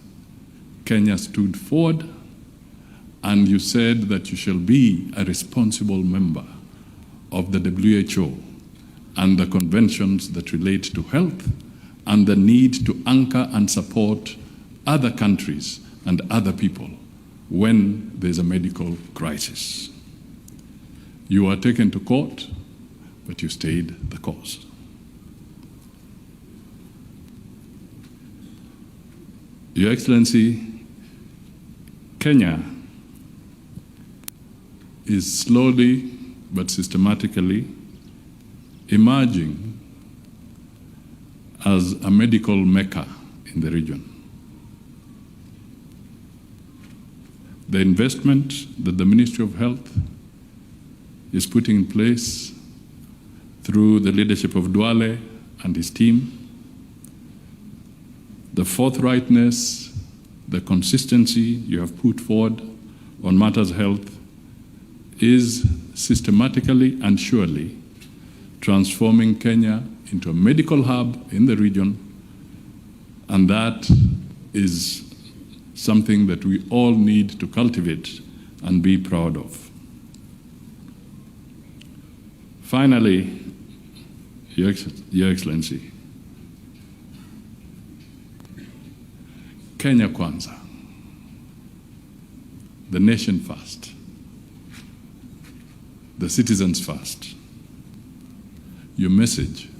Kenya stood forward and you said that you shall be a responsible member of the WHO and the conventions that relate to health and the need to anchor and support other countries and other people when there's a medical crisis. You were taken to court, but you stayed the course. Your Excellency, Kenya is slowly but systematically emerging as a medical mecca in the region. The investment that the Ministry of Health is putting in place through the leadership of Duale and his team, the forthrightness, the consistency you have put forward on matters health is systematically and surely transforming Kenya into a medical hub in the region, and that is something that we all need to cultivate and be proud of. Finally, Your Excellency, Kenya Kwanza, the nation first, the citizens first. Your message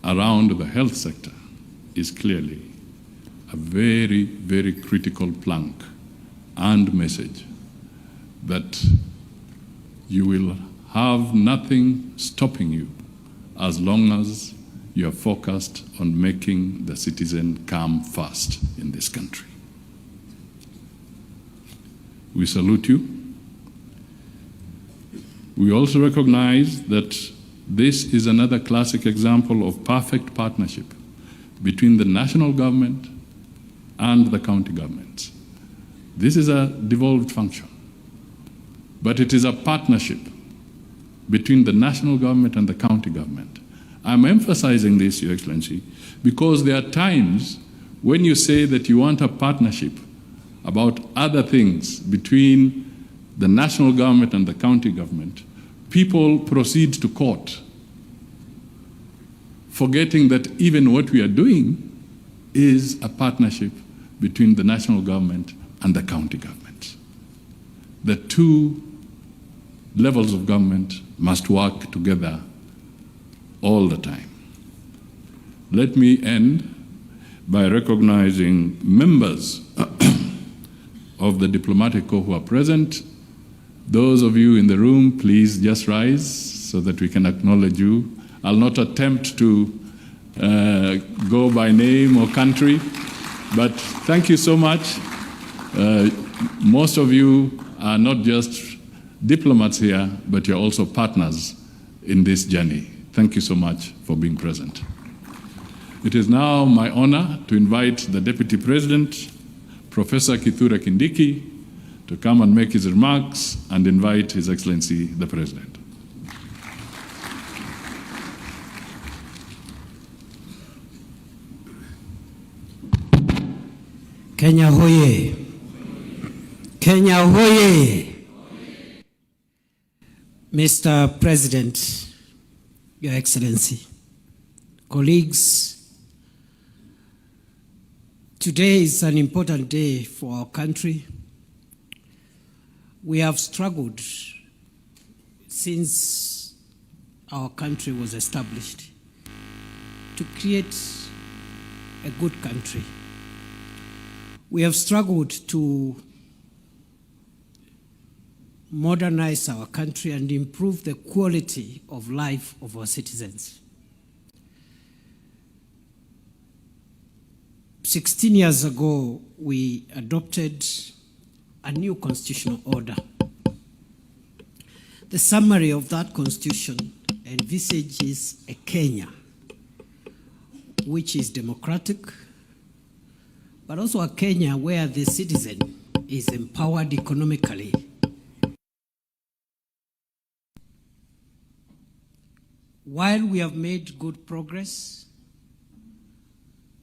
around the health sector is clearly a very, very critical plank and message that you will have nothing stopping you as long as you are focused on making the citizen come first in this country. We salute you. We also recognize that this is another classic example of perfect partnership between the national government and the county governments. This is a devolved function, but it is a partnership between the national government and the county government. I'm emphasizing this, Your Excellency, because there are times when you say that you want a partnership about other things between the national government and the county government, people proceed to court, forgetting that even what we are doing is a partnership between the national government and the county government. The two levels of government must work together all the time. Let me end by recognizing members of the diplomatic corps who are present. Those of you in the room, please just rise so that we can acknowledge you. I'll not attempt to go by name or country, but thank you so much. Most of you are not just diplomats here, but you're also partners in this journey. Thank you so much for being present. It is now my honor to invite the Deputy President, Professor Kithure Kindiki, to come and make his remarks and invite His Excellency the President. Kenya hoye! Kenya hoye! Mr. President, Your Excellency, colleagues, today is an important day for our country. We have struggled since our country was established to create a good country. We have struggled to modernize our country and improve the quality of life of our citizens. 16 years ago, we adopted a new constitutional order. The summary of that constitution envisages a Kenya which is democratic, but also a Kenya where the citizen is empowered economically. While we have made good progress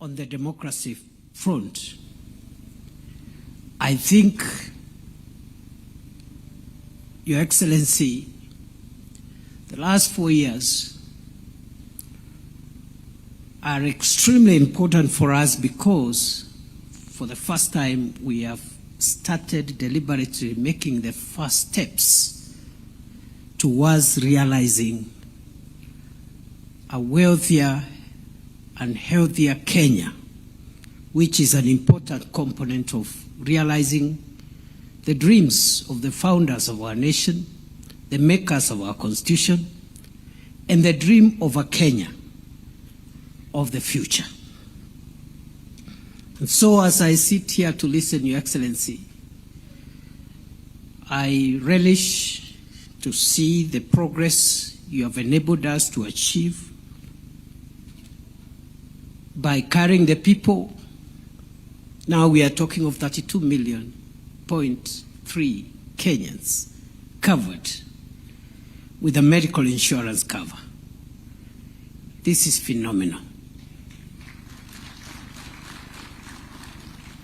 on the democracy front, I think, Your Excellency, the last 4 years are extremely important for us because for the first time we have started deliberately making the first steps towards realizing a wealthier and healthier Kenya, which is an important component of realizing the dreams of the founders of our nation the makers of our Constitution, and the dream of a Kenya of the future. And so as I sit here to listen, Your Excellency, I relish to see the progress you have enabled us to achieve by carrying the people. Now we are talking of 32.3 million Kenyans covered with a medical insurance cover. This is phenomenal.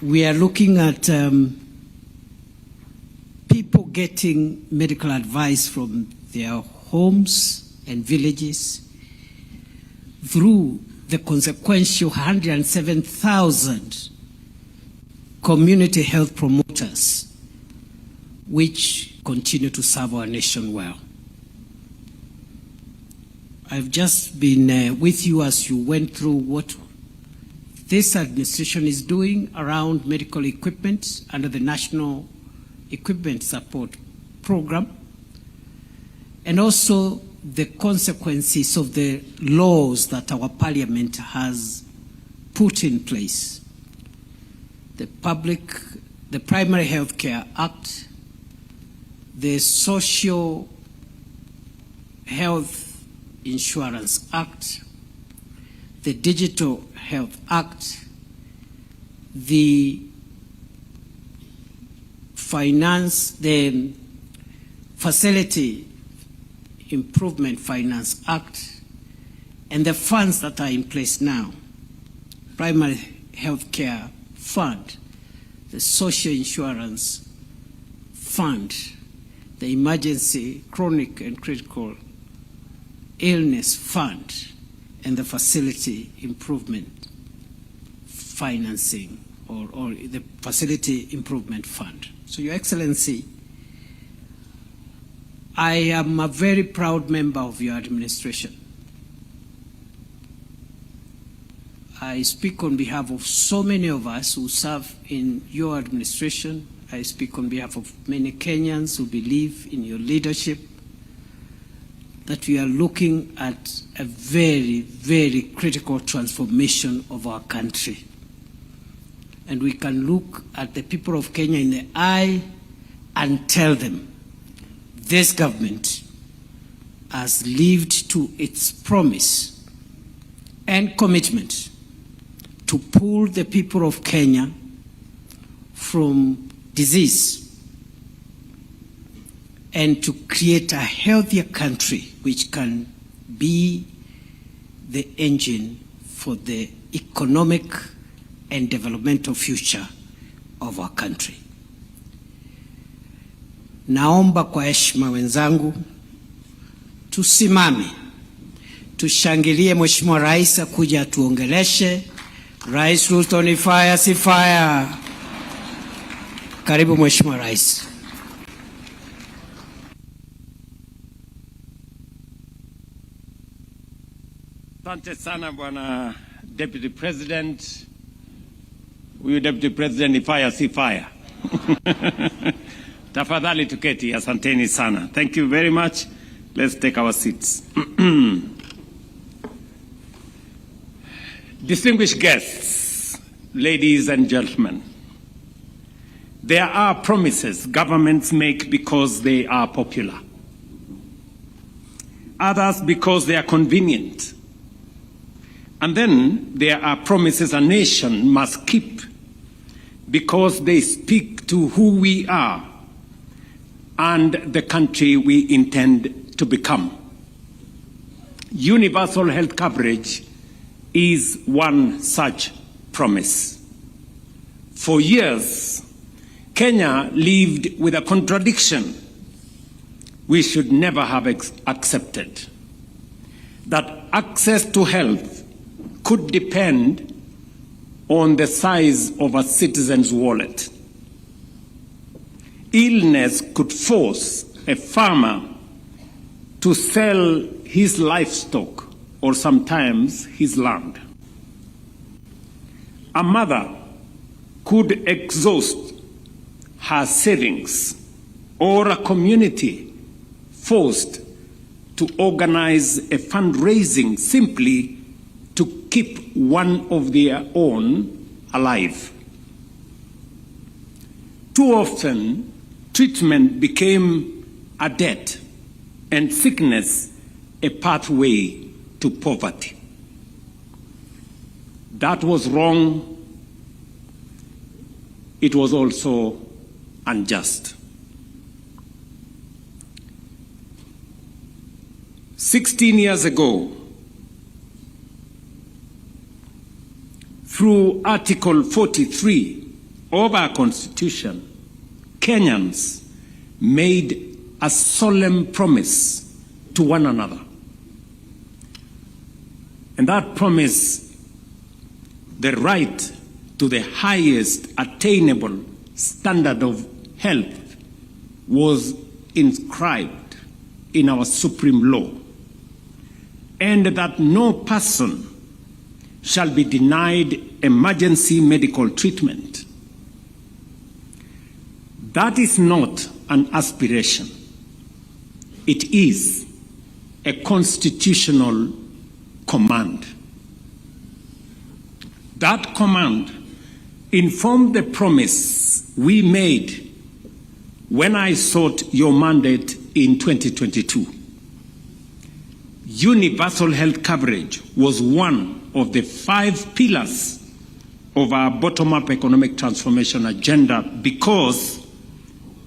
We are looking at people getting medical advice from their homes and villages through the consequential 107,000 community health promoters, which continue to serve our nation well. I've just been with you as you went through what this administration is doing around medical equipment under the National Equipment Support Program, and also the consequences of the laws that our Parliament has put in place. The Primary Health Care Act, the Social Health Insurance Act, the Digital Health Act, the Facility Improvement Finance Act, and the funds that are in place now: Primary Health Care Fund, the Social Insurance Fund, the Emergency Chronic and Critical Illness Fund, and the Facility Improvement Financing, or the Facility Improvement Fund. So, Your Excellency, I am a very proud member of your administration. I speak on behalf of so many of us who serve in your administration. I speak on behalf of many Kenyans who believe in your leadership, that we are looking at a very, very critical transformation of our country. And we can look at the people of Kenya in the eye and tell them, this government has lived to its promise and commitment to pull the people of Kenya from disease and to create a healthier country which can be the engine for the economic and developmental future of our country. Naomba kwa heshima wenzangu, tusimame, tushangilie Mheshimiwa Rais akuja tuongeleshe. Rais Ruto, ni fire si fire? Karibu Mheshimiwa Rais. Asante sana Bwana Deputy President. Huyu Deputy President ni fire si fire? Tafadhali tuketi, asanteni sana. Thank you very much. Let's take our seats. Distinguished guests, ladies and gentlemen, there are promises governments make because they are popular. Others because they are convenient. And then there are promises a nation must keep because they speak to who we are and the country we intend to become. Universal health coverage is one such promise. For years, Kenya lived with a contradiction we should never have accepted, that access to health could depend on the size of a citizen's wallet. Illness could force a farmer to sell his livestock or sometimes his land. A mother could exhaust her savings, or a community forced to organize a fundraising simply to keep one of their own alive. Too often, treatment became a debt and sickness a pathway to poverty. That was wrong. It was also unjust. 16 years ago, through Article 43 of our Constitution, Kenyans made a solemn promise to one another. And that promise, the right to the highest attainable standard of health, was inscribed in our supreme law, and that no person shall be denied emergency medical treatment. That is not an aspiration. It is a constitutional command. That command informed the promise we made when I sought your mandate in 2022. Universal health coverage was one of the 5 pillars of our bottom-up economic transformation agenda, because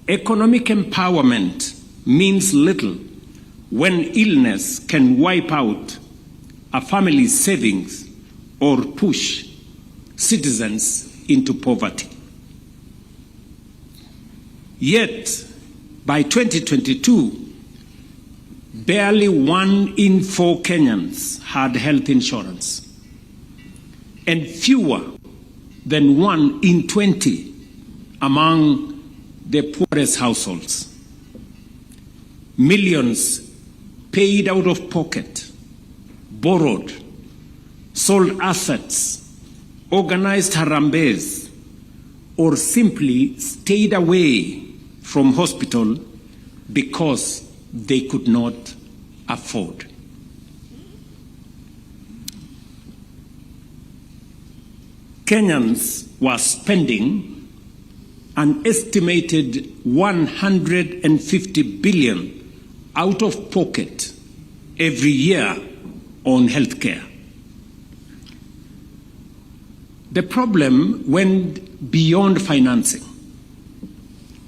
economic empowerment means little when illness can wipe out a family's savings or push citizens into poverty. Yet, by 2022, barely 1 in 4 Kenyans had health insurance, and fewer than 1 in 20 among the poorest households. Millions paid out of pocket, borrowed, sold assets, organized harambes, or simply stayed away from hospital because they could not afford. Kenyans were spending an estimated 150 billion out of pocket every year on healthcare. The problem went beyond financing.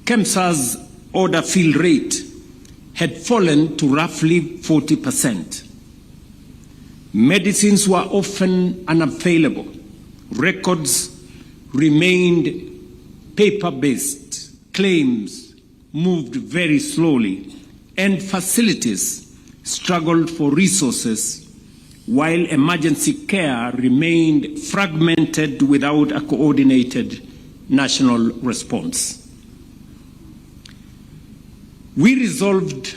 KEMSA's order fill rate had fallen to roughly 40%. Medicines were often unavailable. Records remained paper-based. Claims moved very slowly, and facilities struggled for resources, while emergency care remained fragmented without a coordinated national response. We resolved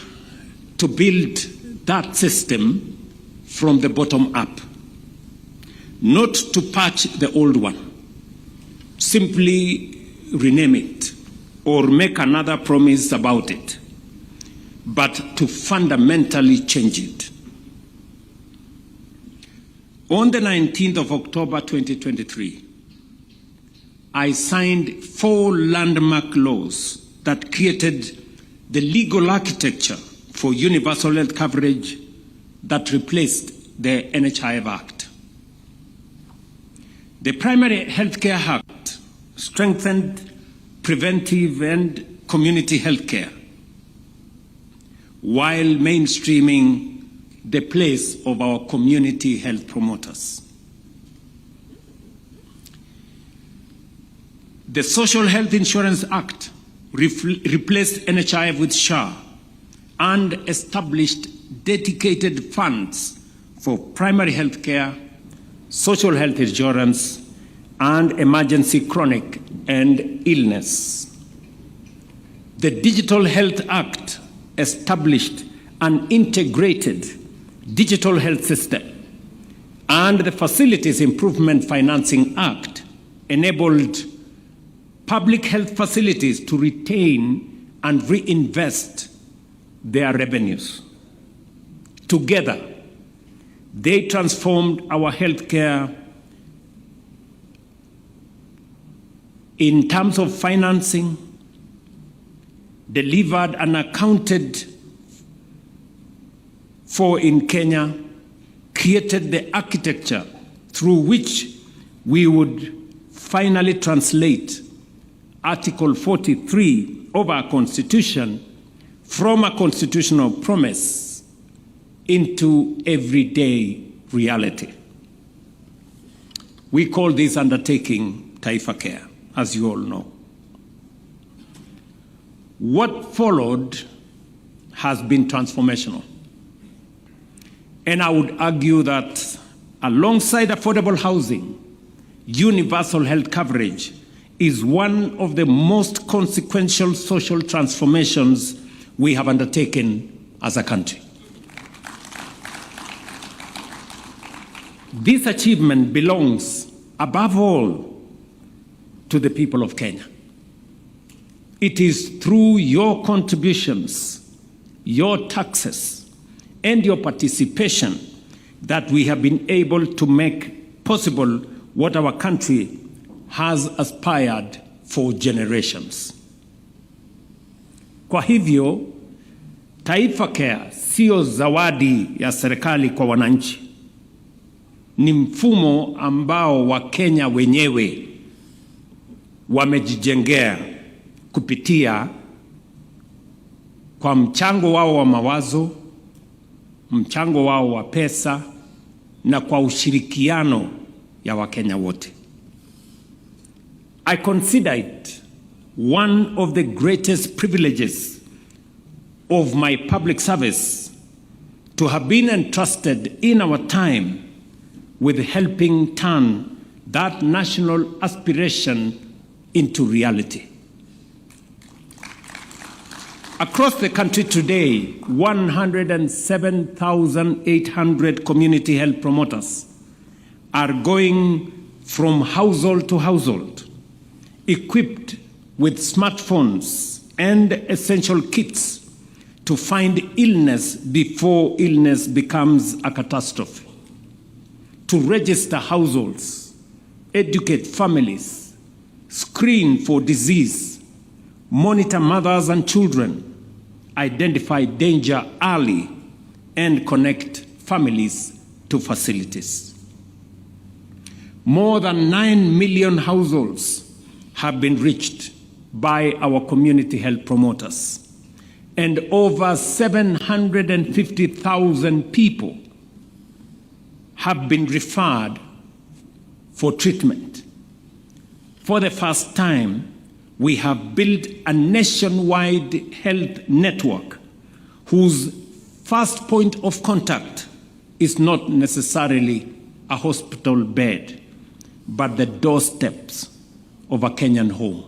to build that system from the bottom up, not to patch the old one, simply rename it or make another promise about it, but to fundamentally change it. On the 19th of October 2023, I signed 4 landmark laws that created the legal architecture for universal health coverage that replaced the NHIF Act. The Primary Healthcare Act strengthened preventive and community health care, while mainstreaming the place of our community health promoters. The Social Health Insurance Act replaced NHIF with SHA and established dedicated funds for primary health care, social health insurance, and emergency chronic and illness. The Digital Health Act established an integrated digital health system, and the Facilities Improvement Financing Act enabled public health facilities to retain and reinvest their revenues. Together, they transformed our healthcare in terms of financing, delivered and accounted for in Kenya, created the architecture through which we would finally translate Article 43 of our Constitution from a constitutional promise into everyday reality. We call this undertaking Taifa Care, as you all know. What followed has been transformational. And I would argue that alongside affordable housing, universal health coverage is one of the most consequential social transformations we have undertaken as a country. This achievement belongs, above all, to the people of Kenya. It is through your contributions, your taxes, and your participation that we have been able to make possible what our country has aspired for generations. Kwa hivyo, Taifa Care sio zawadi ya serikali kwa wananchi. Ni mfumo ambao Wakenya wenyewe wamejijengea kupitia kwa mchango wao wa mawazo, mchango wao wa pesa na kwa ushirikiano ya Wakenya wote. I consider it one of the greatest privileges of my public service to have been entrusted in our time with helping turn that national aspiration into reality. Across the country today, 107,800 community health promoters are going from household to household, equipped with smartphones and essential kits to find illness before illness becomes a catastrophe, to register households, educate families, screen for disease, monitor mothers and children, identify danger early, and connect families to facilities. More than 9 million households have been reached by our community health promoters, and over 750,000 people have been referred for treatment. For the first time, we have built a nationwide health network whose first point of contact is not necessarily a hospital bed, but the doorsteps of a Kenyan home.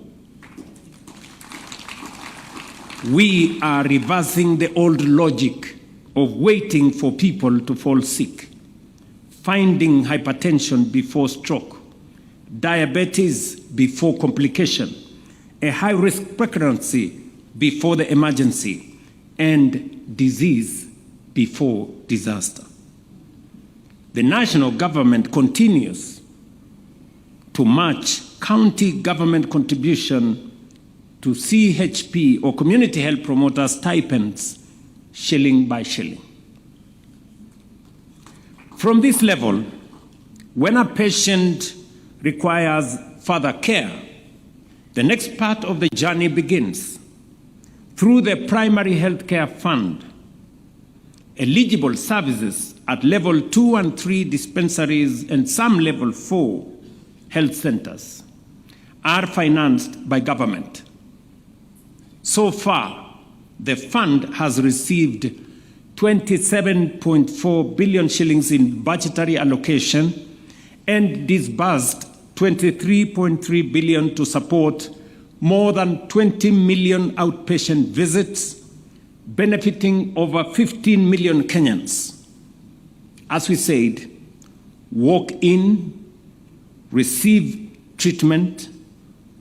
We are reversing the old logic of waiting for people to fall sick, finding hypertension before stroke, diabetes before complication, a high-risk pregnancy before the emergency, and disease before disaster. The national government continues to match county government contribution to CHP or community health promoter stipends shilling by shilling. From this level, when a patient requires further care, the next part of the journey begins. Through the Primary Health Care Fund, eligible services at level 2 and 3 dispensaries and some level 4 health centers are financed by government. So far, the fund has received 27.4 billion shillings in budgetary allocation and disbursed 23.3 billion to support more than 20 million outpatient visits, benefiting over 15 million Kenyans. As we said, walk in, receive treatment,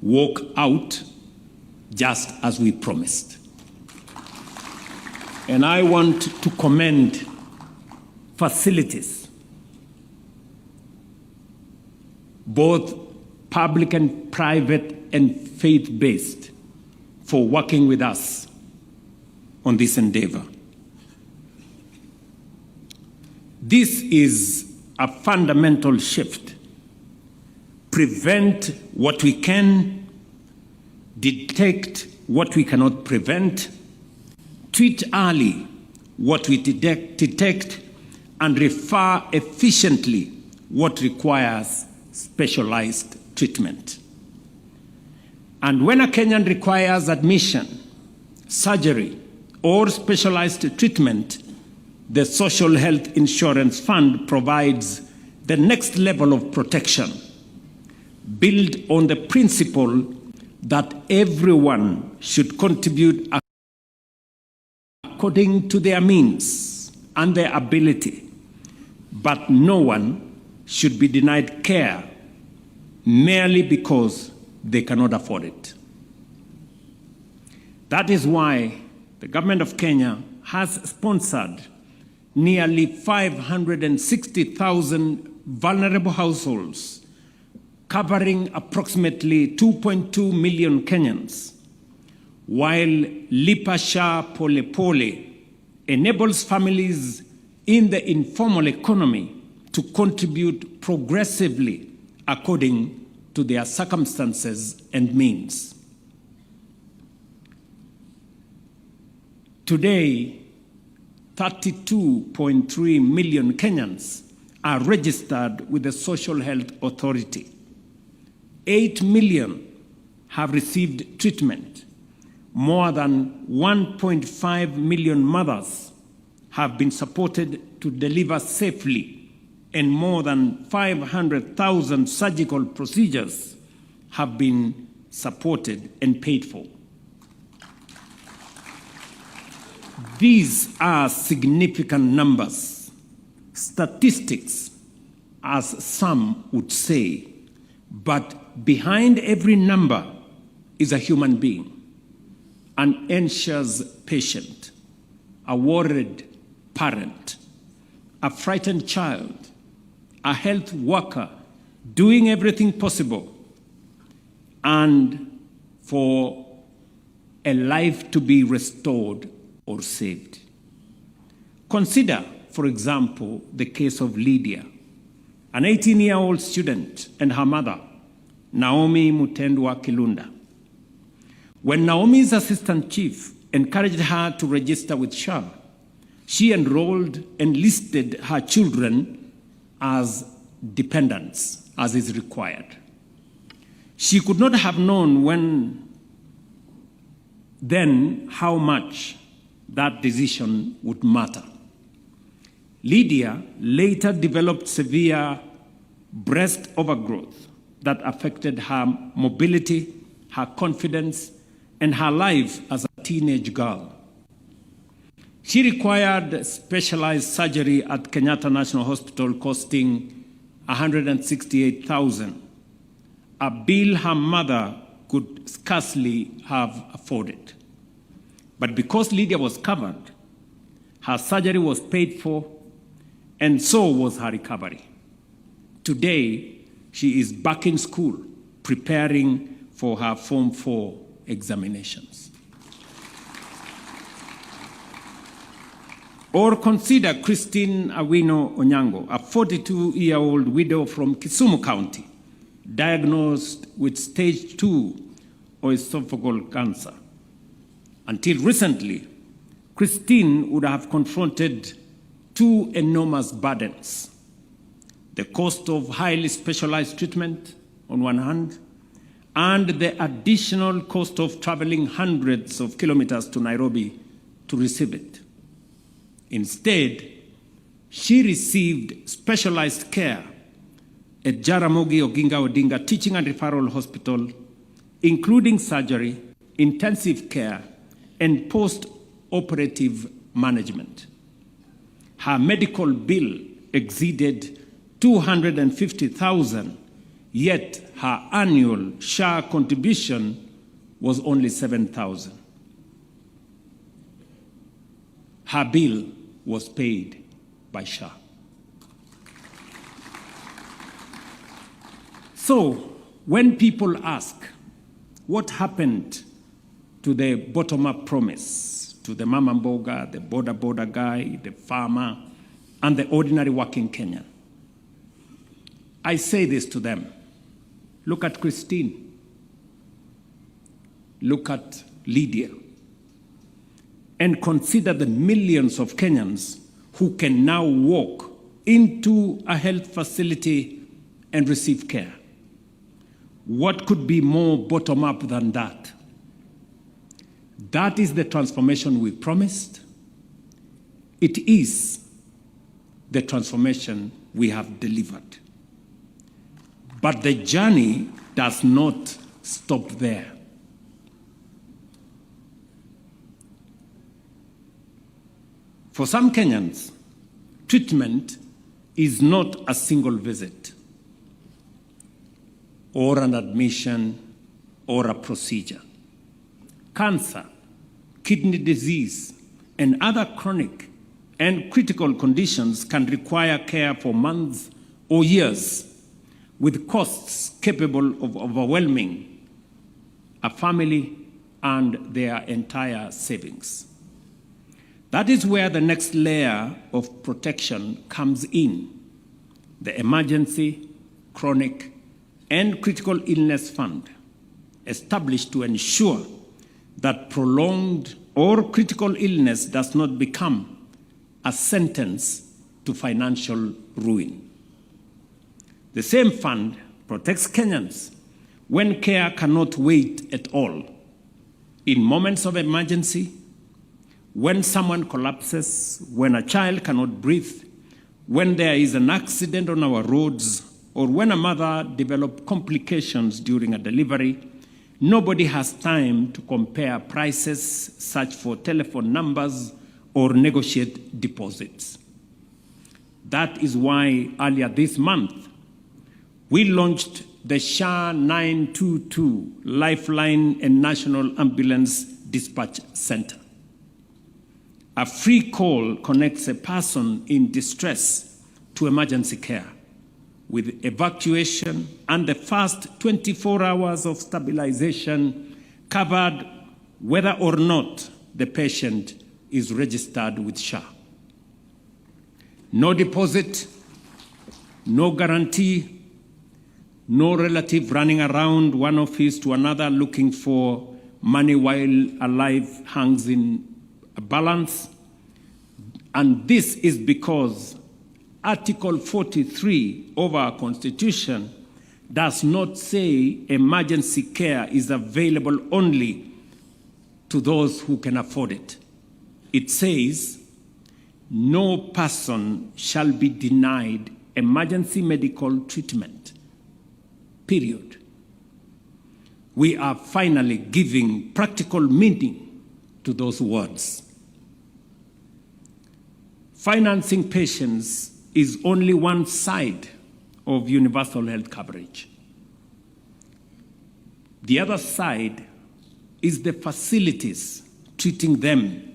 walk out, just as we promised. And I want to commend facilities, both public and private and faith-based, for working with us on this endeavor. This is a fundamental shift. Prevent what we can, detect what we cannot prevent, treat early what we detect, and refer efficiently what requires specialized treatment. And when a Kenyan requires admission, surgery, or specialized treatment, the Social Health Insurance Fund provides the next level of protection, built on the principle that everyone should contribute according to their means and their ability, but no one should be denied care merely because they cannot afford it. That is why the government of Kenya has sponsored nearly 560,000 vulnerable households, covering approximately 2.2 million Kenyans, while Lipa Sha Pole Pole enables families in the informal economy to contribute progressively according to their circumstances and means. Today, 32.3 million Kenyans are registered with the Social Health Authority. 8 million have received treatment. More than 1.5 million mothers have been supported to deliver safely, and more than 500,000 surgical procedures have been supported and paid for. These are significant numbers, statistics, as some would say, but behind every number is a human being, an anxious patient, a worried parent, a frightened child, a health worker doing everything possible, and for a life to be restored or saved. Consider, for example, the case of Lydia, an 18-year-old student, and her mother, Naomi Mutendwa Kilunda. When Naomi's assistant chief encouraged her to register with SHA, she enrolled and listed her children as dependents, as is required. She could not have known then how much that decision would matter. Lydia later developed severe breast overgrowth that affected her mobility, her confidence, and her life as a teenage girl. She required specialized surgery at Kenyatta National Hospital costing $168,000, a bill her mother could scarcely have afforded. But because Lydia was covered, her surgery was paid for, and so was her recovery. Today, she is back in school, preparing for her Form 4 examinations. Or consider Christine Awino Onyango, a 42-year-old widow from Kisumu County, diagnosed with stage 2 esophageal cancer. Until recently, Christine would have confronted two enormous burdens: the cost of highly specialized treatment on one hand, and the additional cost of traveling hundreds of kilometers to Nairobi to receive it. Instead, she received specialized care at Jaramogi Oginga Odinga Teaching and Referral Hospital, including surgery, intensive care, and post-operative management. Her medical bill exceeded $250,000, yet her annual SHA contribution was only $7,000. her bill was paid by SHA. So when people ask, what happened to the bottom-up promise, to the mama mboga, the border guy, the farmer, and the ordinary working Kenyan? I say this to them. Look at Christine. Look at Lydia. And consider the millions of Kenyans who can now walk into a health facility and receive care. What could be more bottom-up than that? That is the transformation we promised. It is the transformation we have delivered. But the journey does not stop there. For some Kenyans, treatment is not a single visit or an admission or a procedure. Cancer, kidney disease, and other chronic and critical conditions can require care for months or years, with costs capable of overwhelming a family and their entire savings. That is where the next layer of protection comes in: the Emergency, Chronic, and Critical Illness Fund, established to ensure that prolonged or critical illness does not become a sentence to financial ruin. The same fund protects Kenyans when care cannot wait at all. In moments of emergency, when someone collapses, when a child cannot breathe, when there is an accident on our roads, or when a mother develops complications during a delivery, nobody has time to compare prices, search for telephone numbers, or negotiate deposits. That is why earlier this month, we launched the SHA 922 Lifeline and National Ambulance Dispatch Center. A free call connects a person in distress to emergency care, with evacuation and the first 24 hours of stabilization covered whether or not the patient is registered with SHA. No deposit, no guarantee, no relative running around one office to another looking for money while a life hangs in a balance. And this is because Article 43 of our Constitution does not say emergency care is available only to those who can afford it. It says, no person shall be denied emergency medical treatment, period. We are finally giving practical meaning to those words. Financing patients is only one side of universal health coverage. The other side is the facilities treating them,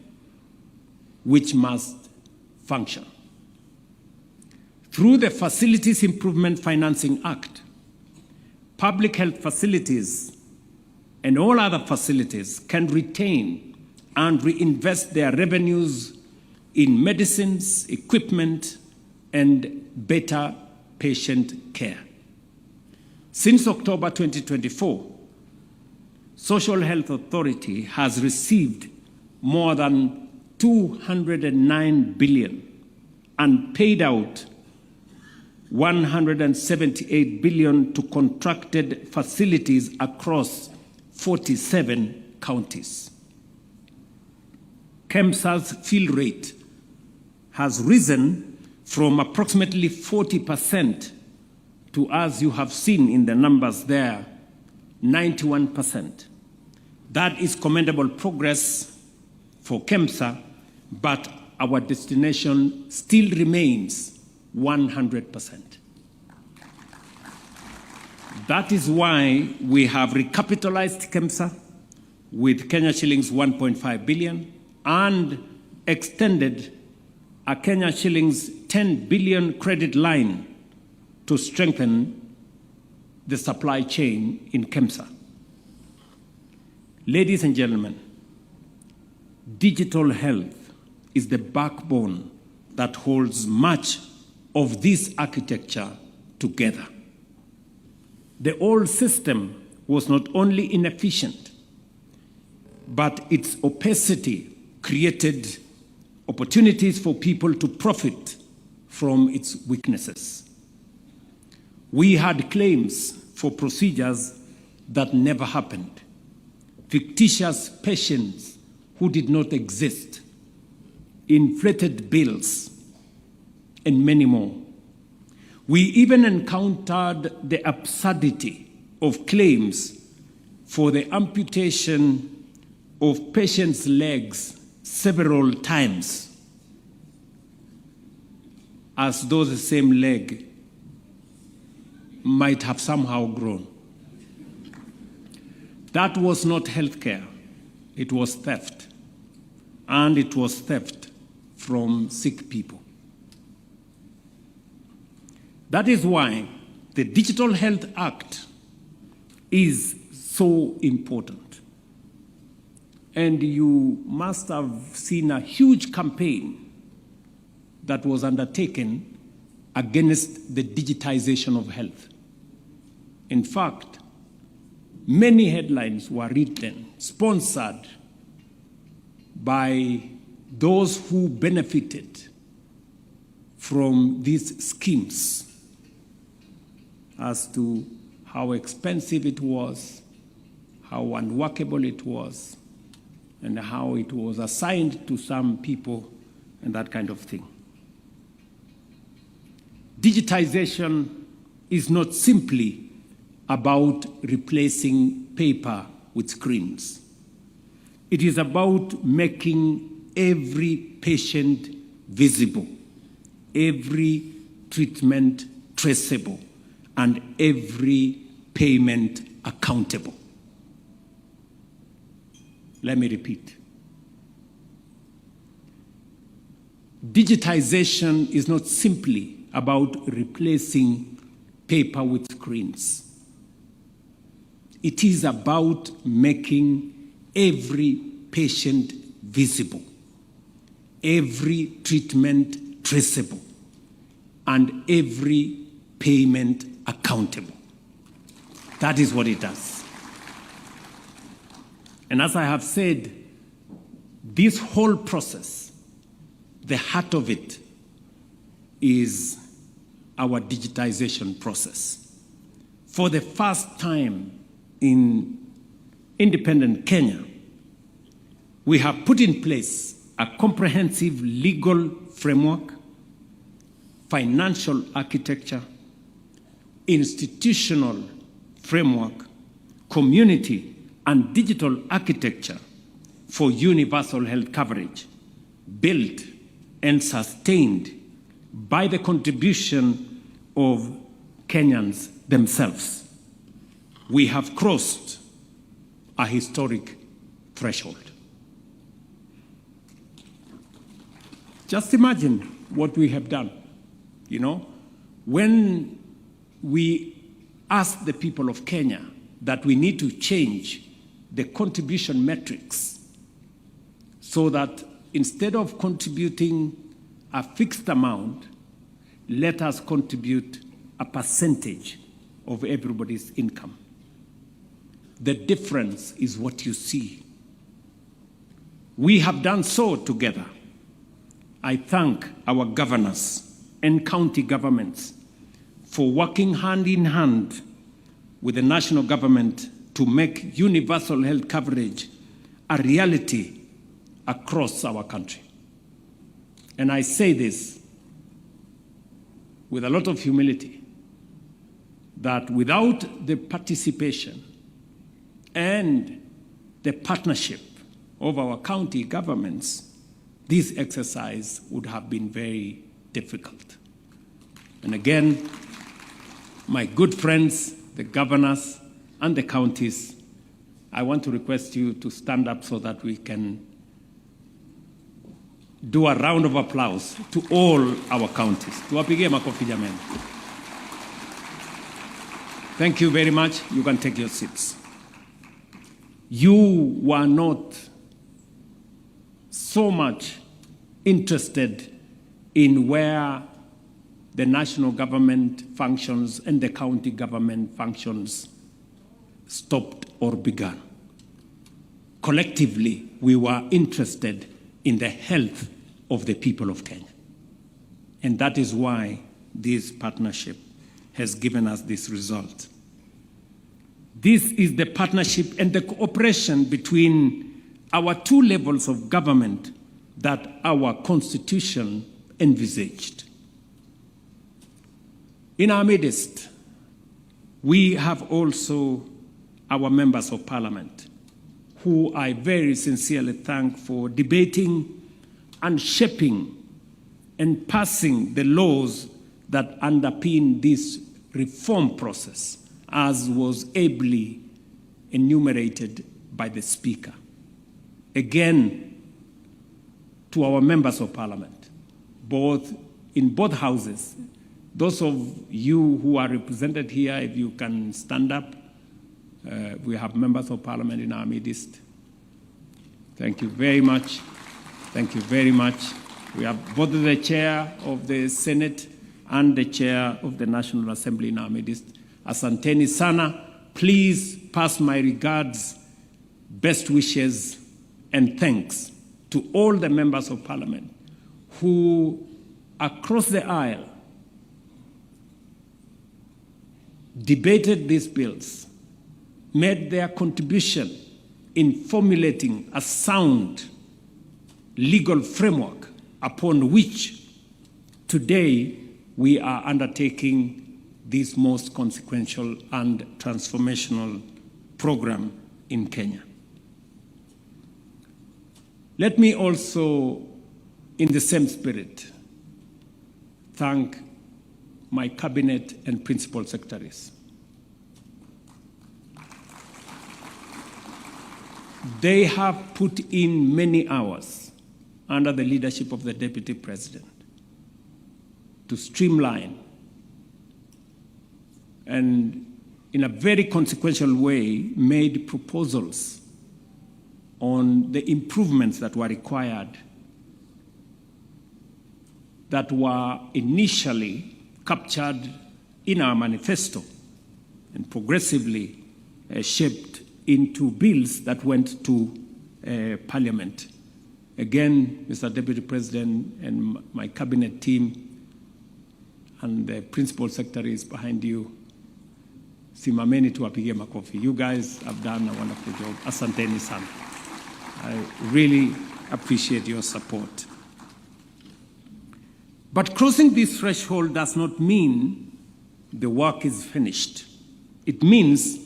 which must function. Through the Facilities Improvement Financing Act, public health facilities and all other facilities can retain and reinvest their revenues in medicines, equipment, and better patient care. Since October 2024, Social Health Authority has received more than 209 billion and paid out 178 billion to contracted facilities across 47 counties. KEMSA's fill rate has risen from approximately 40% to, as you have seen in the numbers there, 91%. That is commendable progress for KEMSA, but our destination still remains 100%. That is why we have recapitalized KEMSA with Kenya shillings 1.5 billion and extended a Kenya shillings 10 billion credit line to strengthen the supply chain in KEMSA. Ladies and gentlemen, digital health is the backbone that holds much of this architecture together. The old system was not only inefficient, but its opacity created opportunities for people to profit from its weaknesses. We had claims for procedures that never happened, fictitious patients who did not exist, inflated bills, and many more. We even encountered the absurdity of claims for the amputation of patients' legs several times, as though the same leg might have somehow grown. That was not healthcare, it was theft. And it was theft from sick people. That is why the Digital Health Act is so important. And you must have seen a huge campaign that was undertaken against the digitization of health. In fact, many headlines were written, sponsored by those who benefited from these schemes as to how expensive it was, how unworkable it was, and how it was assigned to some people and that kind of thing. Digitization is not simply about replacing paper with screens. It is about making every patient visible, every treatment traceable, and every payment accountable. Let me repeat. Digitization is not simply about replacing paper with screens. It is about making every patient visible, every treatment traceable, and every payment accountable. That is what it does. And as I have said, this whole process, the heart of it is our digitization process. For the first time in independent Kenya, we have put in place a comprehensive legal framework, financial architecture, institutional framework, community and digital architecture for universal health coverage, built and sustained by the contribution of Kenyans themselves. We have crossed a historic threshold. Just imagine what we have done. You know, when we asked the people of Kenya that we need to change the contribution metrics so that instead of contributing a fixed amount, let us contribute a percentage of everybody's income. The difference is what you see. We have done so together. I thank our governors and county governments for working hand in hand with the national government to make universal health coverage a reality across our country. And I say this with a lot of humility, that without the participation and the partnership of our county governments, this exercise would have been very difficult. And again, my good friends, the governors and the counties, I want to request you to stand up so that we can do a round of applause to all our counties. Tuwapigie makofi jameni. Thank you very much. You can take your seats. You were not so much interested in where the national government functions and the county government functions stopped or began. Collectively, we were interested in the health of the people of Kenya. And that is why this partnership has given us this result. This is the partnership and the cooperation between our two levels of government that our Constitution envisaged. In our midst, we have also our members of parliament, who I very sincerely thank for debating and shaping and passing the laws that underpin this reform process, as was ably enumerated by the Speaker. Again, to our members of parliament, in both houses, those of you who are represented here, if you can stand up, we have members of parliament in our midst. Thank you very much. Thank you very much. We have both the chair of the Senate and the chair of the National Assembly in our midst. Asanteni sana. Please pass my regards, best wishes, and thanks to all the members of parliament who, across the aisle, debated these bills, made their contribution in formulating a sound legal framework upon which today we are undertaking this most consequential and transformational program in Kenya. Let me also, in the same spirit, thank my cabinet and principal secretaries. They have put in many hours under the leadership of the Deputy President to streamline and in a very consequential way made proposals on the improvements that were required, that were initially captured in our manifesto and progressively shaped into bills that went to Parliament. Again, Mr. Deputy President and my cabinet team and the principal secretaries behind you, simameni tuwapigie makofi. You guys have done a wonderful job. Asanteni sana. I really appreciate your support. But crossing this threshold does not mean the work is finished. It means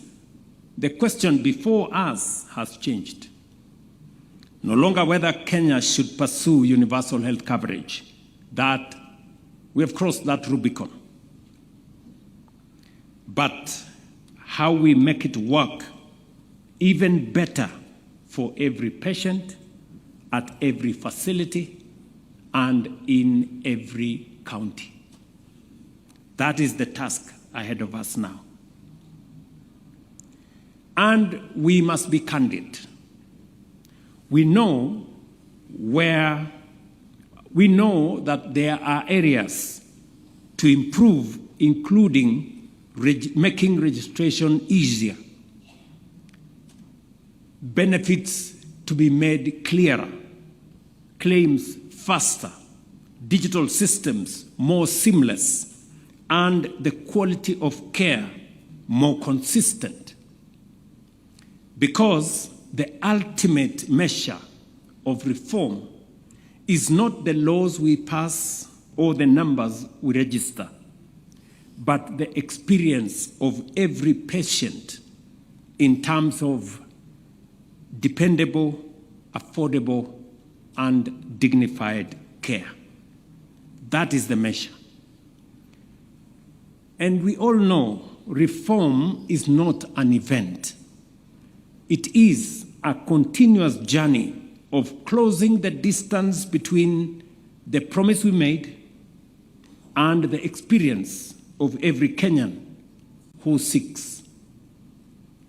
the question before us has changed. No longer whether Kenya should pursue universal health coverage. That we have crossed that Rubicon. But how we make it work even better for every patient, at every facility, and in every county. That is the task ahead of us now. And we must be candid. We know that there are areas to improve, including making registration easier, benefits to be made clearer, claims faster, digital systems more seamless, and the quality of care more consistent. Because the ultimate measure of reform is not the laws we pass or the numbers we register, but the experience of every patient in terms of dependable, affordable, and dignified care. That is the measure. And we all know reform is not an event. It is a continuous journey of closing the distance between the promise we made and the experience of every Kenyan who seeks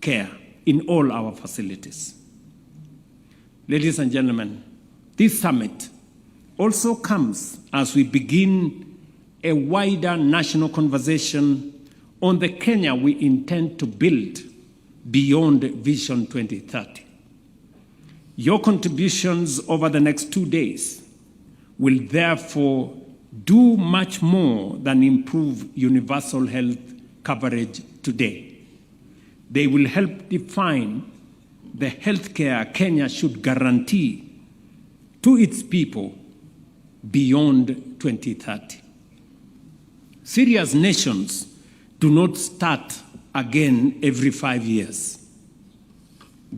care in all our facilities. Ladies and gentlemen, this summit also comes as we begin a wider national conversation on the Kenya we intend to build beyond Vision 2030. Your contributions over the next 2 days will therefore do much more than improve universal health coverage today. They will help define the healthcare Kenya should guarantee to its people beyond 2030. Serious nations do not start again every 5 years.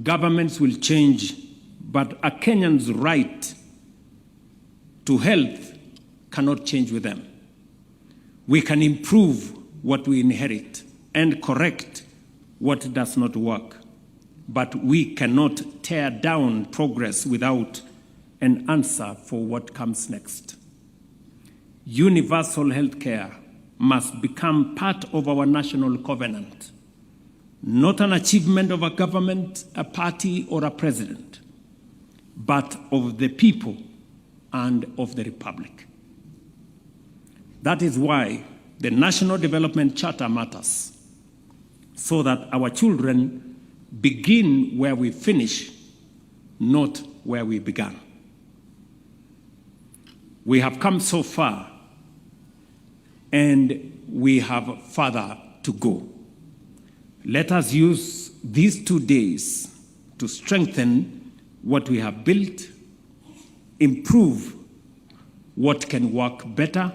Governments will change, but a Kenyan's right to health cannot change with them. We can improve what we inherit and correct what does not work, but we cannot tear down progress without an answer for what comes next. Universal health care must become part of our national covenant, not an achievement of a government, a party, or a president, but of the people and of the Republic. That is why the National Development Charter matters, so that our children begin where we finish, not where we began. We have come so far, and we have further to go. Let us use these 2 days to strengthen what we have built, improve what can work better,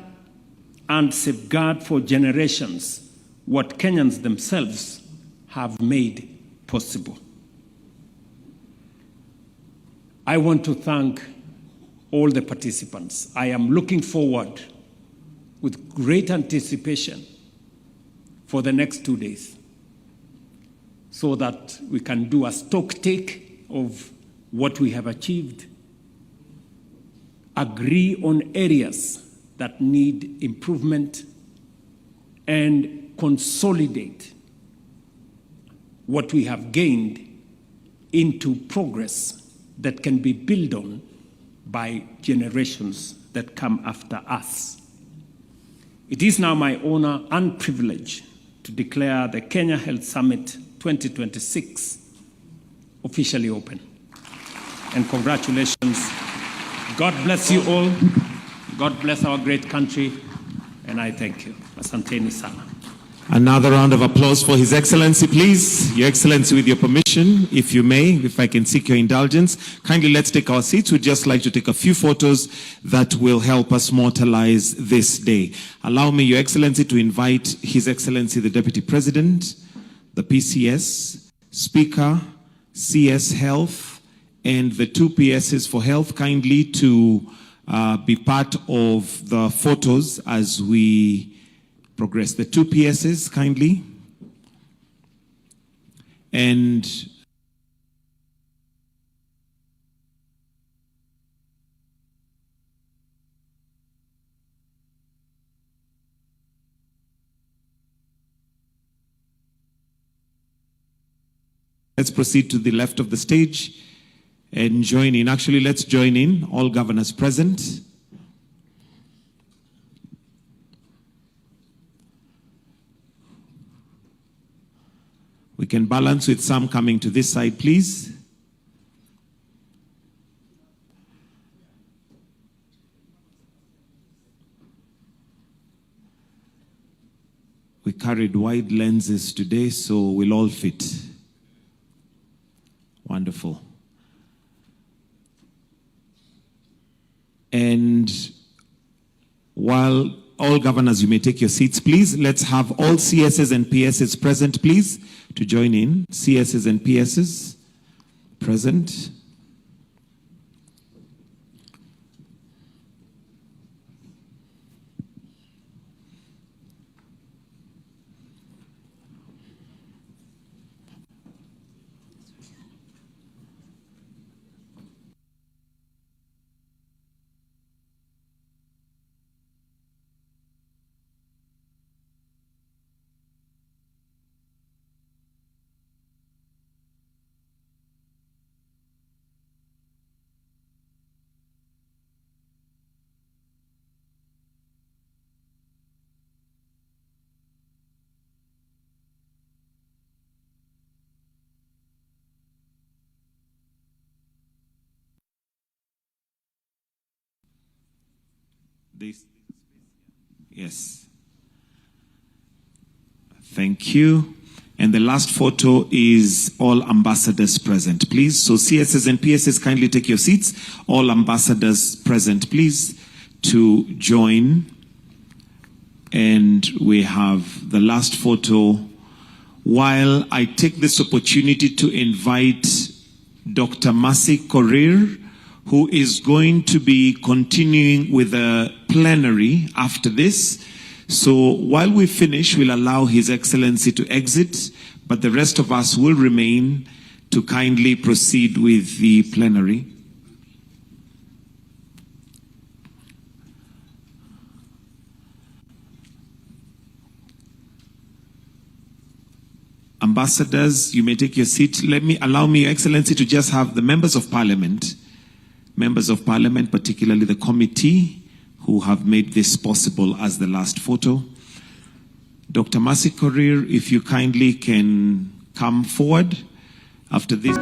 and safeguard for generations what Kenyans themselves have made possible. I want to thank all the participants. I am looking forward with great anticipation for the next 2 days so that we can do a stock take of what we have achieved, agree on areas that need improvement, and consolidate what we have gained into progress that can be built on by generations that come after us. It is now my honor and privilege to declare the Kenya Health Summit 2026 officially open. And congratulations. God bless you all. God bless our great country. And I thank you. Asanteni sana. Another round of applause for His Excellency, please. Your Excellency, with your permission, if you may, if I can seek your indulgence, kindly let's take our seats. We'd just like to take a few photos that will help us mortalize this day. Allow me, Your Excellency, to invite His Excellency, the Deputy President, the PCS, Speaker, CS Health, and the 2 PSs for Health, kindly to be part of the photos as we progress. The 2 PSs, kindly. And let's proceed to the left of the stage and join in. Actually, let's join in, all governors present. We can balance with some coming to this side, please. We carried wide lenses today, so we'll all fit. Wonderful. And while all governors, you may take your seats, please. Let's have all CSs and PSs present, please, to join in. CSs and PSs present. Yes. Thank you. And the last photo is all ambassadors present, please. So CSS and PSS, kindly take your seats. All ambassadors present, please, to join. And we have the last photo. While I take this opportunity to invite Dr. Mercy Korir, who is going to be continuing with a plenary after this. So while we finish, we'll allow His Excellency to exit, but the rest of us will remain to kindly proceed with the plenary. Ambassadors, you may take your seat. Allow me, Your Excellency, to just have the members of Parliament, particularly the committee, who have made this possible as the last photo. Dr. Mercy Korir, if you kindly can come forward after this.